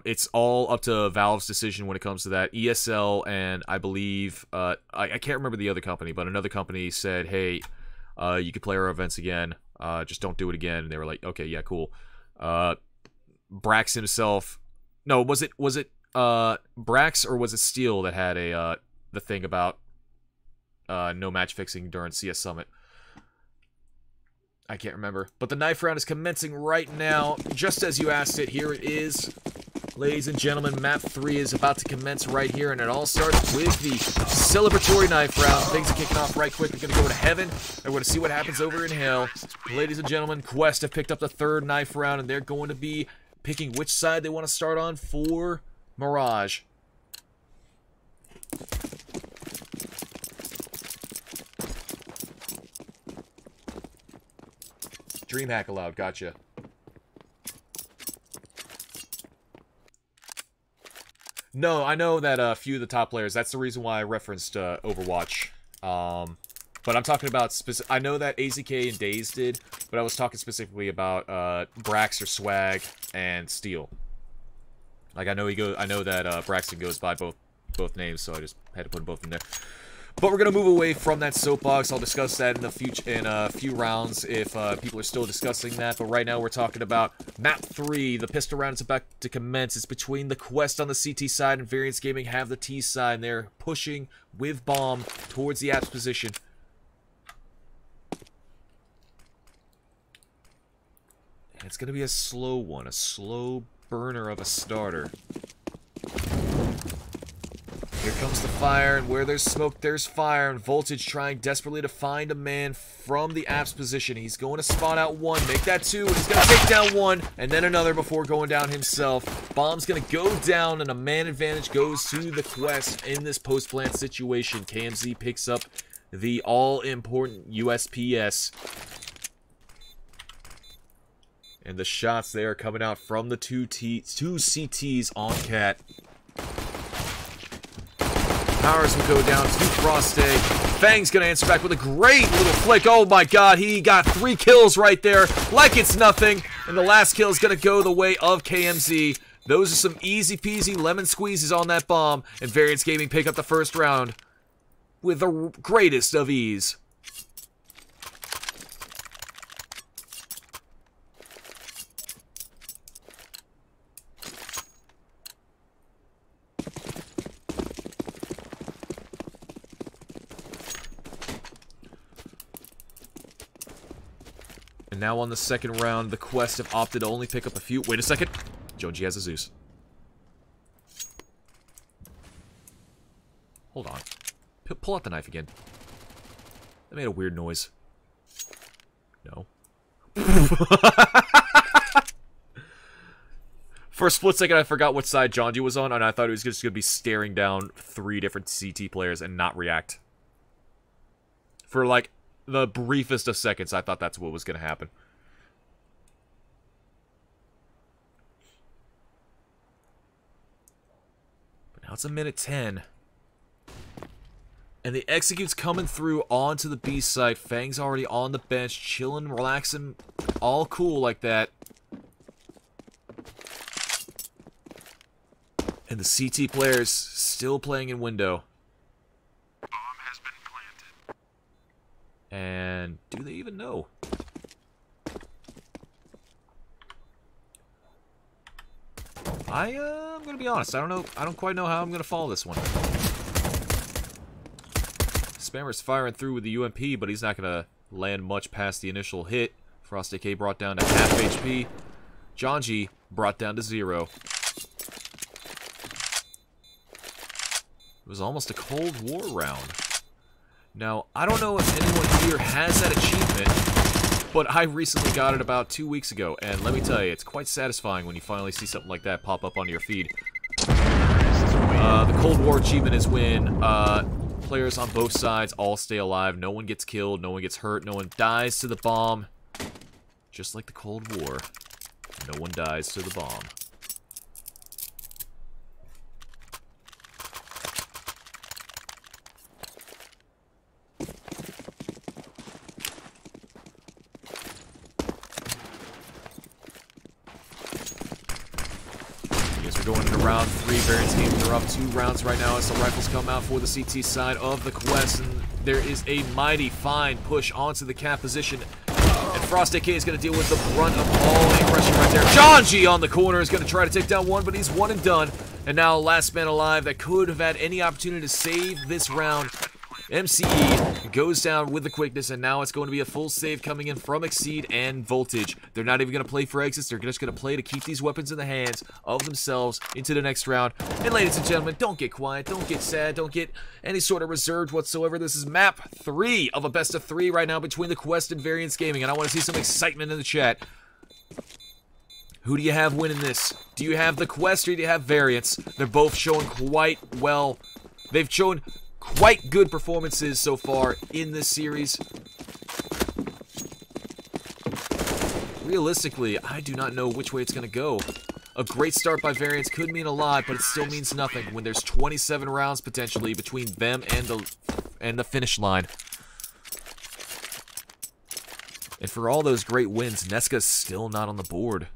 It's all up to Valve's decision when it comes to that. ESL and I believe, I can't remember the other company, but another company said, hey, you can play our events again, just don't do it again. And they were like, okay, yeah, cool. Brax himself, no, was it Brax or was it Steel that had a the thing about no match fixing during CS Summit? I can't remember. But the knife round is commencing right now. Just as you asked it, here it is. Ladies and gentlemen, map 3 is about to commence right here, and it all starts with the celebratory knife round. Things are kicking off right quick. They're going to go to heaven. They're going to see what happens over in hell. Ladies and gentlemen, Quest have picked up the 3rd knife round, and they're going to be picking which side they want to start on for Mirage. DreamHack allowed, gotcha. No, I know that a few of the top players, that's the reason why I referenced Overwatch. But I'm talking about I know that AZK and Daze did, but I was talking specifically about Brax or Swag and Steel. Like I know that Braxton goes by both names, so I just had to put them both in there. But we're gonna move away from that soapbox. I'll discuss that in a few rounds if people are still discussing that. But right now we're talking about map 3. The pistol round is about to commence. It's between the Quest on the CT side and Variance Gaming have the T side, and they're pushing with bomb towards the apps position. And it's gonna be a slow one, a slow burner of a starter. Here comes the fire, and where there's smoke, there's fire, and Voltage trying desperately to find a man from the apps position. He's going to spot out 1, make that 2, and he's going to take down 1, and then another before going down himself. Bomb's going to go down, and a man advantage goes to the Quest in this post-plant situation. KMZ picks up the all-important USPS. And the shots there coming out from the two CTs on Cat. Powers will go down to Frosty. Fang's gonna answer back with a great little flick. Oh my god, he got 3 kills right there, like it's nothing. And the last kill is gonna go the way of KMZ. Those are some easy peasy lemon squeezes on that bomb. And Variance Gaming pick up the 1st round with the greatest of ease. And now on the 2nd round, the Quest have opted to only pick up a few. Wait a second. Joji has a Zeus. Hold on. Pull out the knife again. That made a weird noise. No. For a split second, I forgot what side Jonji was on, and I thought he was just going to be staring down 3 different CT players and not react. For, like, the briefest of seconds, I thought that's what was going to happen. But now it's a minute 10. And the execute's coming through onto the B site. Fang's already on the bench, chilling, relaxing, all cool like that. And the CT players still playing in window. And do they even know? I'm gonna be honest, I don't quite know how I'm gonna follow this one. Spammer's firing through with the UMP, but he's not gonna land much past the initial hit. Frost AK brought down to half HP. Jonji brought down to 0. It was almost a Cold War round. Now, I don't know if anyone here has that achievement, but I recently got it about 2 weeks ago, and let me tell you, it's quite satisfying when you finally see something like that pop up onto your feed. The Cold War achievement is when players on both sides all stay alive, no one gets killed, no one gets hurt, no one dies to the bomb. Just like the Cold War, no one dies to the bomb. Going into round 3, Variance Gaming are up 2 rounds right now as the rifles come out for the CT side of the Quest, and there is a mighty fine push onto the cap position, and Frost AK is going to deal with the brunt of all the aggression right there. Jonji on the corner is going to try to take down 1, but he's 1 and done. And now, last man alive that could have had any opportunity to save this round. MCE goes down with the quickness, and now it's going to be a full save coming in from Exceed and Voltage. They're not even going to play for exits. They're just going to play to keep these weapons in the hands of themselves into the next round. And ladies and gentlemen, don't get quiet. Don't get sad. Don't get any sort of reserved whatsoever. This is map 3 of a best of 3 right now between the Quest and Variance Gaming, and I want to see some excitement in the chat. Who do you have winning this? Do you have the Quest or do you have Variance? They're both showing quite well. They've shown quite good performances so far in this series. Realistically, I do not know which way it's going to go. A great start by Variance could mean a lot, but it still means nothing when there's 27 rounds potentially between them and the finish line. And for all those great wins, Nesca's still not on the board.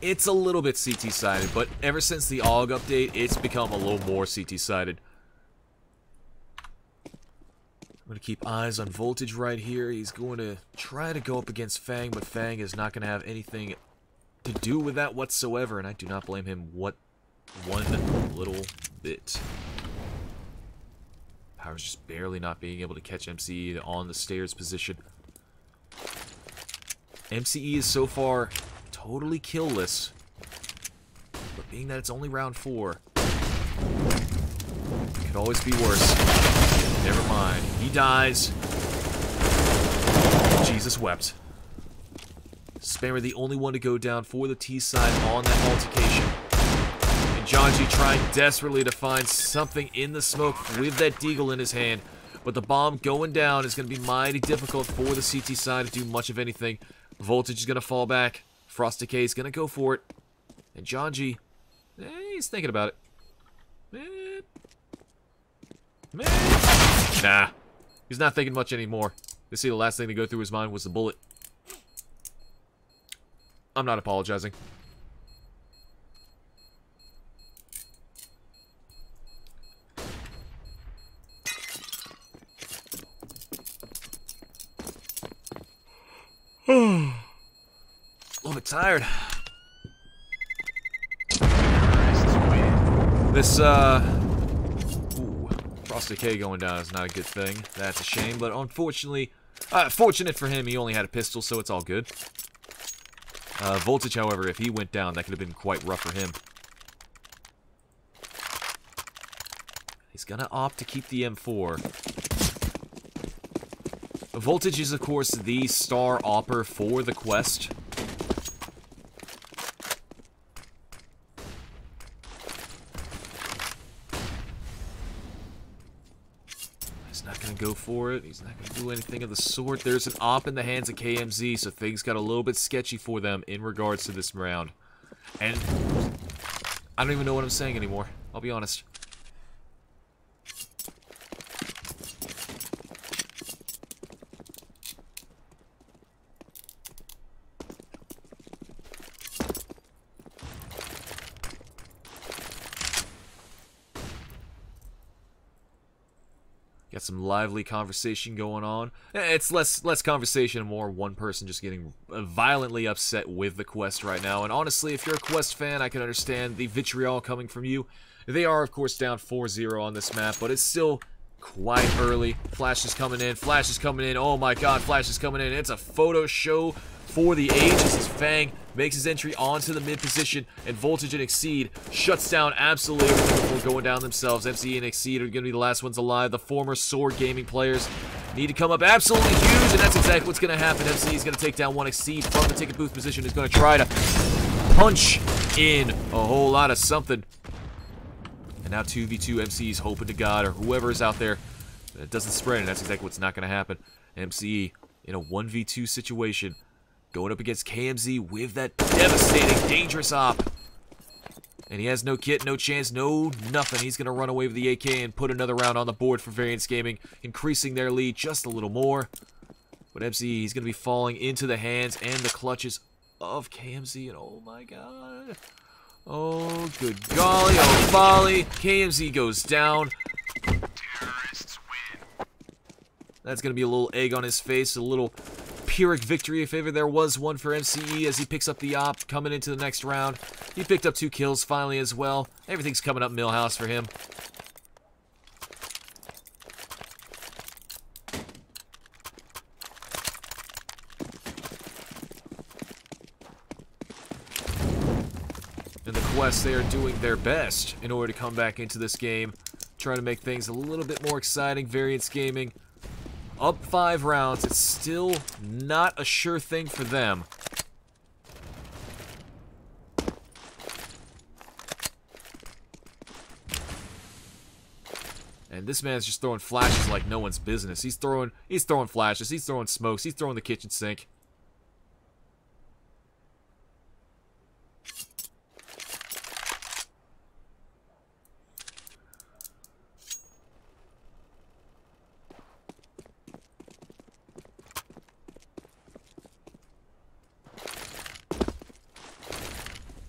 It's a little bit CT-sided, but ever since the AUG update, it's become a little more CT-sided. I'm going to keep eyes on Voltage right here. He's going to try to go up against Fang, but Fang is not going to have anything to do with that whatsoever, and I do not blame him one little bit. Power's just barely not being able to catch MCE on the stairs position. MCE is so far totally killless, but being that it's only round 4, it could always be worse. Never mind. He dies. Jesus wept. Spammer the only one to go down for the T side on that altercation. And Janji trying desperately to find something in the smoke with that deagle in his hand. But the bomb going down is going to be mighty difficult for the CT side to do much of anything. Voltage is going to fall back. Frost Decay is going to go for it. And Janji, he's thinking about it. Nah. He's not thinking much anymore. You see, the last thing to go through his mind was the bullet. I'm not apologizing. A little bit tired. This, Frost Decay going down is not a good thing. That's a shame, but unfortunately, fortunate for him, he only had a pistol, so it's all good. Voltage, however, if he went down, that could have been quite rough for him. He's gonna opt to keep the M4. Voltage is, of course, the star opper for the Quest. He's not going to go for it. He's not going to do anything of the sort. There's an op in the hands of KMZ, so things got a little bit sketchy for them in regards to this round. And I don't even know what I'm saying anymore. I'll be honest. Got some lively conversation going on. It's less conversation and more one person just getting violently upset with the Quest right now. And honestly, if you're a Quest fan, I can understand the vitriol coming from you. They are, of course, down 4-0 on this map, but it's still quite early. Flash is coming in. Flash is coming in. Oh my god, Flash is coming in. It's a photo show for the ages as Fang makes his entry onto the mid position, and Voltage and Exceed shuts down absolutely everything before going down themselves. MC and Exceed are going to be the last ones alive. The former Sword Gaming players need to come up absolutely huge, and that's exactly what's going to happen. MC is going to take down one. Exceed from the ticket booth position is going to try to punch in a whole lot of something. And now 2v2, MC's hoping to God, or whoever is out there, that it doesn't spread, and that's exactly what's not going to happen. MC in a 1v2 situation, going up against KMZ with that devastating, dangerous op. And he has no kit, no chance, no nothing. He's going to run away with the AK and put another round on the board for Variance Gaming, increasing their lead just a little more. But MC, he's going to be falling into the hands and the clutches of KMZ, and oh my god. Oh, good golly, oh folly. KMZ goes down. That's going to be a little egg on his face, a little Pyrrhic victory if ever there was one for MCE as he picks up the op coming into the next round. He picked up 2 kills finally as well. Everything's coming up Millhouse for him. And the Quest, they are doing their best in order to come back into this game. Trying to make things a little bit more exciting. Variance Gaming up 5 rounds. It's still not a sure thing for them. And this man's just throwing flashes like no one's business. He's throwing flashes, he's throwing smokes, he's throwing the kitchen sink.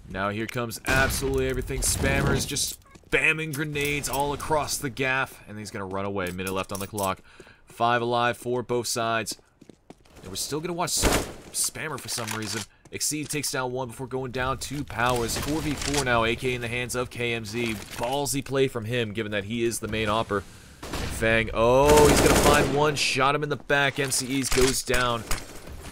Now here comes absolutely everything. Spammers just spamming grenades all across the gaff. And he's going to run away. Minute left on the clock. 5 alive for both sides. And we're still going to watch Spammer for some reason. Exceed takes down 1 before going down 2 powers. 4v4 now, AK in the hands of KMZ. Ballsy play from him, given that he is the main opper. And Fang, oh, he's going to find 1. Shot him in the back. MCE's goes down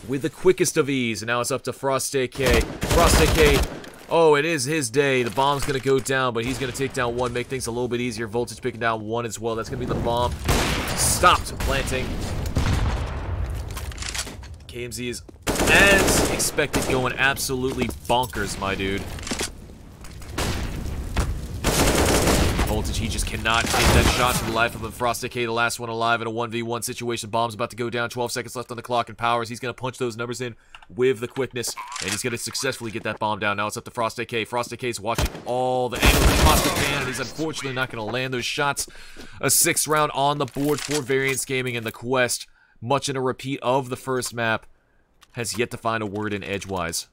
with the quickest of ease. And now it's up to Frost AK. Frost AK. Oh, it is his day. The bomb's going to go down, but he's going to take down 1, make things a little bit easier. Voltage picking down 1 as well. That's going to be the bomb. Stopped planting. KMZ is, as expected, going absolutely bonkers, my dude. Voltage, he just cannot take that shot for the life of him. Frost AK, the last one alive in a 1v1 situation. Bomb's about to go down. 12 seconds left on the clock, and Powers, he's going to punch those numbers in with the quickness, and he's going to successfully get that bomb down. Now it's up to Frost AK. Frost AK's watching all the angles he possibly can, and he's unfortunately not going to land those shots. A 6th round on the board for Variance Gaming, and the Quest, much in a repeat of the first map, has yet to find a word in edgewise.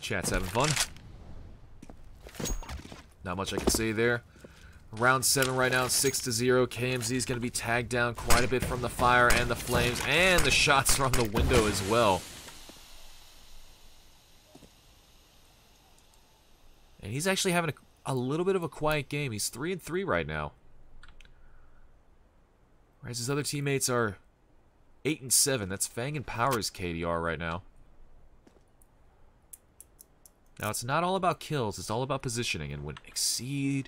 Chat's having fun. Not much I can say there. Round 7 right now, 6-0. KMZ is going to be tagged down quite a bit from the fire and the flames and the shots from the window as well. And he's actually having a little bit of a quiet game. He's 3-3 right now. Whereas his other teammates are 8-7. That's Fang and Powers' KDR right now. Now, it's not all about kills, it's all about positioning, and when Exceed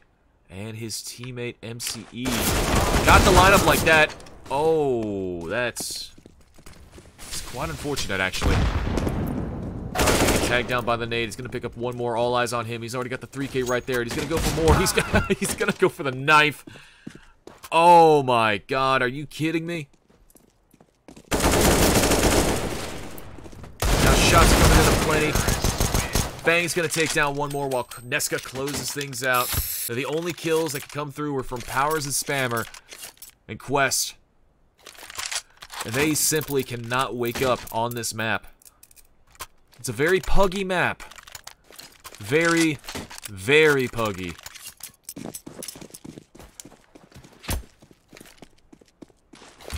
and his teammate MCE got the lineup like that, oh, it's quite unfortunate, actually. He's going to get tagged down by the nade, he's going to pick up 1 more, all eyes on him, he's already got the 3K right there, and he's going to go for more, he's going to go for the knife. Oh my god, are you kidding me? Now shots coming in plenty. Fang's going to take down 1 more while Nesca closes things out. Now, the only kills that could come through were from Powers and Spammer and Quest. And they simply cannot wake up on this map. It's a very puggy map. Very, very puggy.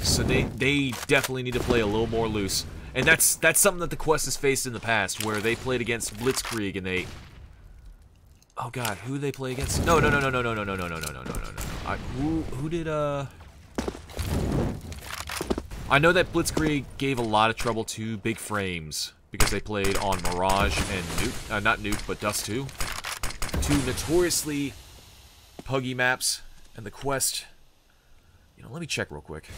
So they definitely need to play a little more loose. And that's something that the Quest has faced in the past, where they played against Blitzkrieg and they... Oh god, who did they play against? No. Who did, I know that Blitzkrieg gave a lot of trouble to Big Frames, because they played on Mirage and Nuke, not Nuke, but Dust 2. 2 notoriously puggy maps, and the Quest... You know, let me check real quick.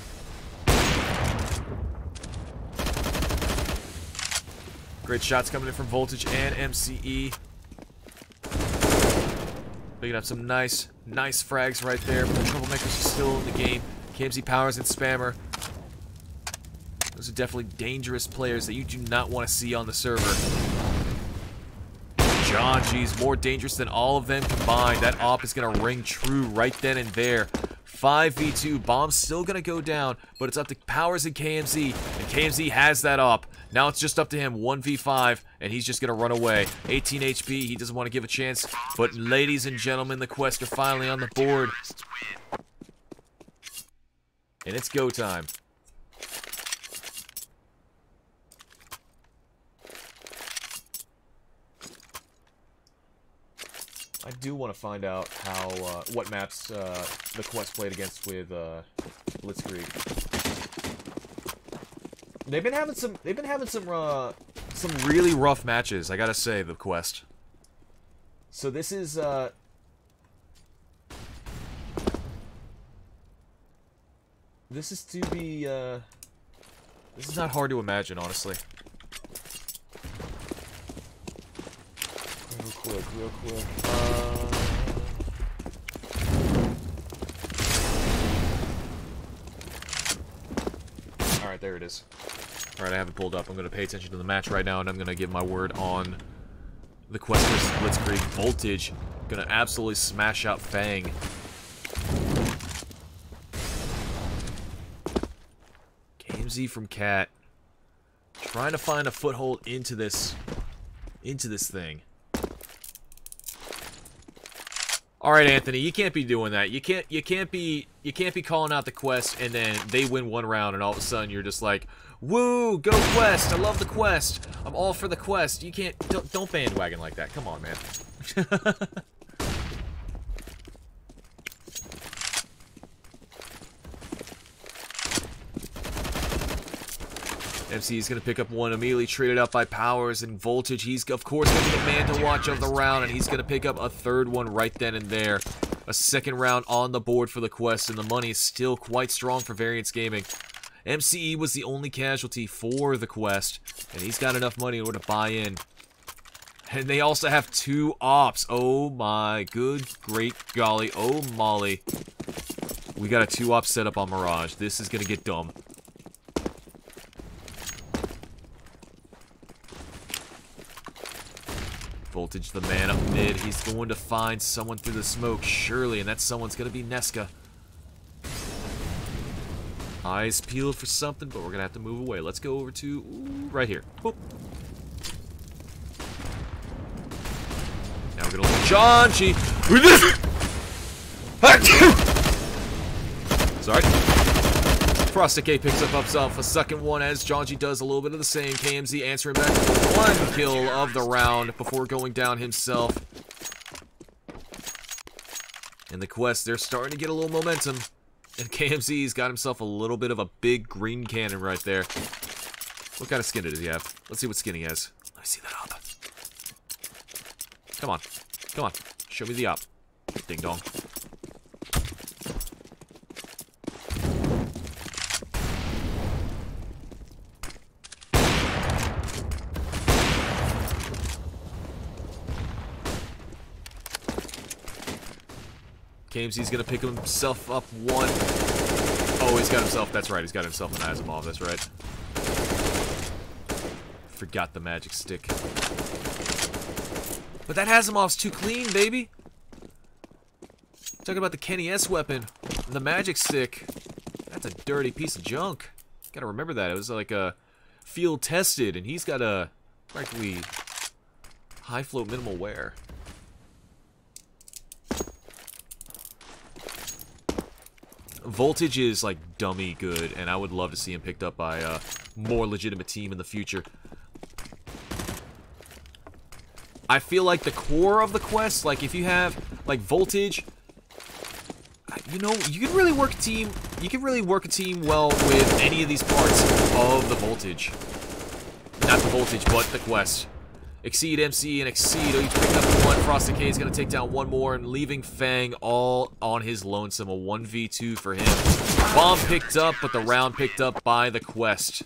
Great shots coming in from Voltage and MCE. Picking up some nice frags right there, but the Troublemakers are still in the game. KMZ Powers and Spammer Those are definitely dangerous players that you do not want to see on the server. John G's more dangerous than all of them combined. That op is going to ring true right then and there. 5v2. Bomb's still going to go down, but it's up to Powers and KMZ. And KMZ has that op. Now it's just up to him. 1v5, and he's just going to run away. 18 HP. He doesn't want to give a chance. But ladies and gentlemen, the Quest are finally on the board. And it's go time. I do want to find out how what maps the Quest played against with Blitzkrieg. They've been having some really rough matches, I gotta say, the Quest. So this is to be this is not hard to imagine, honestly. Real quick. Alright, there it is. Alright, I have it pulled up. I'm going to pay attention to the match right now, and I'm going to give my word on the Quest versus Blitzkrieg. Voltage going to absolutely smash out Fang. KMZ from Cat. Trying to find a foothold into this thing. All right, Anthony, you can't be doing that. You can't be calling out the Quest and then they win one round and all of a sudden you're just like, "Woo, go Quest! I love the Quest. I'm all for the Quest." You can't don't bandwagon like that. Come on, man. MC is going to pick up one, immediately traded out by Powers, and Voltage, he's of course going to be the man to watch of the round, and he's going to pick up a third one right then and there. A second round on the board for the Quest, and the money is still quite strong for Variance Gaming. MCE was the only casualty for the Quest, and he's got enough money in order to buy in. And they also have 2 ops. Oh my good great golly, oh molly. We got a 2-op setup on Mirage. This is going to get dumb. Voltage, the man up mid. He's going to find someone through the smoke, surely, and that someone's going to be Nesca. Eyes peeled for something, but we're going to have to move away. Let's go over to right here. Boop. Now we're going to look at John G. Sorry. Frostic A picks up himself a second one as Jonji does a little bit of the same. KMZ answering back with 1 kill of the round before going down himself. And the Quest, they're starting to get a little momentum. And KMZ's got himself a little bit of a big green cannon right there. What kind of skin does he have? Let's see what skin he has. Let me see that op. Come on. Come on. Show me the op. Ding dong. KMZ's gonna pick himself up 1. Oh, he's got himself, that's right, he's got himself an Asimov, that's right. Forgot the magic stick. But that Asimov's too clean, baby! Talking about the Kenny S weapon, the magic stick. That's a dirty piece of junk. Gotta remember that, it was like a field tested, and he's got a practically high float minimal wear. Voltage is like dummy good, and I would love to see him picked up by a more legitimate team in the future. I feel like the core of the Quest, like if you have like Voltage, you know, you can really work a team. You can really work a team well with any of these parts of the Voltage. Not the Voltage, but the Quest. Exceed, MC, and Exceed. Each picking up 1. Frosted K is going to take down 1 more, and leaving Fang all on his lonesome. A 1v2 for him. Bomb picked up, but the round picked up by the Quest.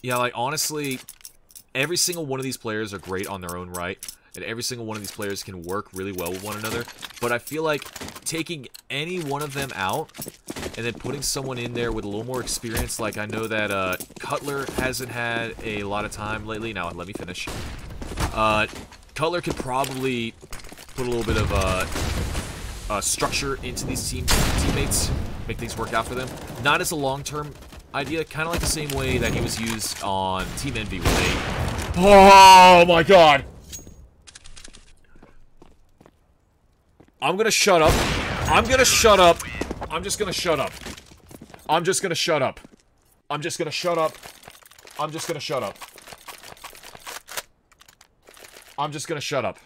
Yeah, like, honestly, every single one of these players are great on their own right. and every single one of these players can work really well with one another. But I feel like taking any one of them out and then putting someone in there with a little more experience, like I know that Cutler hasn't had a lot of time lately. Now, let me finish. Cutler could probably put a little bit of structure into these teammates, make things work out for them. Not as a long-term idea, kind of like the same way that he was used on Team Envy where they... Oh my god! I'm gonna shut up. I'm gonna shut up. I'm just gonna shut up. I'm just gonna shut up. I'm just gonna shut up. I'm just gonna shut up. I'm just gonna shut up.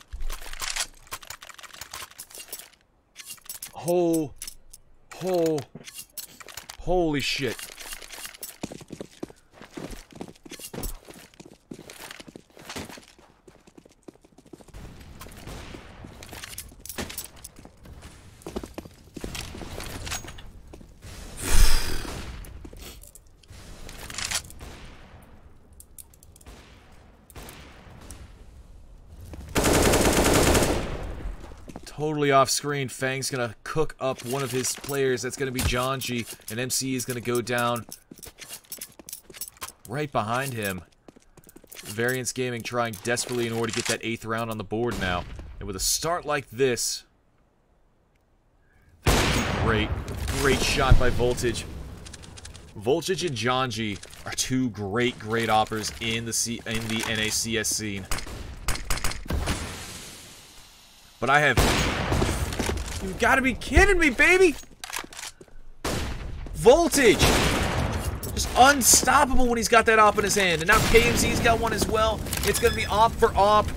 Holy shit. Totally off screen. Fang's gonna cook up one of his players. That's gonna be Janji, and MC is gonna go down right behind him. Variance Gaming trying desperately in order to get that 8th round on the board now. And with a start like this, great shot by Voltage. Voltage and Janji are two great oppers in the NACS scene. But I have... You've got to be kidding me, baby! Voltage! Just unstoppable when he's got that op in his hand. And now KMZ's got one as well. It's going to be op for op.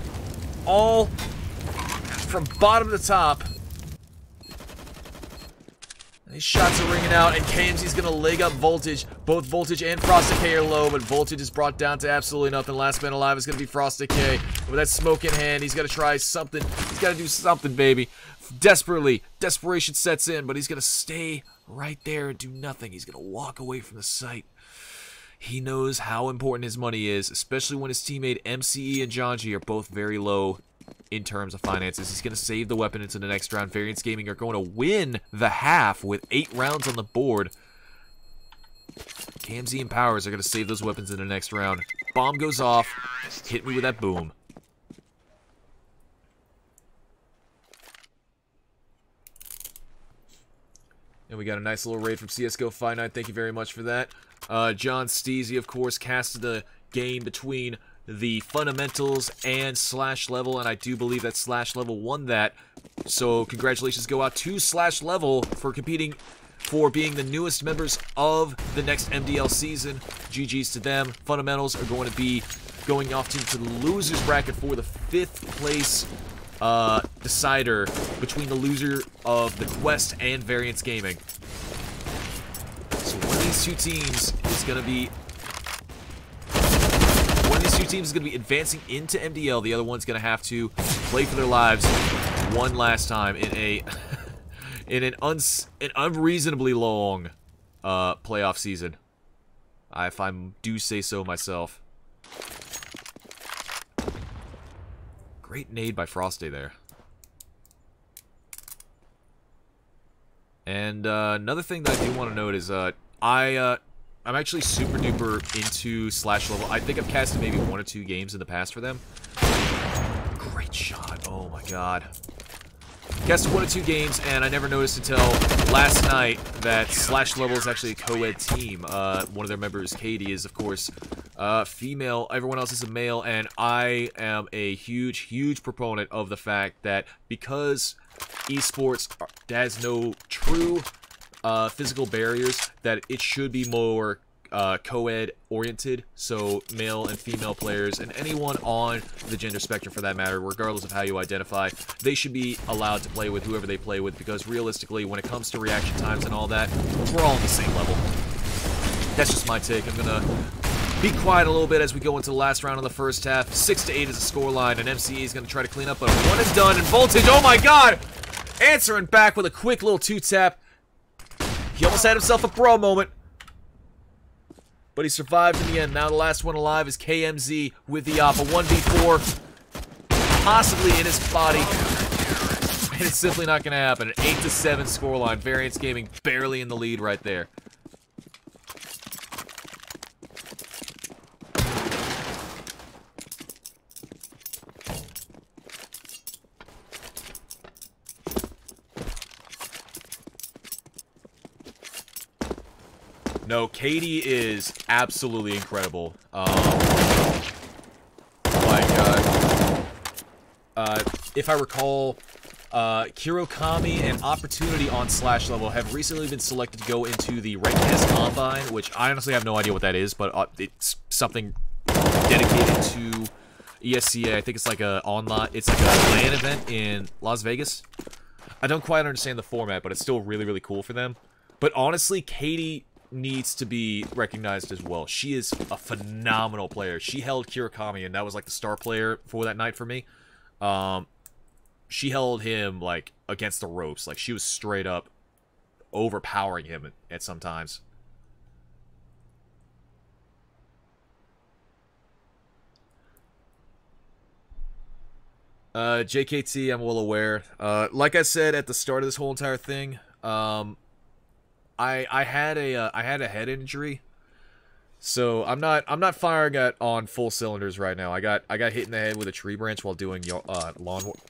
All from bottom to top. These shots are ringing out, and KMZ's going to leg up Voltage. Both Voltage and Frosted K are low, but Voltage is brought down to absolutely nothing. Last man alive is going to be Frosted K. With that smoke in hand, he's got to try something. He's got to do something, baby. Desperately. Desperation sets in, but he's going to stay right there and do nothing. He's going to walk away from the site. He knows how important his money is, especially when his teammate MCE and Janji are both very low in terms of finances. He's going to save the weapon into the next round. Variance Gaming are going to win the half with 8 rounds on the board. KMZ and Powers are going to save those weapons in the next round. Bomb goes off. Hit me with that boom. And we got a nice little raid from CSGO Fight Night. Thank you very much for that. John Steezy, of course, casted the game between the fundamentals and Slash Level, and I do believe that Slash Level won that. So congratulations go out to Slash Level for competing for being the newest members of the next MDL season. GG's to them. Fundamentals are going to be going off to the losers bracket for the 5th place decider between the loser of the Quest and Variance Gaming. So one of these two teams is going to be advancing into MDL. The other one's going to have to play for their lives one last time in a an unreasonably long playoff season, if I do say so myself. Great nade by Frosty there. And another thing that I do want to note is I'm actually super duper into Slash Level. I think I've casted maybe 1 or 2 games in the past for them. Great shot. Oh my god. Casted 1 or 2 games, and I never noticed until last night that Slash Level is actually a co-ed team. One of their members, Katie, is of course female. Everyone else is a male, and I am a huge proponent of the fact that because esports has no true physical barriers, that it should be more co-ed oriented, so male and female players and anyone on the gender spectrum for that matter, regardless of how you identify, they should be allowed to play with whoever they play with, because realistically when it comes to reaction times and all that, we're all on the same level. That's just my take. I'm gonna be quiet a little bit as we go into the last round of the first half. 6-8 is the scoreline, and MCE is gonna try to clean up, but one is done, and Voltage, oh my god! Answering back with a quick little 2-tap. He almost had himself a bro moment, but he survived in the end. Now the last one alive is KMZ with the op. A 1v4. possibly in his body. And it's simply not going to happen. An 8-7 scoreline. Variance Gaming barely in the lead right there. No, Katie is absolutely incredible. If I recall, Kirokami and Opportunity on Slash level have recently been selected to go into the Red Cast Combine, which I honestly have no idea what that is, but it's something dedicated to ESEA. I think it's like a online, it's like a LAN event in Las Vegas. I don't quite understand the format, but it's still really, really cool for them. But honestly, Katie needs to be recognized as well. She is a phenomenal player. She held Kirokami, and that was like the star player for that night for me. She held him like against the ropes. Like she was straight up overpowering him at some times. JKT, I'm well aware. Like I said at the start of this whole entire thing, I had a head injury, so I'm not firing on full cylinders right now. I got hit in the head with a tree branch while doing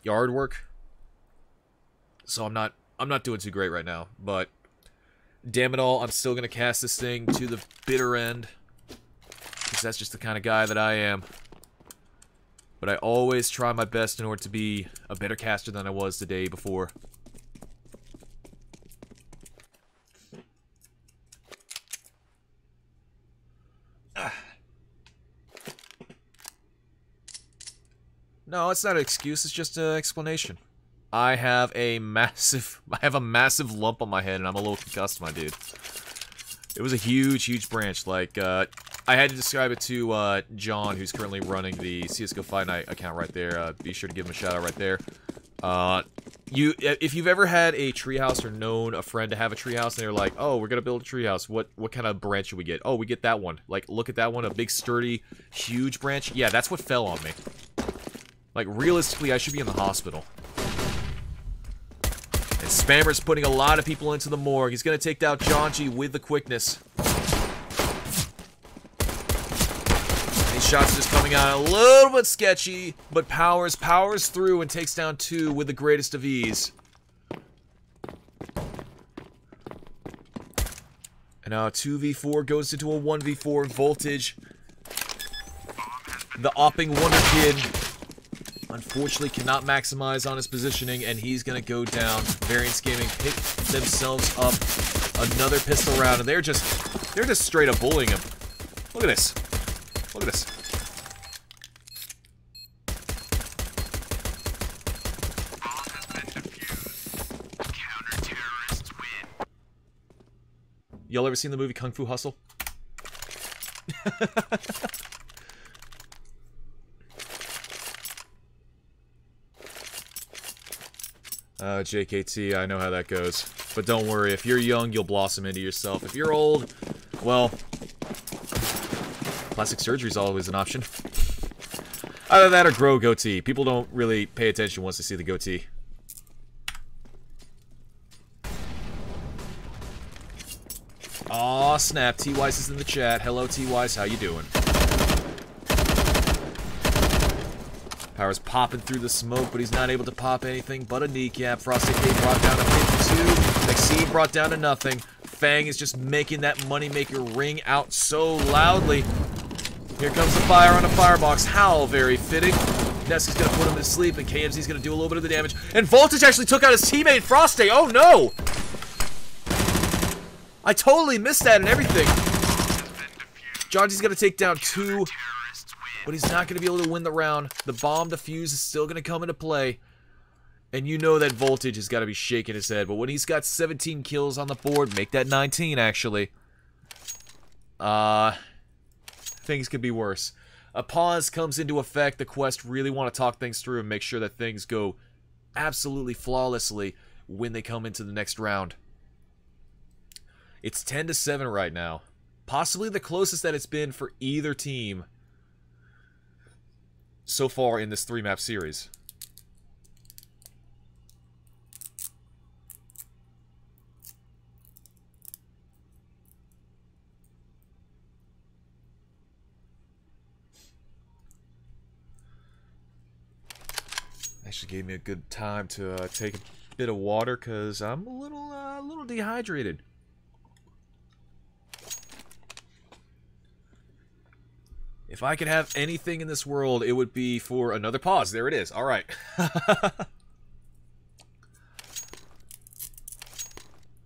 yard work, so I'm not doing too great right now. But damn it all, I'm still gonna cast this thing to the bitter end, because that's just the kind of guy that I am. But I always try my best in order to be a better caster than I was the day before. No, it's not an excuse, it's just an explanation. I have a massive lump on my head and I'm a little concussed, my dude. It was a huge branch. Like, I had to describe it to John, who's currently running the CSGO Fight Night account right there. Be sure to give him a shout out right there. If you've ever had a treehouse or known a friend to have a treehouse and they're like, oh, we're gonna build a treehouse, what kind of branch should we get? Oh, we get that one. Like, look at that one, a big sturdy, huge branch. Yeah, that's what fell on me. Like, realistically, I should be in the hospital. And Spammer's putting a lot of people into the morgue. He's gonna take down Jonji with the quickness. These shots are just coming out a little bit sketchy, but powers through and takes down 2 with the greatest of ease. And now a 2v4 goes into a 1v4 Voltage. The Opping Wonder Kid unfortunately cannot maximize on his positioning, and he's gonna go down. Variance Gaming pick themselves up another pistol round, and they're just straight up bullying him. Look at this. Look at this. Y'all ever seen the movie Kung Fu Hustle? JKT, I know how that goes. But don't worry, if you're young, you'll blossom into yourself. If you're old, well, plastic surgery is always an option. Either that or grow a goatee. People don't really pay attention once they see the goatee. Aw, snap. T-Wise is in the chat. Hello, T-Wise. How you doing? Power's popping through the smoke, but he's not able to pop anything but a kneecap. Frosty K brought down to 52. Maxine brought down to nothing. Fang is just making that moneymaker ring out so loudly. Here comes the fire on a firebox. How very fitting. Ness is going to put him to sleep, and KMZ's going to do a little bit of the damage. And Voltage actually took out his teammate, Frosty. Oh, no! I totally missed that and everything. Jonji's going to take down 2. But he's not going to be able to win the round. The bomb defuse is still going to come into play. And you know that Voltage has got to be shaking his head. But when he's got 17 kills on the board, make that 19, actually. Things could be worse. A pause comes into effect. The Quest really want to talk things through and make sure that things go absolutely flawlessly when they come into the next round. It's 10-7 right now. Possibly the closest that it's been for either team so far in this 3-map series. Actually gave me a good time to take a bit of water because I'm a little dehydrated. If I could have anything in this world, it would be for another pause. There it is. All right.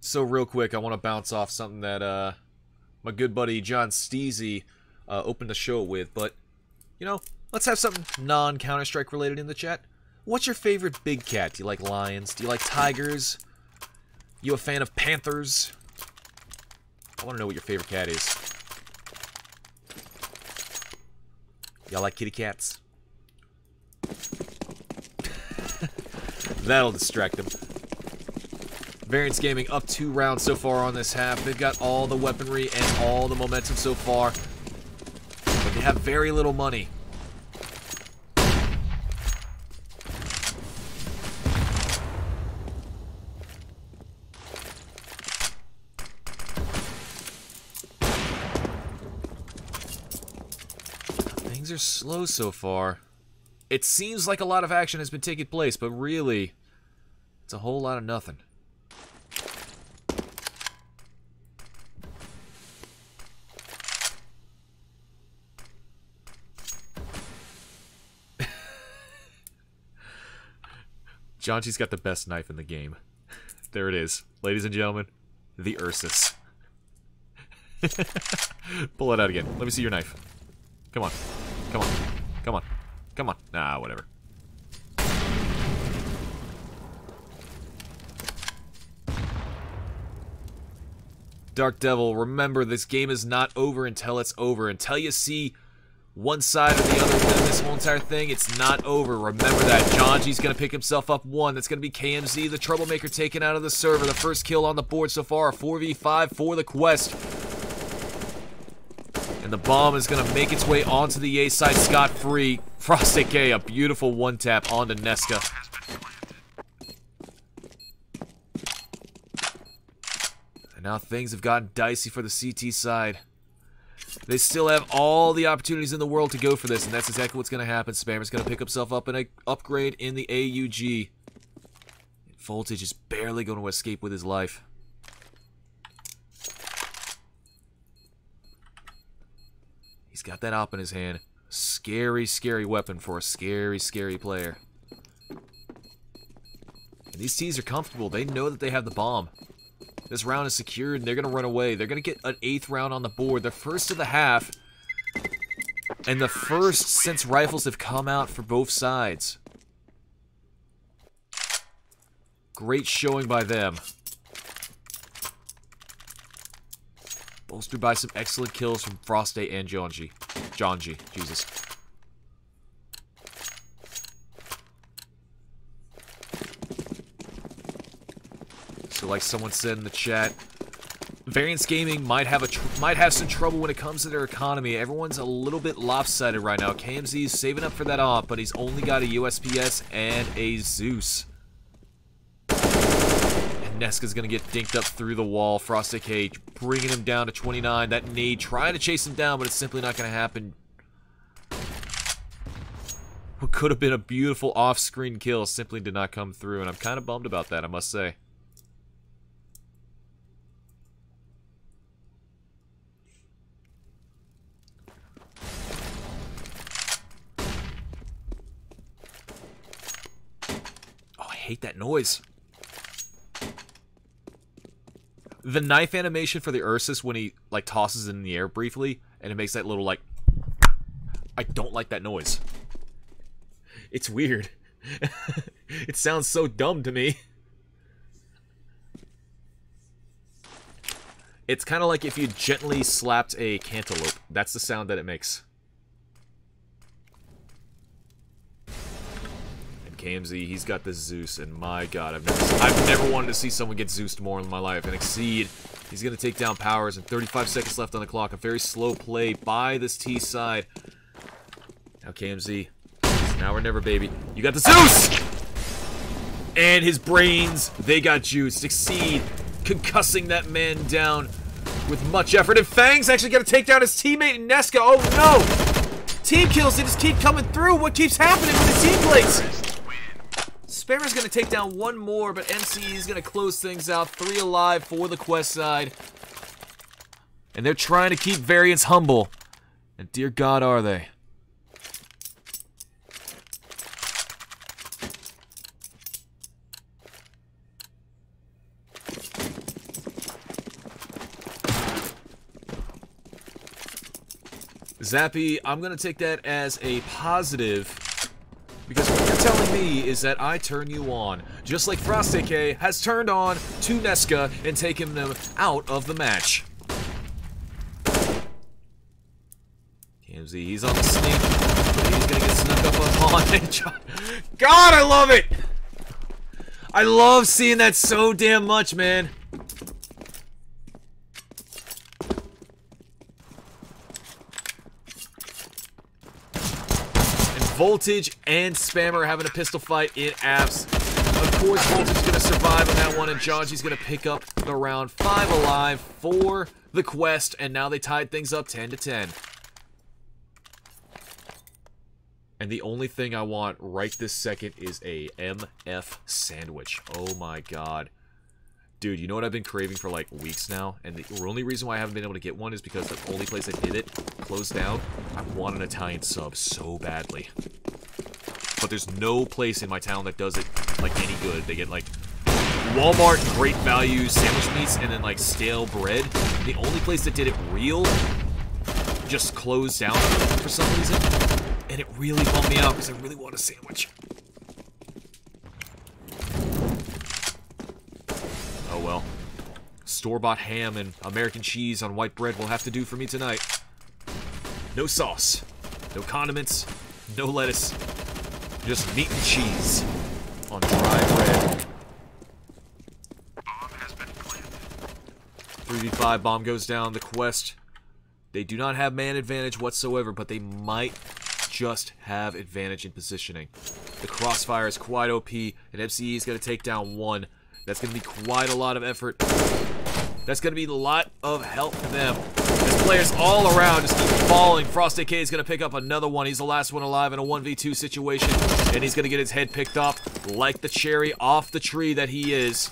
So real quick, I want to bounce off something that my good buddy John Steezy opened the show with. But, you know, let's have something non-Counter-Strike related in the chat. What's your favorite big cat? Do you like lions? Do you like tigers? You a fan of panthers? I want to know what your favorite cat is. Y'all like kitty cats? That'll distract them. Variance Gaming up 2 rounds so far on this half. They've got all the weaponry and all the momentum so far. But they have very little money. Things are slow so far. It seems like a lot of action has been taking place, but really, it's a whole lot of nothing. Jonchi's got the best knife in the game. There it is. Ladies and gentlemen, the Ursus. Pull it out again. Let me see your knife. Come on. Come on. Come on. Come on. Nah, whatever. Dark Devil, remember, this game is not over until it's over. Until you see one side or the other win this whole entire thing, it's not over. Remember that. Jonji's going to pick himself up 1. That's going to be KMZ, the Troublemaker, taken out of the server. The first kill on the board so far, a 4v5 for the quest. And the bomb is going to make its way onto the A side scot-free. Frost AK, a beautiful one-tap onto Nesca. And now things have gotten dicey for the CT side. They still have all the opportunities in the world to go for this, and that's exactly what's going to happen. Spammer's going to pick himself up an upgrade in the AUG. Voltage is barely going to escape with his life. He's got that op in his hand. Scary, scary weapon for a scary, scary player. And these T's are comfortable. They know that they have the bomb. This round is secured, and they're going to run away. They're going to get an 8th round on the board. The first of the half, and the first since rifles have come out for both sides. Great showing by them. Bolstered by some excellent kills from Froste and Jonji. Jesus. So like someone said in the chat, Variance Gaming might have some trouble when it comes to their economy. Everyone's a little bit lopsided right now. KMZ's saving up for that op, but he's only got a USPS and a Zeus. And Nesca's gonna get dinked up through the wall. Frost AK bringing him down to 29. That nade trying to chase him down, but it's simply not gonna happen. What could have been a beautiful off-screen kill simply did not come through, and I'm kind of bummed about that, I must say. I hate that noise. The knife animation for the Ursus when he like tosses it in the air briefly and it makes that little like, I don't like that noise. It's weird. It sounds so dumb to me. It's kind of like if you gently slapped a cantaloupe. That's the sound that it makes. KMZ, he's got the Zeus, and my god, I've never wanted to see someone get Zeused more in my life. And Exceed, he's going to take down Powers, and 35 seconds left on the clock. A very slow play by this T side. Now KMZ, it's now or never, baby. You got the Zeus! And his brains, they got juiced. Exceed, concussing that man down with much effort. And Fang's actually going to take down his teammate, Nesca. Oh no! Team kills, they just keep coming through. What keeps happening with the team plays? Spammer's going to take down one more, but MCE is going to close things out. 3 alive for the Quest side. And they're trying to keep Variance humble. And dear God, are they. Zappy, I'm going to take that as a positive, because what you're telling me is that I turn you on, just like FrostAK has turned on to Nesca and taken them out of the match. KMZ, he's on the sneak, but he's going to get snuck up on. God, I love it! I love seeing that so damn much, man. Voltage and Spammer having a pistol fight in apps. Of course, Voltage's going to survive on that one, and Janji's going to pick up the round. 5 alive for the Quest, and now they tied things up 10-10. And the only thing I want right this second is a MF sandwich. Oh my god. Dude, you know what I've been craving for like weeks now? And the only reason why I haven't been able to get one is because the only place I did it closed down. I want an Italian sub so badly. But there's no place in my town that does it like any good. They get like Walmart great value sandwich meats and then like stale bread. The only place that did it real just closed down for some reason. And it really bummed me out because I really want a sandwich. Oh well. Store-bought ham and American cheese on white bread will have to do for me tonight. No sauce, no condiments, no lettuce, just meat and cheese on dry bread. 3v5 bomb goes down. The Quest, they do not have man advantage whatsoever, but they might just have advantage in positioning. The crossfire is quite OP, and MCE is going to take down one. That's going to be quite a lot of effort. That's going to be a lot of help for them. As players all around just keep falling. FrostAK is going to pick up another one. He's the last one alive in a 1v2 situation. And he's going to get his head picked up like the cherry off the tree that he is.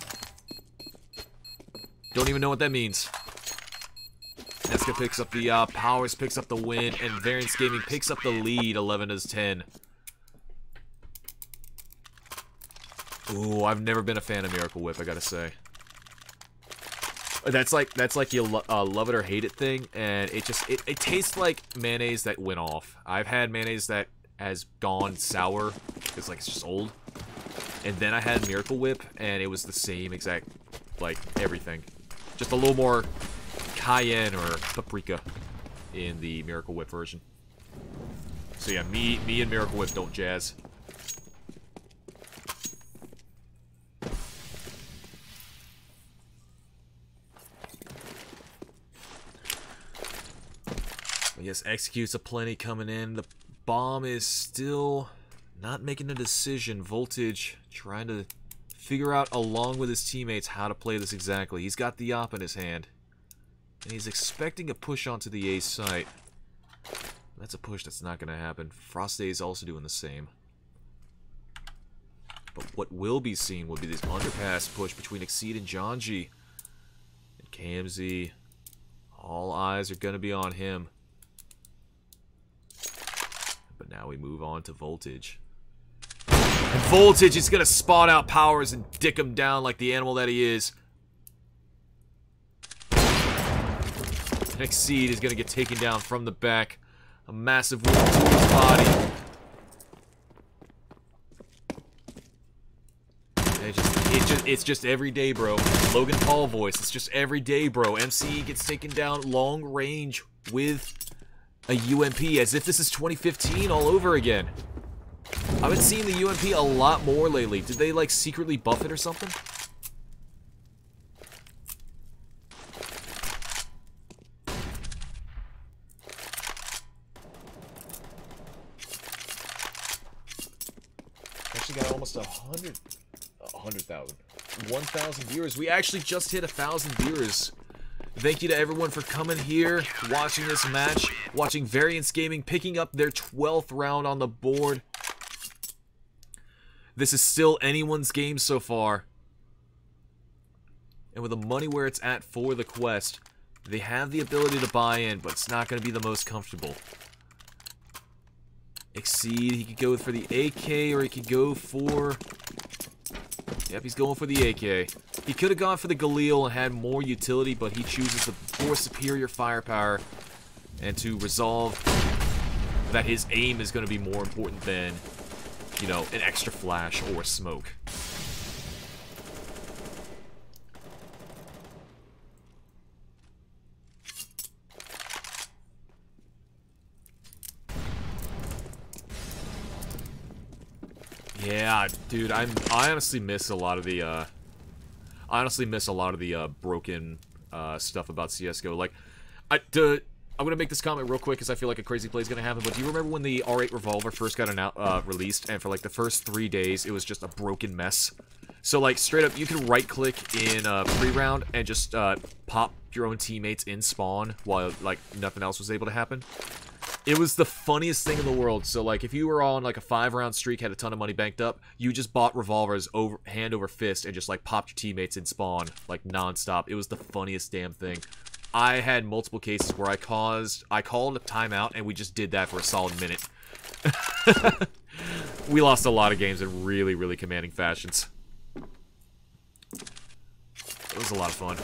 Don't even know what that means. Nesca picks up the powers, picks up the win, and Variance Gaming picks up the lead, 11-10. Ooh, I've never been a fan of Miracle Whip, I gotta say. That's like you love it or hate it thing, and it tastes like mayonnaise that went off. I've had mayonnaise that has gone sour because like it's just old, and then I had Miracle Whip, and it was the same exact like everything, just a little more cayenne or paprika in the Miracle Whip version. So yeah, me and Miracle Whip don't jazz. Yes, executes aplenty coming in. The bomb is still not making a decision. Voltage trying to figure out, along with his teammates, how to play this exactly. He's got the op in his hand, and he's expecting a push onto the A site. That's a push that's not going to happen. FrostAK is also doing the same. But what will be seen will be this underpass push between Exceed and Janji. And KMZ, all eyes are going to be on him. But now we move on to Voltage. And Voltage is going to spawn out powers and dick him down like the animal that he is. And Exceed is going to get taken down from the back. A massive wound to his body. It's just every day, bro. Logan Paul voice. It's just every day, bro. MCE gets taken down long range with a UMP, as if this is 2015 all over again. I've been seeing the UMP a lot more lately. Did they, like, secretly buff it or something? Actually got almost 100,000. 1,000 viewers. We actually just hit 1,000 viewers. Thank you to everyone for coming here, watching this match, watching Variance Gaming picking up their 12th round on the board. This is still anyone's game so far. And with the money where it's at for the quest, they have the ability to buy in, but it's not going to be the most comfortable. Exceed, he could go for the AK, or he could go for... Yep, he's going for the AK. He could have gone for the Galil and had more utility, but he chooses the more superior firepower, and to resolve that his aim is going to be more important than, you know, an extra flash or smoke. Yeah, dude, I honestly miss a lot of the broken stuff about CS:GO. Like, I'm gonna make this comment real quick because I feel like a crazy play is gonna happen. But do you remember when the R8 revolver first got released, and for like the first 3 days it was just a broken mess? So like straight up, you can right click in pre-round and just pop your own teammates in spawn while like nothing else was able to happen. It was the funniest thing in the world. So, like, if you were on, like, a 5-round streak, had a ton of money banked up, you just bought revolvers hand over fist and just, like, popped your teammates in spawn, like, non-stop. It was the funniest damn thing. I had multiple cases where I called a timeout, and we just did that for a solid minute. We lost a lot of games in really, really commanding fashions. It was a lot of fun.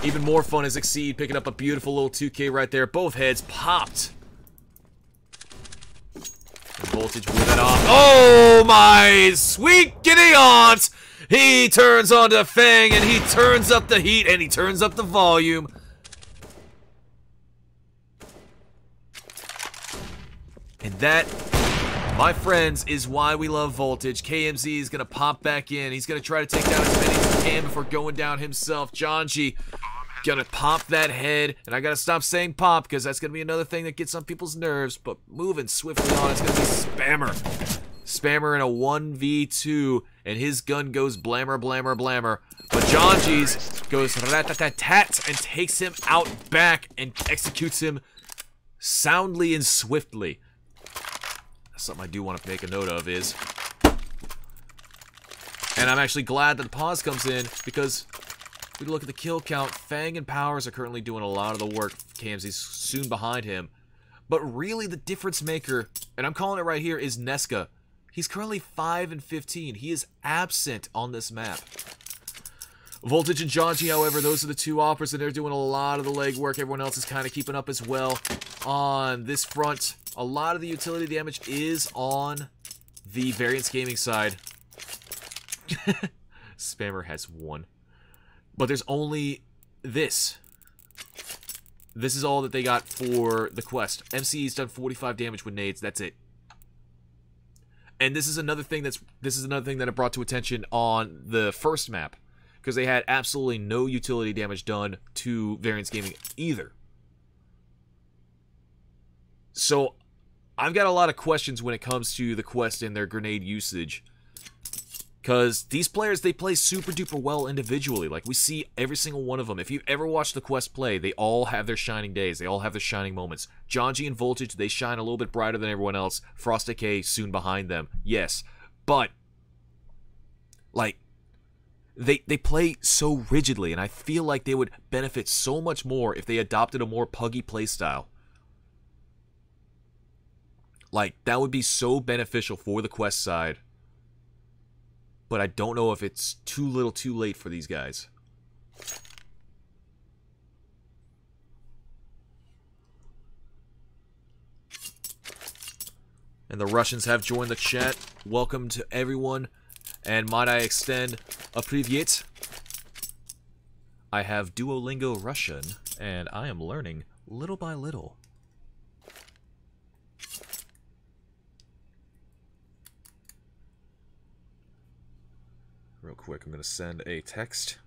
Even more fun is Exceed picking up a beautiful little 2K right there. Both heads popped. And Voltage with it off. Oh my sweet giddy aunt! He turns onto Fang and he turns up the heat and he turns up the volume. And that, my friends, is why we love Voltage. KMZ is going to pop back in. He's going to try to take down as many as he can before going down himself. Janji going to pop that head. And I got to stop saying pop because that's going to be another thing that gets on people's nerves. But moving swiftly on, it's going to be Spammer. Spammer in a 1v2. And his gun goes blammer, blammer, blammer. But Janji's goes rat-tat-tat and takes him out back and executes him soundly and swiftly. Something I do want to make a note of is, and I'm actually glad that the pause comes in because if we look at the kill count, Fang and Powers are currently doing a lot of the work. KMZ's soon behind him, but really the difference maker, and I'm calling it right here, is Nesca. He's currently 5 and 15. He is absent on this map. Voltage and Janji, however, those are the two operas, and they're doing a lot of the legwork. Everyone else is kind of keeping up as well on this front. A lot of the utility damage is on the Variance Gaming side. Spammer has 1. But there's only this. This is all that they got for the quest. MC's done 45 damage with nades. That's it. And this is another thing that I brought to attention on the first map, because they had absolutely no utility damage done to Variance Gaming either. So I've got a lot of questions when it comes to the quest and their grenade usage. Because these players, they play super duper well individually. Like, we see every single one of them. If you've ever watched the quest play, they all have their shining days. They all have their shining moments. Janji and Voltage, they shine a little bit brighter than everyone else. Frost AK soon behind them. Yes. But, like, they play so rigidly, and I feel like they would benefit so much more if they adopted a more puggy playstyle. Like, that would be so beneficial for the quest side. But I don't know if it's too little too late for these guys. And the Russians have joined the chat. Welcome to everyone. And might I extend a privyet? I have Duolingo Russian, and I am learning little by little. Real quick, I'm going to send a text.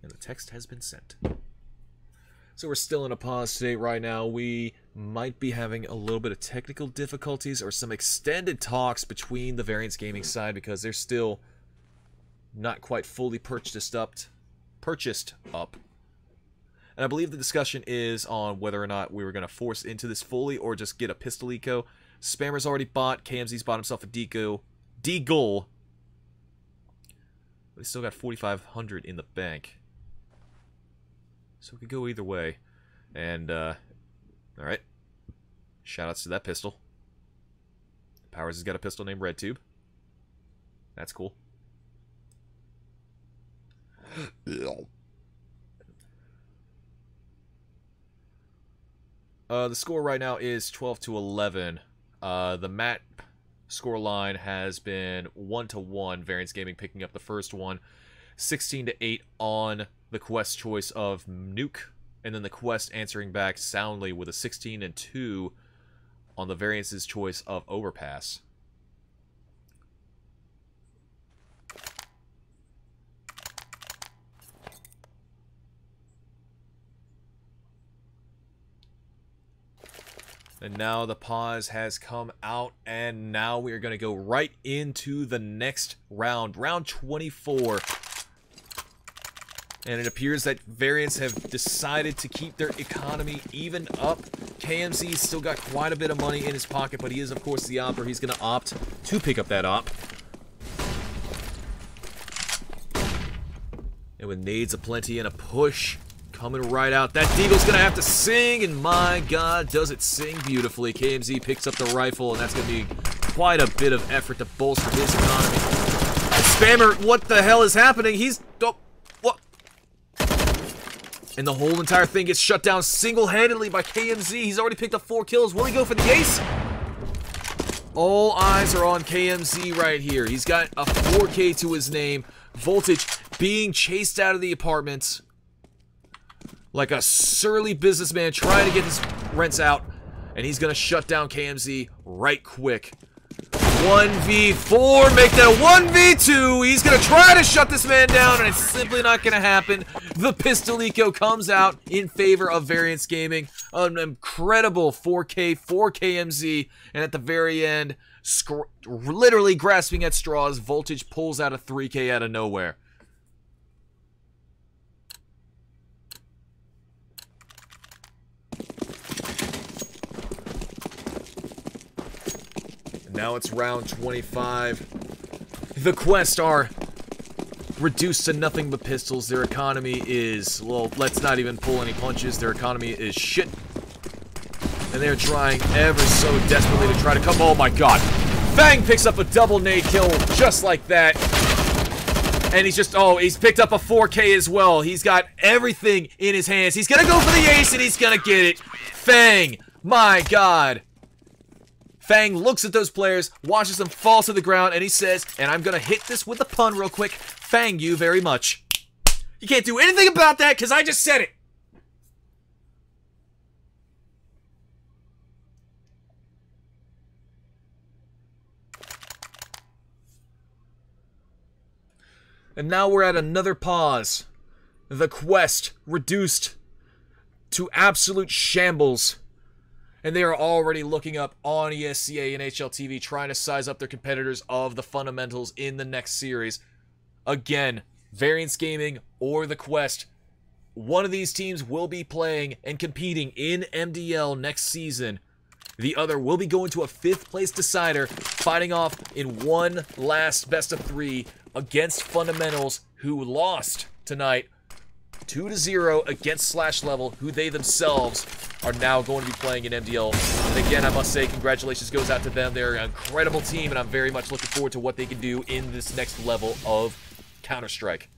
And the text has been sent. So we're still in a pause state right now. We might be having a little bit of technical difficulties or some extended talks between the Variance Gaming side because they're still not quite fully purchased up. And I believe the discussion is on whether or not we were going to force into this fully or just get a pistol eco. Spammer's already bought. KMZ's bought himself a deagle. But he's still got 4,500 in the bank. So it could go either way. And, alright. Shoutouts to that pistol. Powers has got a pistol named RedTube. That's cool. The score right now is 12-11. The map score line has been 1-1. Variance Gaming picking up the first one. 16-8 on the Quest choice of Nuke. And then the Quest answering back soundly with a 16-2 on the Variance's choice of Overpass. And now the pause has come out, and now we are going to go right into the next round. Round 24. And it appears that Variance have decided to keep their economy even up. KMZ's still got quite a bit of money in his pocket, but he is, of course, the opper. He's going to opt to pick up that op. And with nades aplenty and a push coming right out, that Deagle's going to have to sing, and my god, does it sing beautifully. KMZ picks up the rifle, and that's going to be quite a bit of effort to bolster his economy. And Spammer, what the hell is happening? He's... Oh, what? And the whole entire thing gets shut down single-handedly by KMZ. He's already picked up 4 kills. Will he go for the ace? All eyes are on KMZ right here. He's got a 4K to his name. Voltage being chased out of the apartments like a surly businessman trying to get his rents out. And he's going to shut down KMZ right quick. 1v4, make that a 1v2. He's going to try to shut this man down, and it's simply not going to happen. The pistol eco comes out in favor of Variance Gaming. An incredible 4K for KMZ, and at the very end, literally grasping at straws, Voltage pulls out a 3K out of nowhere. Now it's round 25. The Quest are reduced to nothing but pistols. Their economy is, well, let's not even pull any punches. Their economy is shit. And they're trying ever so desperately to try to come. Oh my god. Fang picks up a double nade kill just like that. And he's just, oh, he's picked up a 4K as well. He's got everything in his hands. He's gonna go for the ace and he's gonna get it. Fang, my god. Fang looks at those players, watches them fall to the ground, and he says, and I'm gonna hit this with a pun real quick, Fang you very much. You can't do anything about that, because I just said it! And now we're at another pause. The Quest reduced to absolute shambles. And they are already looking up on ESEA and HLTV, trying to size up their competitors of the fundamentals in the next series. Again, Variance Gaming or the Quest, one of these teams will be playing and competing in MDL next season. The other will be going to a 5th place decider, fighting off in one last best of 3 against Fundamentals, who lost tonight 2-0 against Slash Level, who they themselves are now going to be playing in MDL. And again, I must say, congratulations goes out to them. They're an incredible team, and I'm very much looking forward to what they can do in this next level of Counter-Strike.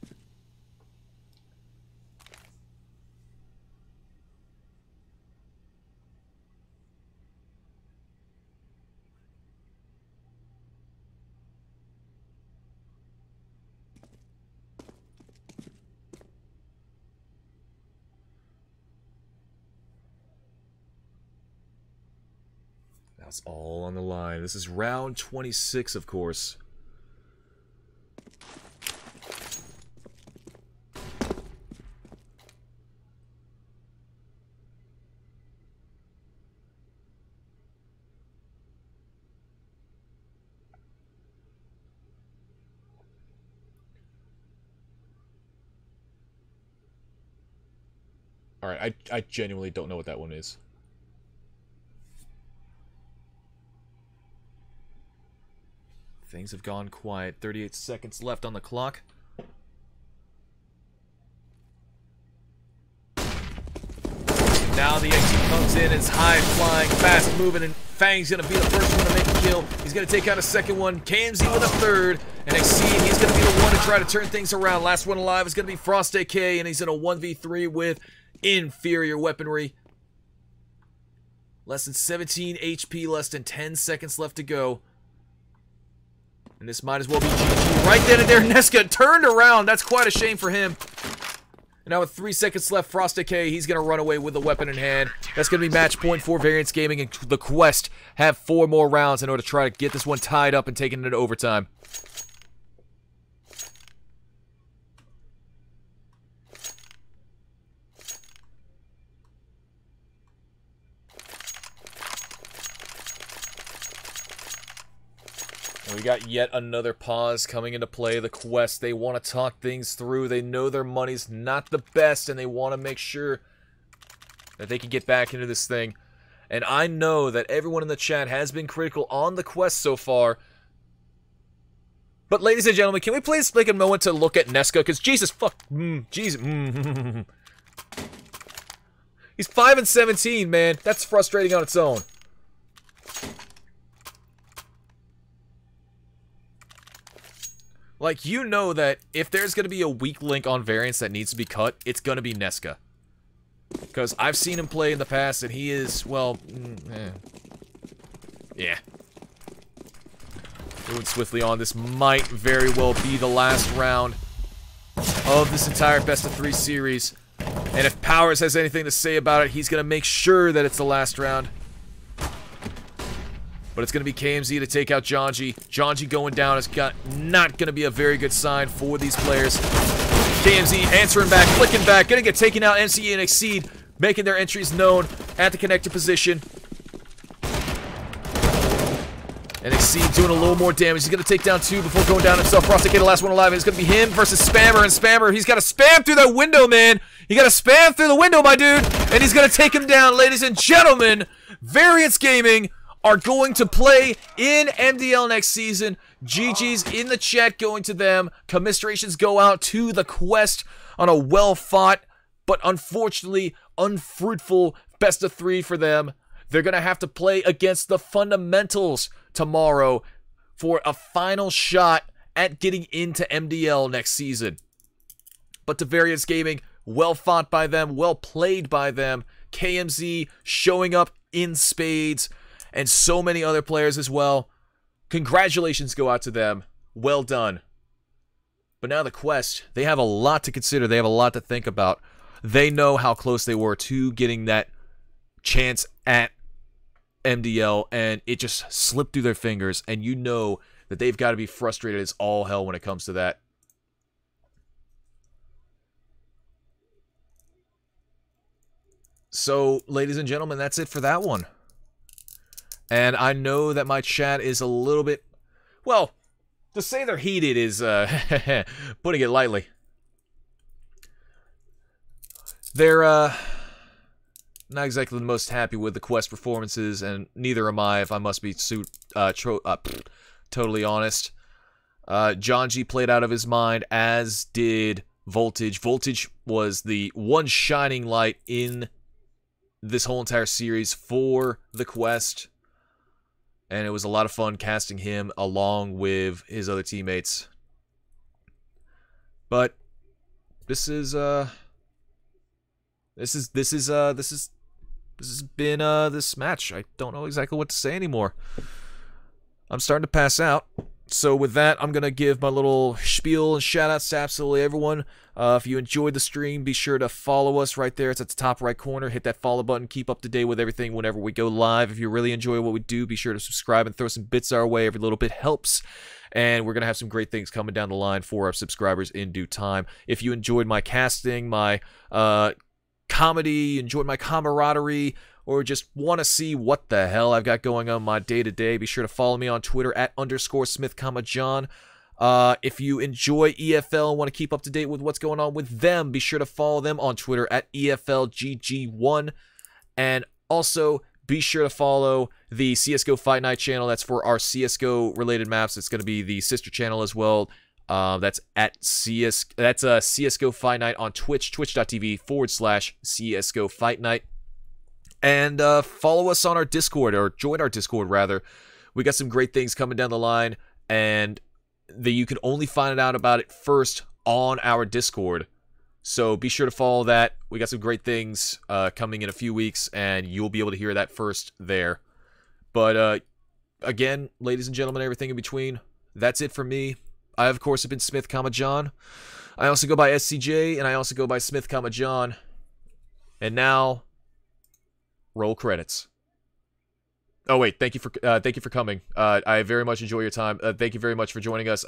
It's all on the line. This is round 26, of course. Alright, I genuinely don't know what that one is. Things have gone quiet. 38 seconds left on the clock. Now the XG comes in, it's high flying, fast moving, and Fang's gonna be the first one to make a kill. He's gonna take out a second one, KMZ with a third, and Exceed, he's gonna be the one to try to turn things around. Last one alive is gonna be Frost AK, and he's in a 1v3 with inferior weaponry. Less than 17 HP, less than 10 seconds left to go. And this might as well be GG. Right then and there, Nesca turned around. That's quite a shame for him. And now with 3 seconds left, Frost AK, he's going to run away with the weapon in hand. That's going to be match point for Variance Gaming, and the Quest have 4 more rounds in order to try to get this one tied up and taken into overtime. And we got yet another pause coming into play. The Quest, they want to talk things through. They know their money's not the best, and they want to make sure that they can get back into this thing. And I know that everyone in the chat has been critical on the Quest so far. But ladies and gentlemen, can we please take a moment to look at Nesca? Because Jesus fuck, Jesus. He's 5 and 17, man. That's frustrating on its own. Like, you know that if there's going to be a weak link on Variance that needs to be cut, it's going to be Nesca. Because I've seen him play in the past, and he is, well, yeah. Moving swiftly on, this might very well be the last round of this entire best-of-3 series. And if Powers has anything to say about it, he's going to make sure that it's the last round. But it's going to be KMZ to take out Janji. Janji going down is not going to be a very good sign for these players. KMZ answering back, flicking back, going to get taken out. NCE and Exceed making their entries known at the connector position. And Exceed doing a little more damage. He's going to take down 2 before going down himself. Frost AK, the last one alive. It's going to be him versus Spammer. And Spammer, he's got to spam through that window, man. You got to spam through the window, my dude. And he's going to take him down, ladies and gentlemen. Variance Gaming are going to play in MDL next season. GG's in the chat going to them. Commiserations go out to the Quest on a well-fought, but unfortunately unfruitful best-of-3 for them. They're going to have to play against the Fundamentals tomorrow for a final shot at getting into MDL next season. But to Variance Gaming, well fought by them, well played by them. KMZ showing up in spades, and so many other players as well. Congratulations go out to them. Well done. But now the Quest, they have a lot to consider. They have a lot to think about. They know how close they were to getting that chance at MDL, and it just slipped through their fingers, and you know that they've got to be frustrated as all hell when it comes to that. So, ladies and gentlemen, that's it for that one. And I know that my chat is a little bit, well, to say they're heated is putting it lightly. They're not exactly the most happy with the Quest performances, and neither am I, if I must be totally honest. Janji played out of his mind, as did Voltage. Voltage was the one shining light in this whole entire series for the Quest. And it was a lot of fun casting him along with his other teammates. But this has been this match. I don't know exactly what to say anymore. I'm starting to pass out. So with that, I'm going to give my little spiel and shout-outs to absolutely everyone. If you enjoyed the stream, be sure to follow us right there. It's at the top right corner. Hit that follow button. Keep up to date with everything whenever we go live. If you really enjoy what we do, be sure to subscribe and throw some bits our way. Every little bit helps. And we're going to have some great things coming down the line for our subscribers in due time. If you enjoyed my casting, my comedy, enjoyed my camaraderie, or just want to see what the hell I've got going on my day-to-day, be sure to follow me on Twitter at _Smith, John. If you enjoy EFL and want to keep up to date with what's going on with them, be sure to follow them on Twitter at EFLGG1. And also, be sure to follow the CSGO Fight Night channel. That's for our CSGO related maps. It's going to be the sister channel as well. That's at CSGO Fight Night on Twitch, twitch.tv/CSGO Fight Night. And follow us on our Discord, or join our Discord rather. We got some great things coming down the line, and you can only find out about it first on our Discord. So be sure to follow that. We got some great things coming in a few weeks, and you'll be able to hear that first there. But again, ladies and gentlemen, everything in between, that's it for me. I, of course, have been Smith, John. I also go by SCJ, and I also go by Smith, John. And now, roll credits. Oh wait, thank you for coming. I very much enjoy your time. Thank you very much for joining us.